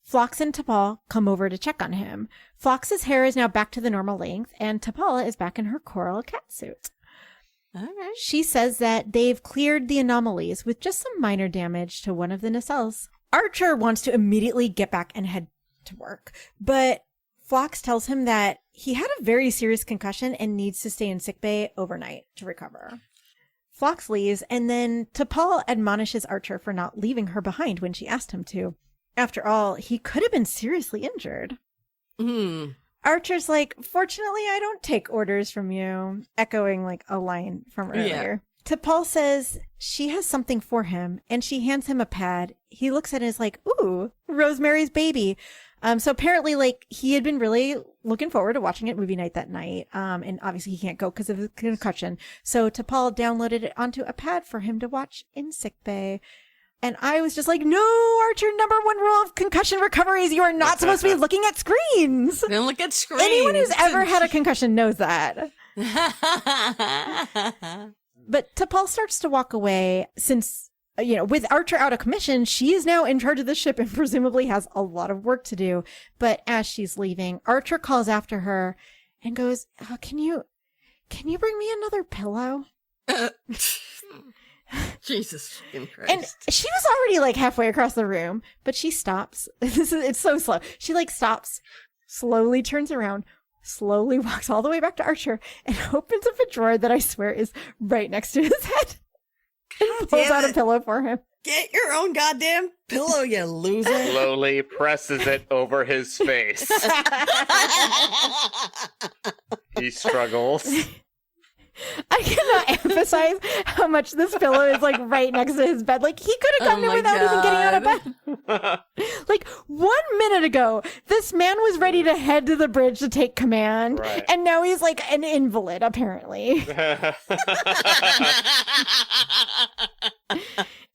Phlox and T'Pol come over to check on him. Phlox's hair is now back to the normal length, and T'Pol is back in her coral catsuit. Okay. She says that they've cleared the anomalies with just some minor damage to one of the nacelles. Archer wants to immediately get back and head to work, but Phlox tells him that he had a very serious concussion and needs to stay in sickbay overnight to recover. Phlox leaves, and then T'Pol admonishes Archer for not leaving her behind when she asked him to. After all, he could have been seriously injured. Archer's like, fortunately, I don't take orders from you, echoing like a line from earlier. T'Pol says she has something for him, and she hands him a pad. He looks at it and is like, ooh, Rosemary's Baby. So apparently, like, he had been really looking forward to watching it movie night that night. And obviously he can't go because of his concussion. So T'Pol downloaded it onto a pad for him to watch in sickbay. And I was just like, no, Archer, number one rule of concussion recovery is you are not supposed to be looking at screens. Don't look at screens. Anyone who's ever had a concussion knows that. But T'Pol starts to walk away since, with Archer out of commission, she is now in charge of the ship and presumably has a lot of work to do. But as she's leaving, Archer calls after her and goes, can you bring me another pillow? Jesus Christ. And she was already like halfway across the room, but she stops. It's so slow. She like stops, slowly turns around, slowly walks all the way back to Archer and opens up a drawer that I swear is right next to his head and pulls out a pillow for him. Get your own goddamn pillow, you loser. Slowly presses it over his face. He struggles. I cannot emphasize how much this pillow is like right next to his bed. Like he could have gotten it without even getting out of bed. Like 1 minute ago, this man was ready to head to the bridge to take command. Right. And now he's like an invalid, apparently.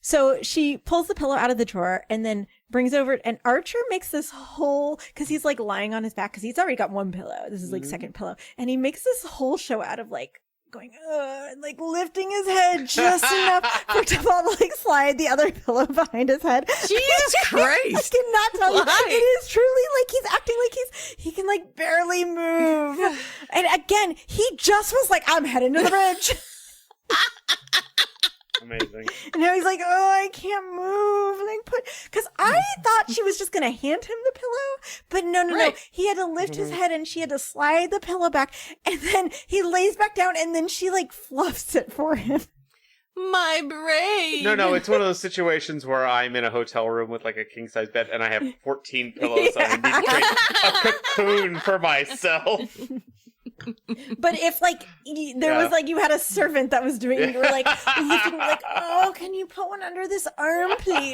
So she pulls the pillow out of the drawer and then brings over, and Archer makes this whole, because he's like lying on his back, because he's already got one pillow. This is like second pillow. And he makes this whole show out of like going, and like lifting his head just enough for T'Pol to like slide the other pillow behind his head. Jesus Christ. I cannot tell you. It is truly like he's acting like he can like barely move. And again, he just was like, I'm heading to the bridge. Amazing. And now he's like, oh, I can't move. Like because I thought she was just gonna hand him the pillow, but no. He had to lift his head, and she had to slide the pillow back, and then he lays back down, and then she like fluffs it for him. My brain. No, it's one of those situations where I'm in a hotel room with like a king size bed, and I have 14 pillows on. I need to create a cocoon for myself. But if like there was like you had a servant that was doing it, you were like lifting, like, oh, can you put one under this arm, please?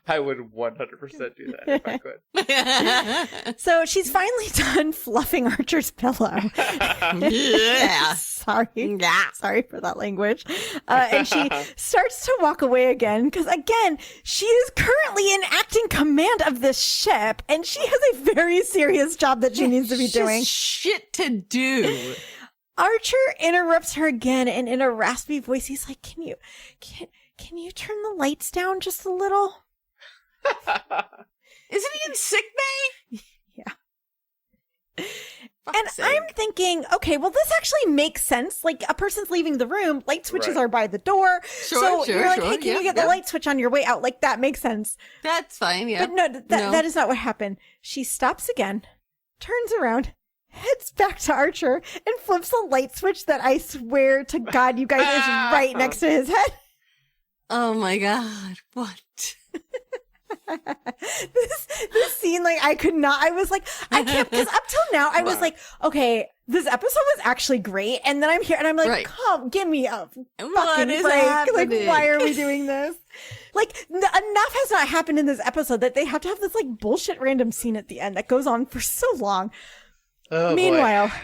I would 100% do that if I could. So she's finally done fluffing Archer's pillow. Yeah. Sorry for that language. And she starts to walk away again, because again, she is currently in acting command of this ship, and she has a very serious job that she needs to be doing. Shit to do. Archer interrupts her again, and in a raspy voice, he's like, can you turn the lights down just a little? Isn't he in sick bay? Yeah. And I'm thinking, okay, well, this actually makes sense. Like, a person's leaving the room, light switches are by the door. So you're like, hey, can you get the light switch on your way out? Like, that makes sense. That's fine, yeah. But no, that is not what happened. She stops again, turns around, heads back to Archer, and flips a light switch that I swear to God, you guys, is right next to his head. Oh my God, what? This scene, like, I was like, I can't, because up till now, I was like, okay, this episode was actually great, and then I'm here, and I'm like, come, give me a fucking break. Like, why are we doing this? Like, enough has not happened in this episode that they have to have this, like, bullshit random scene at the end that goes on for so long. Oh, Meanwhile, boy.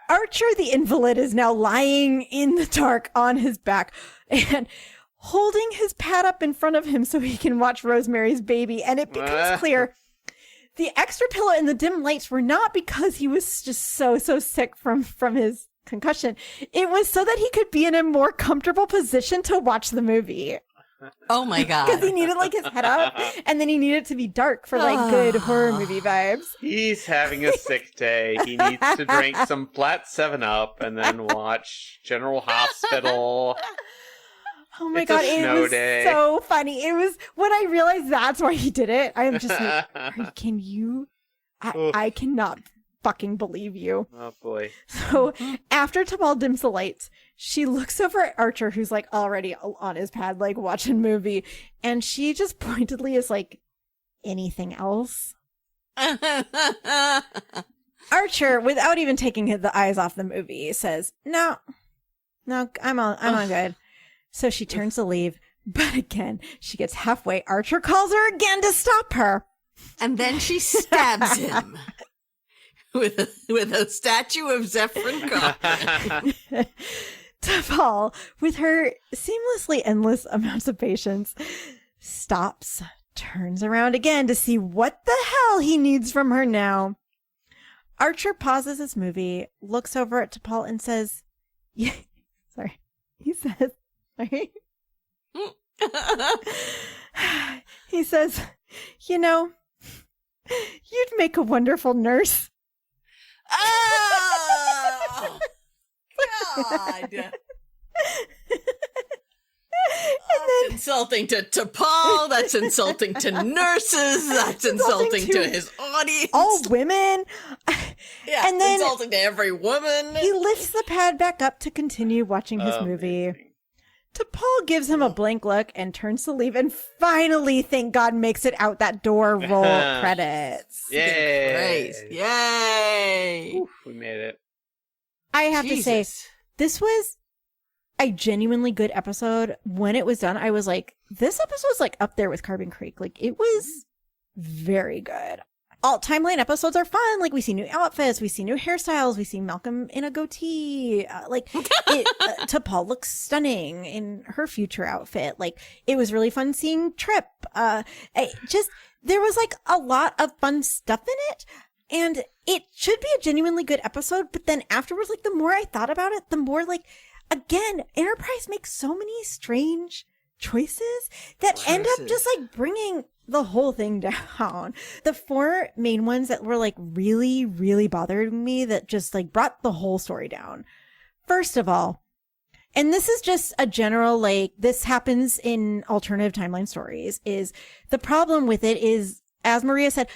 Archer the invalid is now lying in the dark on his back, and holding his pad up in front of him so he can watch Rosemary's Baby, and it becomes clear the extra pillow and the dim lights were not because he was just so sick from his concussion. It was so that he could be in a more comfortable position to watch the movie. Oh my God. Because he needed like his head up, and then he needed to be dark for like good horror movie vibes. He's having a sick day. He needs to drink some flat 7-Up and then watch General Hospital. Oh my God, it was so funny. It was, when I realized that's why he did it, I am just like, can you? I cannot fucking believe you. Oh boy. So after T'Pol dims the lights, she looks over at Archer, who's like already on his pad, like watching movie, and she just pointedly is like, anything else? Archer, without even taking the eyes off the movie, says, no, I'm on good. So she turns to leave, but again, she gets halfway. Archer calls her again to stop her. And then she stabs him with a statue of Zephyrin Cochran. T'Pol, with her seamlessly endless amounts of patience, stops, turns around again to see what the hell he needs from her now. Archer pauses his movie, looks over at T'Pol and says, he says, he says, you know, you'd make a wonderful nurse. Oh, God. That's insulting to T'Pol. That's insulting to nurses. That's insulting to his audience. All women. Yeah, and then insulting to every woman. He lifts the pad back up to continue watching his movie. T'Pol gives him a blank look and turns to leave, and finally, thank God, makes it out that door. Roll credits. Yay! Yay! Oof, we made it. I have to say, this was a genuinely good episode. When it was done, I was like, this episode's like up there with Carbon Creek. Like, it was very good. all timeline episodes are fun. Like we see new outfits, we see new hairstyles, we see Malcolm in a goatee. T'Pol looks stunning in her future outfit. Like it was really fun seeing Trip. There was like a lot of fun stuff in it. And it should be a genuinely good episode. But then afterwards, like the more I thought about it, the more like, again, Enterprise makes so many strange choices that end up just like bringing the whole thing down. The 4 main ones that were like really, really bothering me that just like brought the whole story down. First of all, and this is just a general, like this happens in alternative timeline stories, is the problem with it is, as Maria said,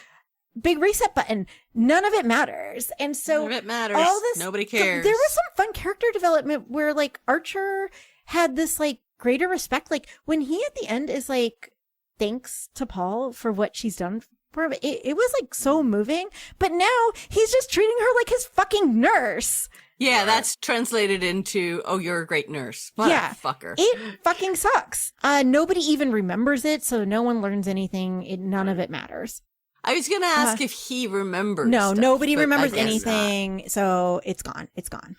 big reset button. None of it matters. And so none of it matters. All this, nobody cares. There was some fun character development where like Archer had this like greater respect. Like when he at the end is like, thanks to Paul for what she's done for him. It was like so moving, but now he's just treating her like his fucking nurse. Yeah, that's translated into, oh, you're a great nurse. What a fucker. It fucking sucks. Nobody even remembers it, so no one learns anything. None of it matters. I was going to ask if he remembers. No, stuff, nobody but remembers I guess anything. not. So it's gone. It's gone.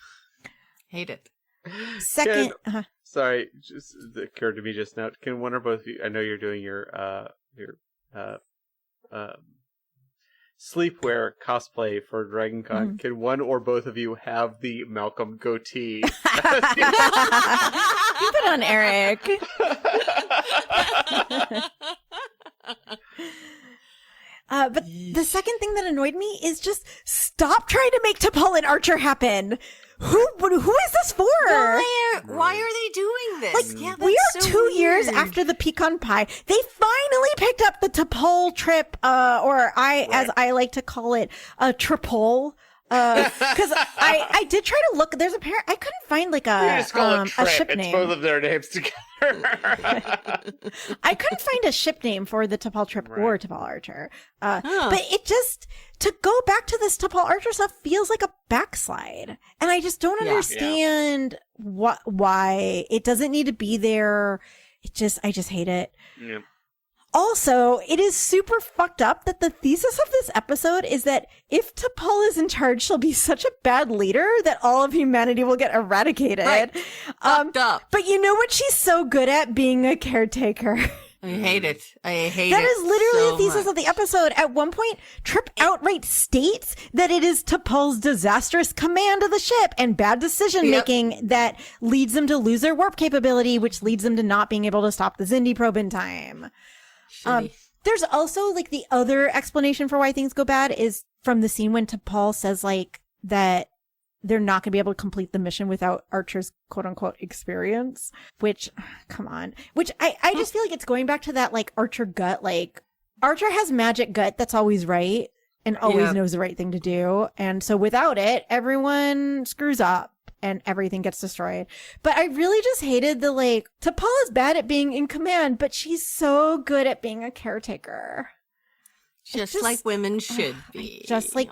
Hate it. Second. Sorry, just it occurred to me just now. Can one or both of you? I know you're doing your sleepwear cosplay for DragonCon. Can one or both of you have the Malcolm goatee? Keep it on Eric. But the second thing that annoyed me is just stop trying to make T'Pol and Archer happen. Who is this for? Why are they doing this? Like, we are so 2 years after the pecan pie. They finally picked up the T'Pol trip, as I like to call it, a triple. Because I did try to look. There's I couldn't find like a ship name. It's both of their names together. I couldn't find a ship name for the T'Pol trip or T'Pol Archer. But it just, to go back to this T'Pol Archer stuff feels like a backslide. And I just don't understand why it doesn't need to be there. I just hate it. Yeah. Also, it is super fucked up that the thesis of this episode is that if T'Pol is in charge, she'll be such a bad leader that all of humanity will get eradicated. Right. Fucked up. But you know what she's so good at? Being a caretaker. I hate it. That is literally the thesis of the episode. At one point, Trip outright states that it is T'Pol's disastrous command of the ship and bad decision making that leads them to lose their warp capability, which leads them to not being able to stop the Xindi probe in time. There's also like the other explanation for why things go bad is from the scene when T'Pol says like that they're not going to be able to complete the mission without Archer's quote unquote experience, which come on, which I just feel like it's going back to that like Archer gut. Like Archer has magic gut that's always right and always knows the right thing to do. And so without it, everyone screws up and everything gets destroyed. But I really just hated the like, T'Pol is bad at being in command, but she's so good at being a caretaker. Just like women should be. Just like,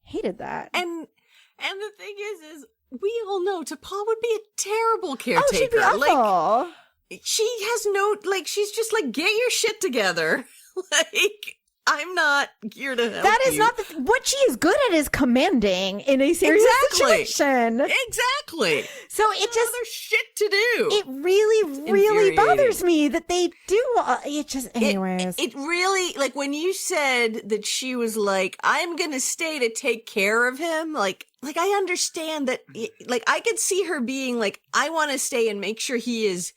hated that. And the thing is we all know T'Pol would be a terrible caretaker. Oh, she'd be awful. Like, she has no, like, she's just like, get your shit together. Like, I'm not here to help That is you. not what she is good at is commanding in a serious situation. Exactly. So it just other shit to do. It really bothers me that they do. It just, anyways. It really, like when you said that she was like, I'm gonna stay to take care of him. Like I understand that. Like I could see her being like, I want to stay and make sure he is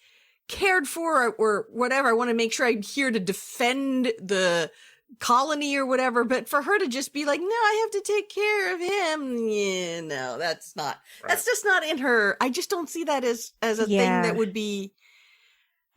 cared for or whatever. I want to make sure I'm here to defend the colony or whatever, but for her to just be like, no, I have to take care of him. Yeah, no, that's just not in her. I just don't see that as a thing that would be.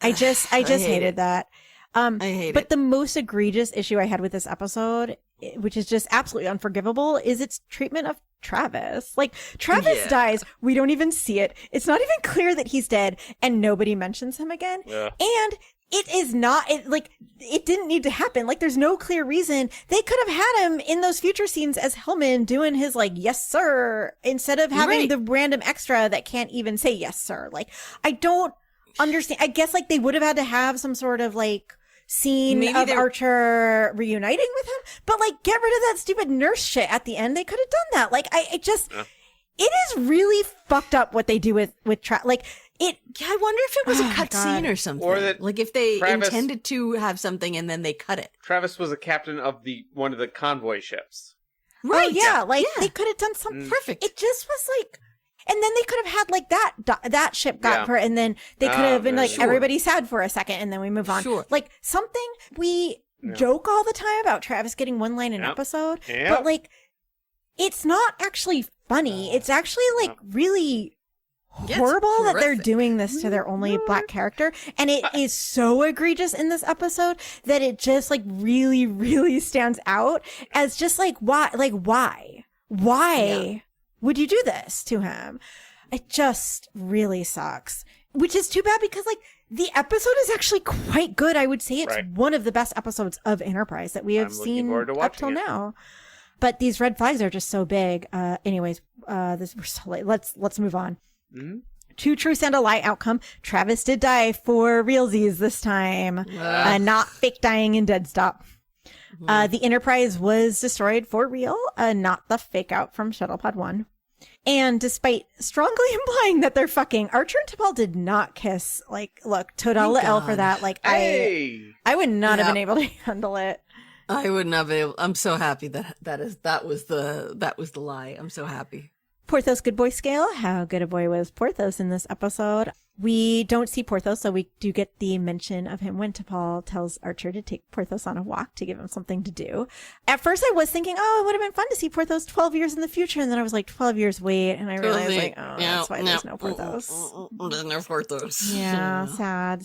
I just hated that. I hate but it. the most egregious issue I had with this episode, which is just absolutely unforgivable, is its treatment of Travis. Like, Travis dies. We don't even see it. It's not even clear that he's dead, and nobody mentions him again. Yeah. And it is not, it didn't need to happen. Like, there's no clear reason. They could have had him in those future scenes as Hellman doing his, like, yes, sir, instead of having the random extra that can't even say yes, sir. Like, I don't understand. I guess, like, they would have had to have some sort of, like, scene Maybe of Archer reuniting with him, but like get rid of that stupid nurse shit at the end. They could have done that. Like it is really fucked up what they do with like it. I wonder if it was a cut scene or something, Or that like if they Travis- intended to have something and then they cut it. Travis was a captain of one of the convoy ships. Right? Oh yeah, like they could have done something Perfect. It just was like, and then they could have had like that ship got her, and then they could Ah, have been like sure. everybody's sad for a second, and then we move on. Sure. Like something we joke all the time about Travis getting one line an episode, but like it's not actually funny. It's actually like really horrible that they're doing this to their only black character, and it is so egregious in this episode that it just like really, really stands out as just like why would you do this to him? It just really sucks, which is too bad because like the episode is actually quite good. I would say it's one of the best episodes of Enterprise that we have seen up till now. But these red flags are just so big. Anyways, we're so late. Let's move on. Mm-hmm. Two truths and a lie outcome. Travis did die for realsies this time, not fake dying in Dead Stop. The Enterprise was destroyed for real, not the fake out from Shuttlepod 1. And despite strongly implying that they're fucking, Archer and T'Pol did not kiss. Like, look, Toda L for that. Like, I would not have been able to handle it. I would not be able. I'm so happy that was the lie. I'm so happy. Porthos good boy scale. How good a boy was Porthos in this episode? We don't see Porthos, so we do get the mention of him when T'Pol tells Archer to take Porthos on a walk to give him something to do. At first I was thinking, oh, it would have been fun to see Porthos 12 years in the future. And then I was like, 12 years, wait. And I realized like, oh, that's why there's no Porthos. There's no Porthos. Yeah, sad.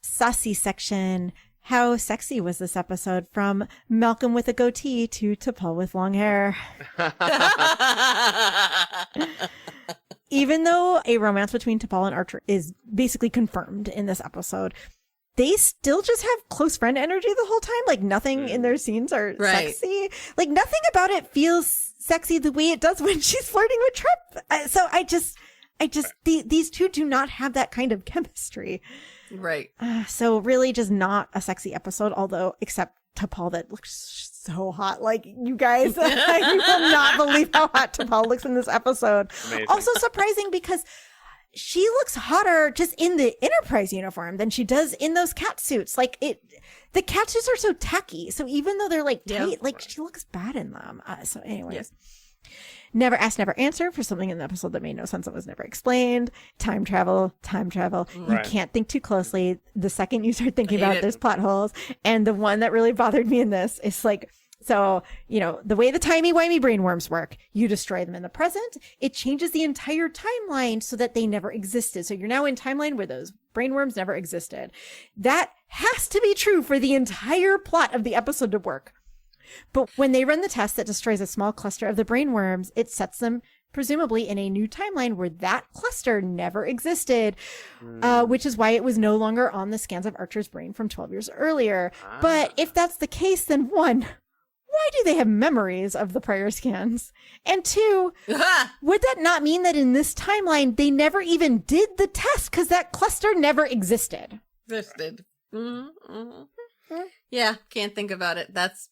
Saucy section. How sexy was this episode? From Malcolm with a goatee to T'Pol with long hair. Even though a romance between T'Pol and Archer is basically confirmed in this episode, they still just have close friend energy the whole time. Like nothing in their scenes are sexy. Like nothing about it feels sexy the way it does when she's flirting with Trip. So I just these two do not have that kind of chemistry. Right. So really just not a sexy episode, although except T'Pol that looks so hot. Like you guys, you will not believe how hot T'Pol looks in this episode. Amazing. Also surprising because she looks hotter just in the Enterprise uniform than she does in those cat suits. Like the cat suits are so tacky. So even though they're like tight, like she looks bad in them. So anyways. Never ask, never answer for something in the episode that made no sense and was never explained. Time travel. You can't think too closely. The second you start thinking about it, there's plot holes. And the one that really bothered me in this is like, so, the way the timey wimey brainworms work, you destroy them in the present, it changes the entire timeline so that they never existed. So you're now in timeline where those brainworms never existed. That has to be true for the entire plot of the episode to work. But when they run the test that destroys a small cluster of the brainworms, it sets them presumably in a new timeline where that cluster never existed, which is why it was no longer on the scans of Archer's brain from 12 years earlier. But if that's the case, then one, why do they have memories of the prior scans? And two, would that not mean that in this timeline, they never even did the test because that cluster never existed? Yeah, can't think about it. That's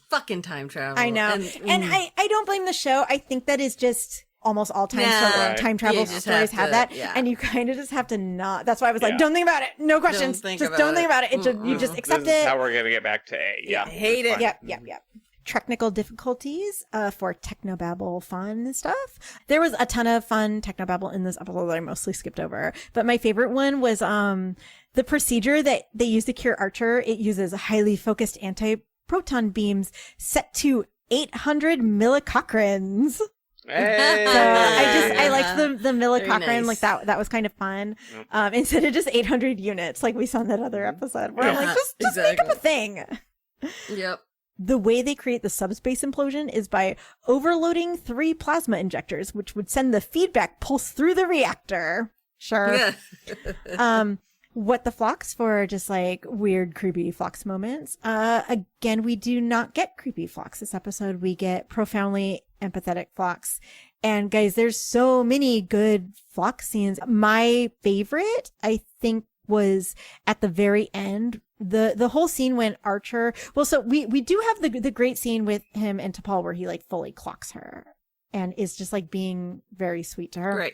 fucking time travel. I know. And I don't blame the show. I think that is just almost all time travel stories have that. Yeah. And you kind of just have to not. That's why I was like, don't think about it. No questions. Don't think about it. You just accept This it. is how we're going to get back to A. Yeah. Hate it. Yep. Technical difficulties for technobabble fun stuff. There was a ton of fun technobabble in this episode that I mostly skipped over. But my favorite one was the procedure that they use to cure Archer. It uses highly focused anti-proton beams set to 800 millicochrans. Hey. So I liked the millicochrane. Nice. Like that was kind of fun. Instead of just 800 units like we saw in that other episode where I'm like, just make up a thing. Yep. The way they create the subspace implosion is by overloading 3 plasma injectors, which would send the feedback pulse through the reactor. Sure. Yeah. What the flocks for just like weird, creepy flocks moments. Again, we do not get creepy flocks this episode. We get profoundly empathetic flocks. And guys, there's so many good flock scenes. My favorite, I think, was at the very end. The whole scene when Archer, well, so we do have the great scene with him and T'Pol where he like fully clocks her and is just like being very sweet to her. Right.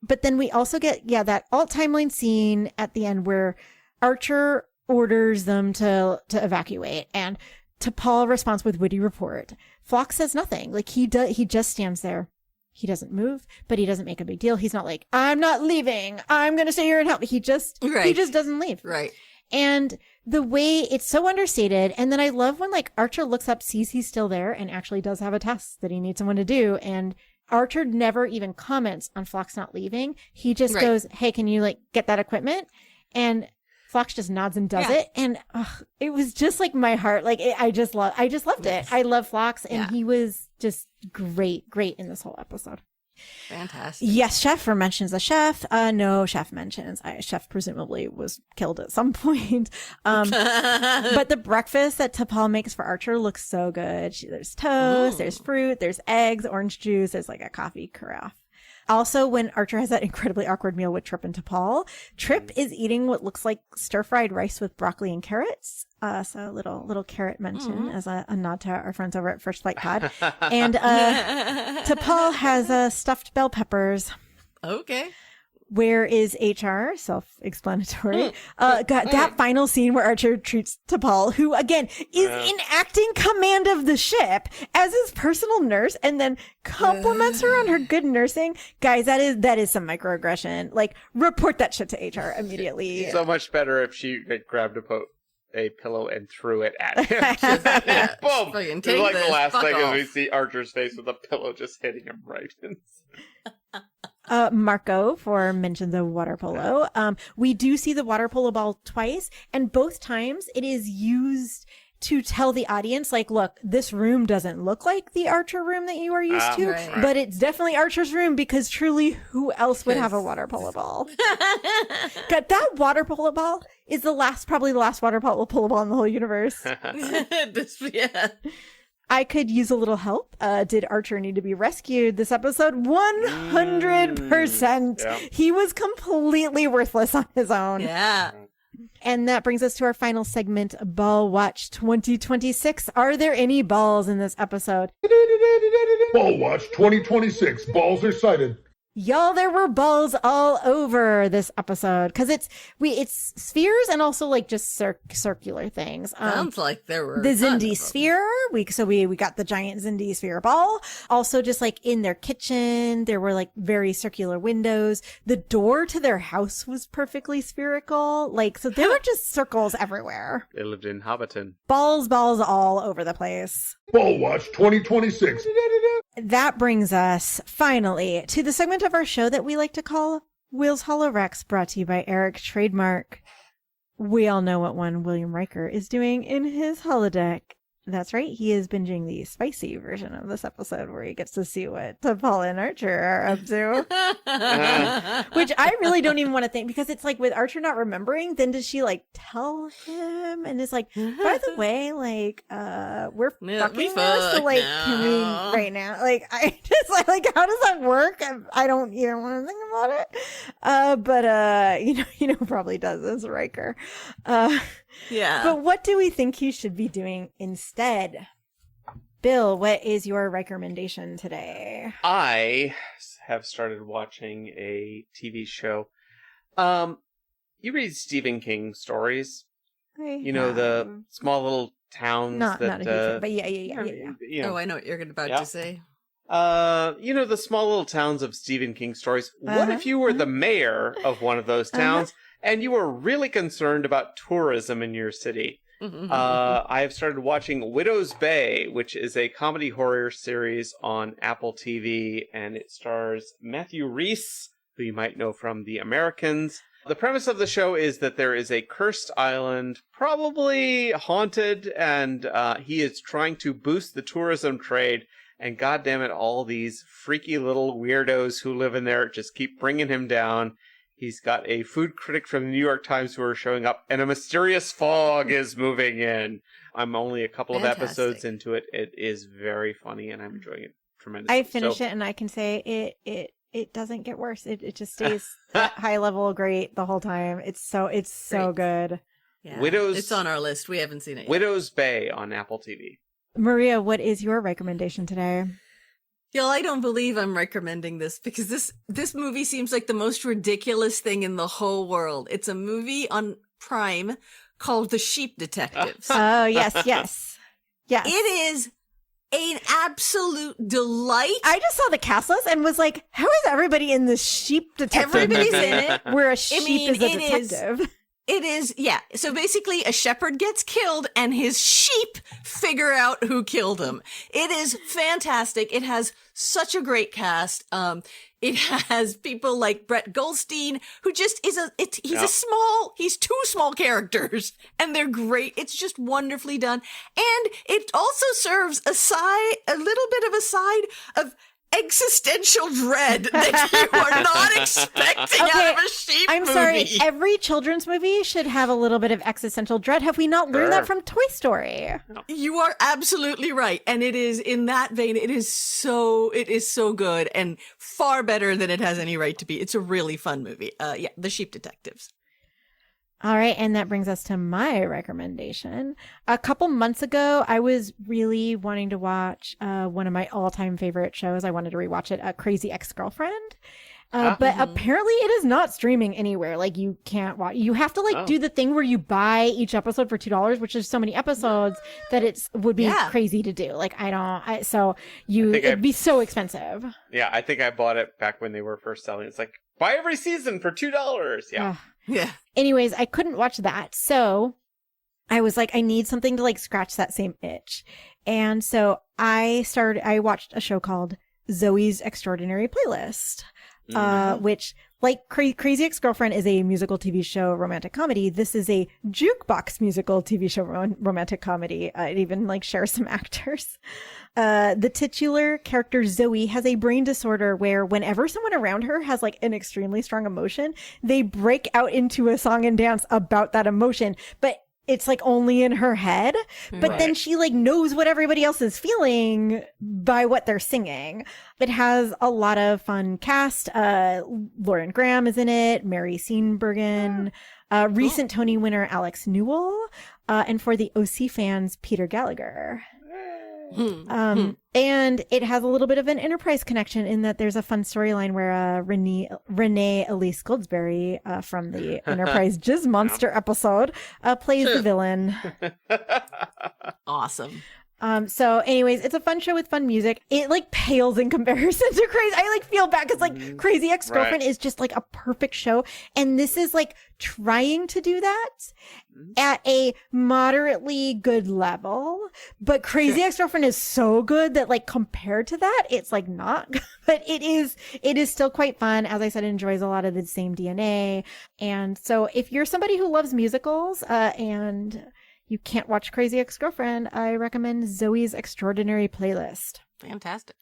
But then we also get, that alt timeline scene at the end where Archer orders them to evacuate, and T'Pol responds with witty report. Phlox says nothing. Like he just stands there. He doesn't move, but he doesn't make a big deal. He's not like, I'm not leaving. I'm going to stay here and help. He just doesn't leave. Right. And the way it's so understated. And then I love when like Archer looks up, sees he's still there, and actually does have a task that he needs someone to do. And Archer never even comments on Phlox not leaving. He just goes, hey, can you like get that equipment? And Phlox just nods and does it. And it was just like my heart. Like I just loved it. I love Phlox, and he was just great in this whole episode. Fantastic. Yes, Chef mentions the chef. No, Chef mentions Chef presumably was killed at some point. But the breakfast that T'Pol makes for Archer looks so good. There's toast, there's fruit, there's eggs, orange juice, there's like a coffee carafe. Also, when Archer has that incredibly awkward meal with Trip and T'Pol, Trip is eating what looks like stir-fried rice with broccoli and carrots. So a little carrot mention as a nod to our friends over at First Flight Pod. And T'Pol has stuffed bell peppers. Okay. Where is HR? Self-explanatory. That final scene where Archer treats T'Pol, who again is enacting command of the ship as his personal nurse, and then compliments her on her good nursing. Guys, that is some microaggression. Like, report that shit to HR immediately. So much better if she grabbed a pillow and threw it at him. Boom! Fucking It's like this. the last Fuck thing off. is we see Archer's face with a pillow just hitting him right in. Marco for mentions of water polo. We do see the water polo ball twice, and both times it is used to tell the audience, like, look, this room doesn't look like the Archer room that you are used to, right. but it's definitely Archer's room, because truly, who else would have a water polo ball? God, that water polo ball is probably the last water polo ball in the whole universe. I could use a little help. Did Archer need to be rescued this episode? 100%. Yeah. He was completely worthless on his own. Yeah. And that brings us to our final segment, Ball Watch 2026. Are there any balls in this episode? Ball Watch 2026. Balls are sighted. Y'all, there were balls all over this episode, because it's spheres and also like just circular things. Sounds like there were the a ton Zindi of them. sphere. We got the giant Zindi sphere ball. Also, just like in their kitchen, there were like very circular windows. The door to their house was perfectly spherical. Like, so there were just circles everywhere. They lived in Hobbiton. Balls all over the place. Ball Watch 2026. That brings us finally to the segment of our show that we like to call Will's Holorex, brought to you by Eric Trademark. We all know what one William Riker is doing in his holodeck. That's right. He is binging the spicy version of this episode where he gets to see what T'Pol and Archer are up to. Which I really don't even want to think, because it's like with Archer not remembering, then does she like tell him and is like, by the way, like, we're fucking now, so like, can we right now? Like, I just like, how does that work? I don't even want to think about it. But you know, probably does this Riker. Yeah. But what do we think he should be doing instead? Bill, what is your recommendation today? I have started watching a TV show. You read Stephen King stories? The small little towns not that a huge fan, but yeah. You know, I know what you're about to say. the small little towns of Stephen King stories. What if you were the mayor of one of those towns and you were really concerned about tourism in your city? I have started watching Widow's Bay, which is a comedy horror series on Apple TV, and it stars Matthew Rhys, who you might know from The Americans. The premise of the show is that there is a cursed island, probably haunted, and he is trying to boost the tourism trade. And goddammit, all these freaky little weirdos who live in there just keep bringing him down. He's got a food critic from the New York Times who are showing up, and a mysterious fog is moving in. I'm only a couple of episodes into it. It is very funny, and I'm enjoying it tremendously. I finished it, and I can say it it doesn't get worse. It just stays at high level great the whole time. It's so good. Yeah. Widows. It's on our list. We haven't seen it yet. Widow's Bay on Apple TV. Maria, what is your recommendation today? Y'all, I don't believe I'm recommending this because this movie seems like the most ridiculous thing in the whole world. It's a movie on Prime called The Sheep Detectives. Oh, yes. It is an absolute delight. I just saw the cast list and was like, how is everybody in this sheep detective Everybody's movie in it. where a sheep is a detective? It is, yeah. So basically, a shepherd gets killed and his sheep figure out who killed him. It is fantastic. It has such a great cast. It has people like Brett Goldstein, who just is he's two small characters and they're great. It's just wonderfully done. And it also serves a little bit of a side of existential dread that you are not expecting out of a sheep movie. I'm sorry. Every children's movie should have a little bit of existential dread. Have we not learned that from Toy Story? You are absolutely right. And it is in that vein. It is so good and far better than it has any right to be. It's a really fun movie. The Sheep Detectives. All right, and that brings us to my recommendation. A couple months ago, I was really wanting to watch one of my all-time favorite shows. I wanted to rewatch it, Crazy Ex-Girlfriend. But apparently it is not streaming anywhere. Like, you can't watch. You have to, do the thing where you buy each episode for $2, which is so many episodes that would be crazy to do. Like, it'd be so expensive. Yeah, I think I bought it back when they were first selling. It's like, buy every season for $2. Yeah. Yeah. Anyways, I couldn't watch that. So I was like, I need something to like scratch that same itch. And so I watched a show called Zoe's Extraordinary Playlist, which like Crazy Ex-Girlfriend is a musical TV show, romantic comedy. This is a jukebox musical TV show, romantic comedy. It even like shares some actors. The titular character Zoe has a brain disorder where whenever someone around her has like an extremely strong emotion, they break out into a song and dance about that emotion. But it's like only in her head. But then she like knows what everybody else is feeling by what they're singing. It has a lot of fun cast. Lauren Graham is in it. Mary Steenburgen. Recent Tony winner Alex Newell. And for the OC fans, Peter Gallagher. And it has a little bit of an Enterprise connection in that there's a fun storyline where Renee Elise Goldsberry from the Enterprise Jizz Monster episode plays the villain. Awesome. So anyways, it's a fun show with fun music. It like pales in comparison to Crazy. I like feel bad because like Crazy Ex-Girlfriend is just like a perfect show. And this is like trying to do that at a moderately good level. But Crazy Ex-Girlfriend is so good that like compared to that, it's like not. But it is still quite fun. As I said, it enjoys a lot of the same DNA. And so if you're somebody who loves musicals and you can't watch Crazy Ex-Girlfriend, I recommend Zoe's Extraordinary Playlist. Fantastic.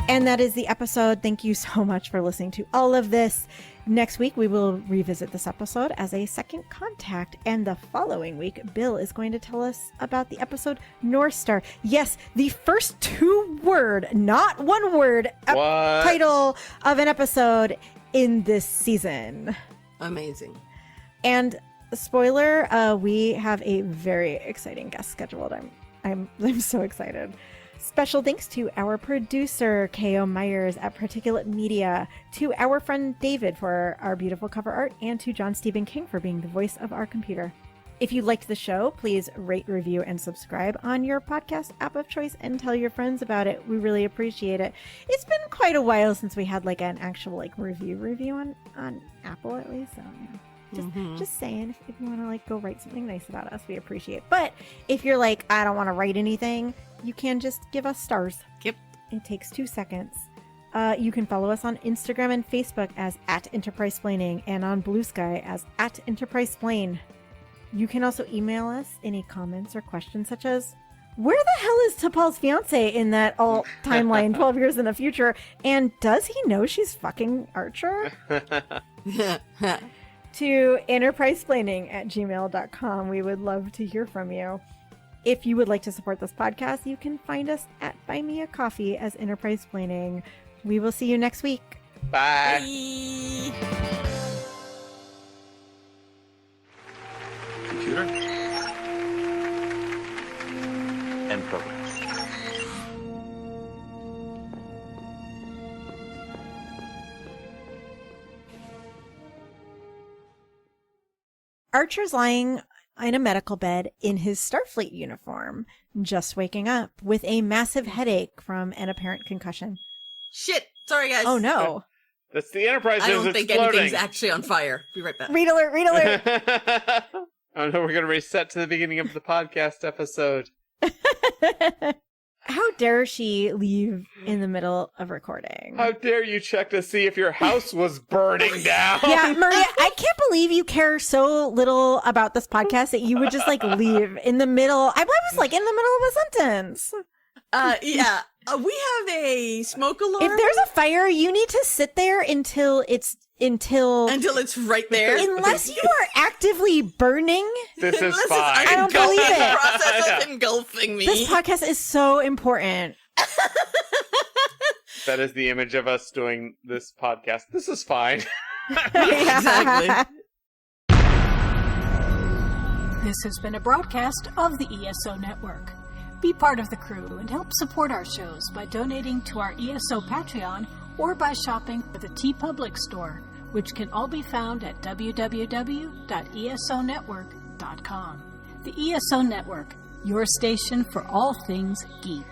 And that is the episode. Thank you so much for listening to all of this. Next week, we will revisit this episode as a second contact. And the following week, Bill is going to tell us about the episode North Star. Yes, the first 2-word, not 1-word title of an episode in this season. Amazing. And spoiler, we have a very exciting guest scheduled. I'm so excited. Special thanks to our producer, K.O. Myers at Particulate Media, to our friend David for our beautiful cover art, and to John Stephen King for being the voice of our computer. If you liked the show, please rate, review, and subscribe on your podcast app of choice and tell your friends about it. We really appreciate it. It's been quite a while since we had like an actual like review on Apple at least. So yeah. Just saying, if you want to like go write something nice about us, we appreciate it. But if you're like, I don't want to write anything, you can just give us stars. Yep. It takes 2 seconds. You can follow us on Instagram and Facebook as @EnterpriseSplaining and on Blue Sky as @EnterpriseSplain. You can also email us any comments or questions such as, where the hell is T'Pol's fiance in that alt timeline 12 years in the future? And does he know she's fucking Archer? To enterprisesplaining@gmail.com. We would love to hear from you. If you would like to support this podcast, you can find us at Buy Me a Coffee as Enterprise Planning. We will see you next week. Bye. Bye. Computer. End program. Archer's lying in a medical bed in his Starfleet uniform, just waking up with a massive headache from an apparent concussion. Shit. Sorry, guys. Oh no. That's the Enterprise. I don't think exploding. anything's actually on fire. Be right back. Read alert, read alert. Oh no, we're going to reset to the beginning of the podcast episode. How dare she leave in the middle of recording? How dare you check to see if your house was burning down? Yeah, Maria, I can't believe you care so little about this podcast that you would just like leave in the middle. I was like in the middle of a sentence. Yeah. We have a smoke alarm. If there's a fire, you need to sit there until it's right there. Unless you are actively burning. This is fine. I don't believe it. Process of engulfing me. This podcast is so important. That is the image of us doing this podcast. This is fine. Exactly. This has been a broadcast of the ESO Network. Be part of the crew and help support our shows by donating to our ESO Patreon or by shopping at the TeePublic store, which can all be found at www.esonetwork.com. The ESO Network, your station for all things geek.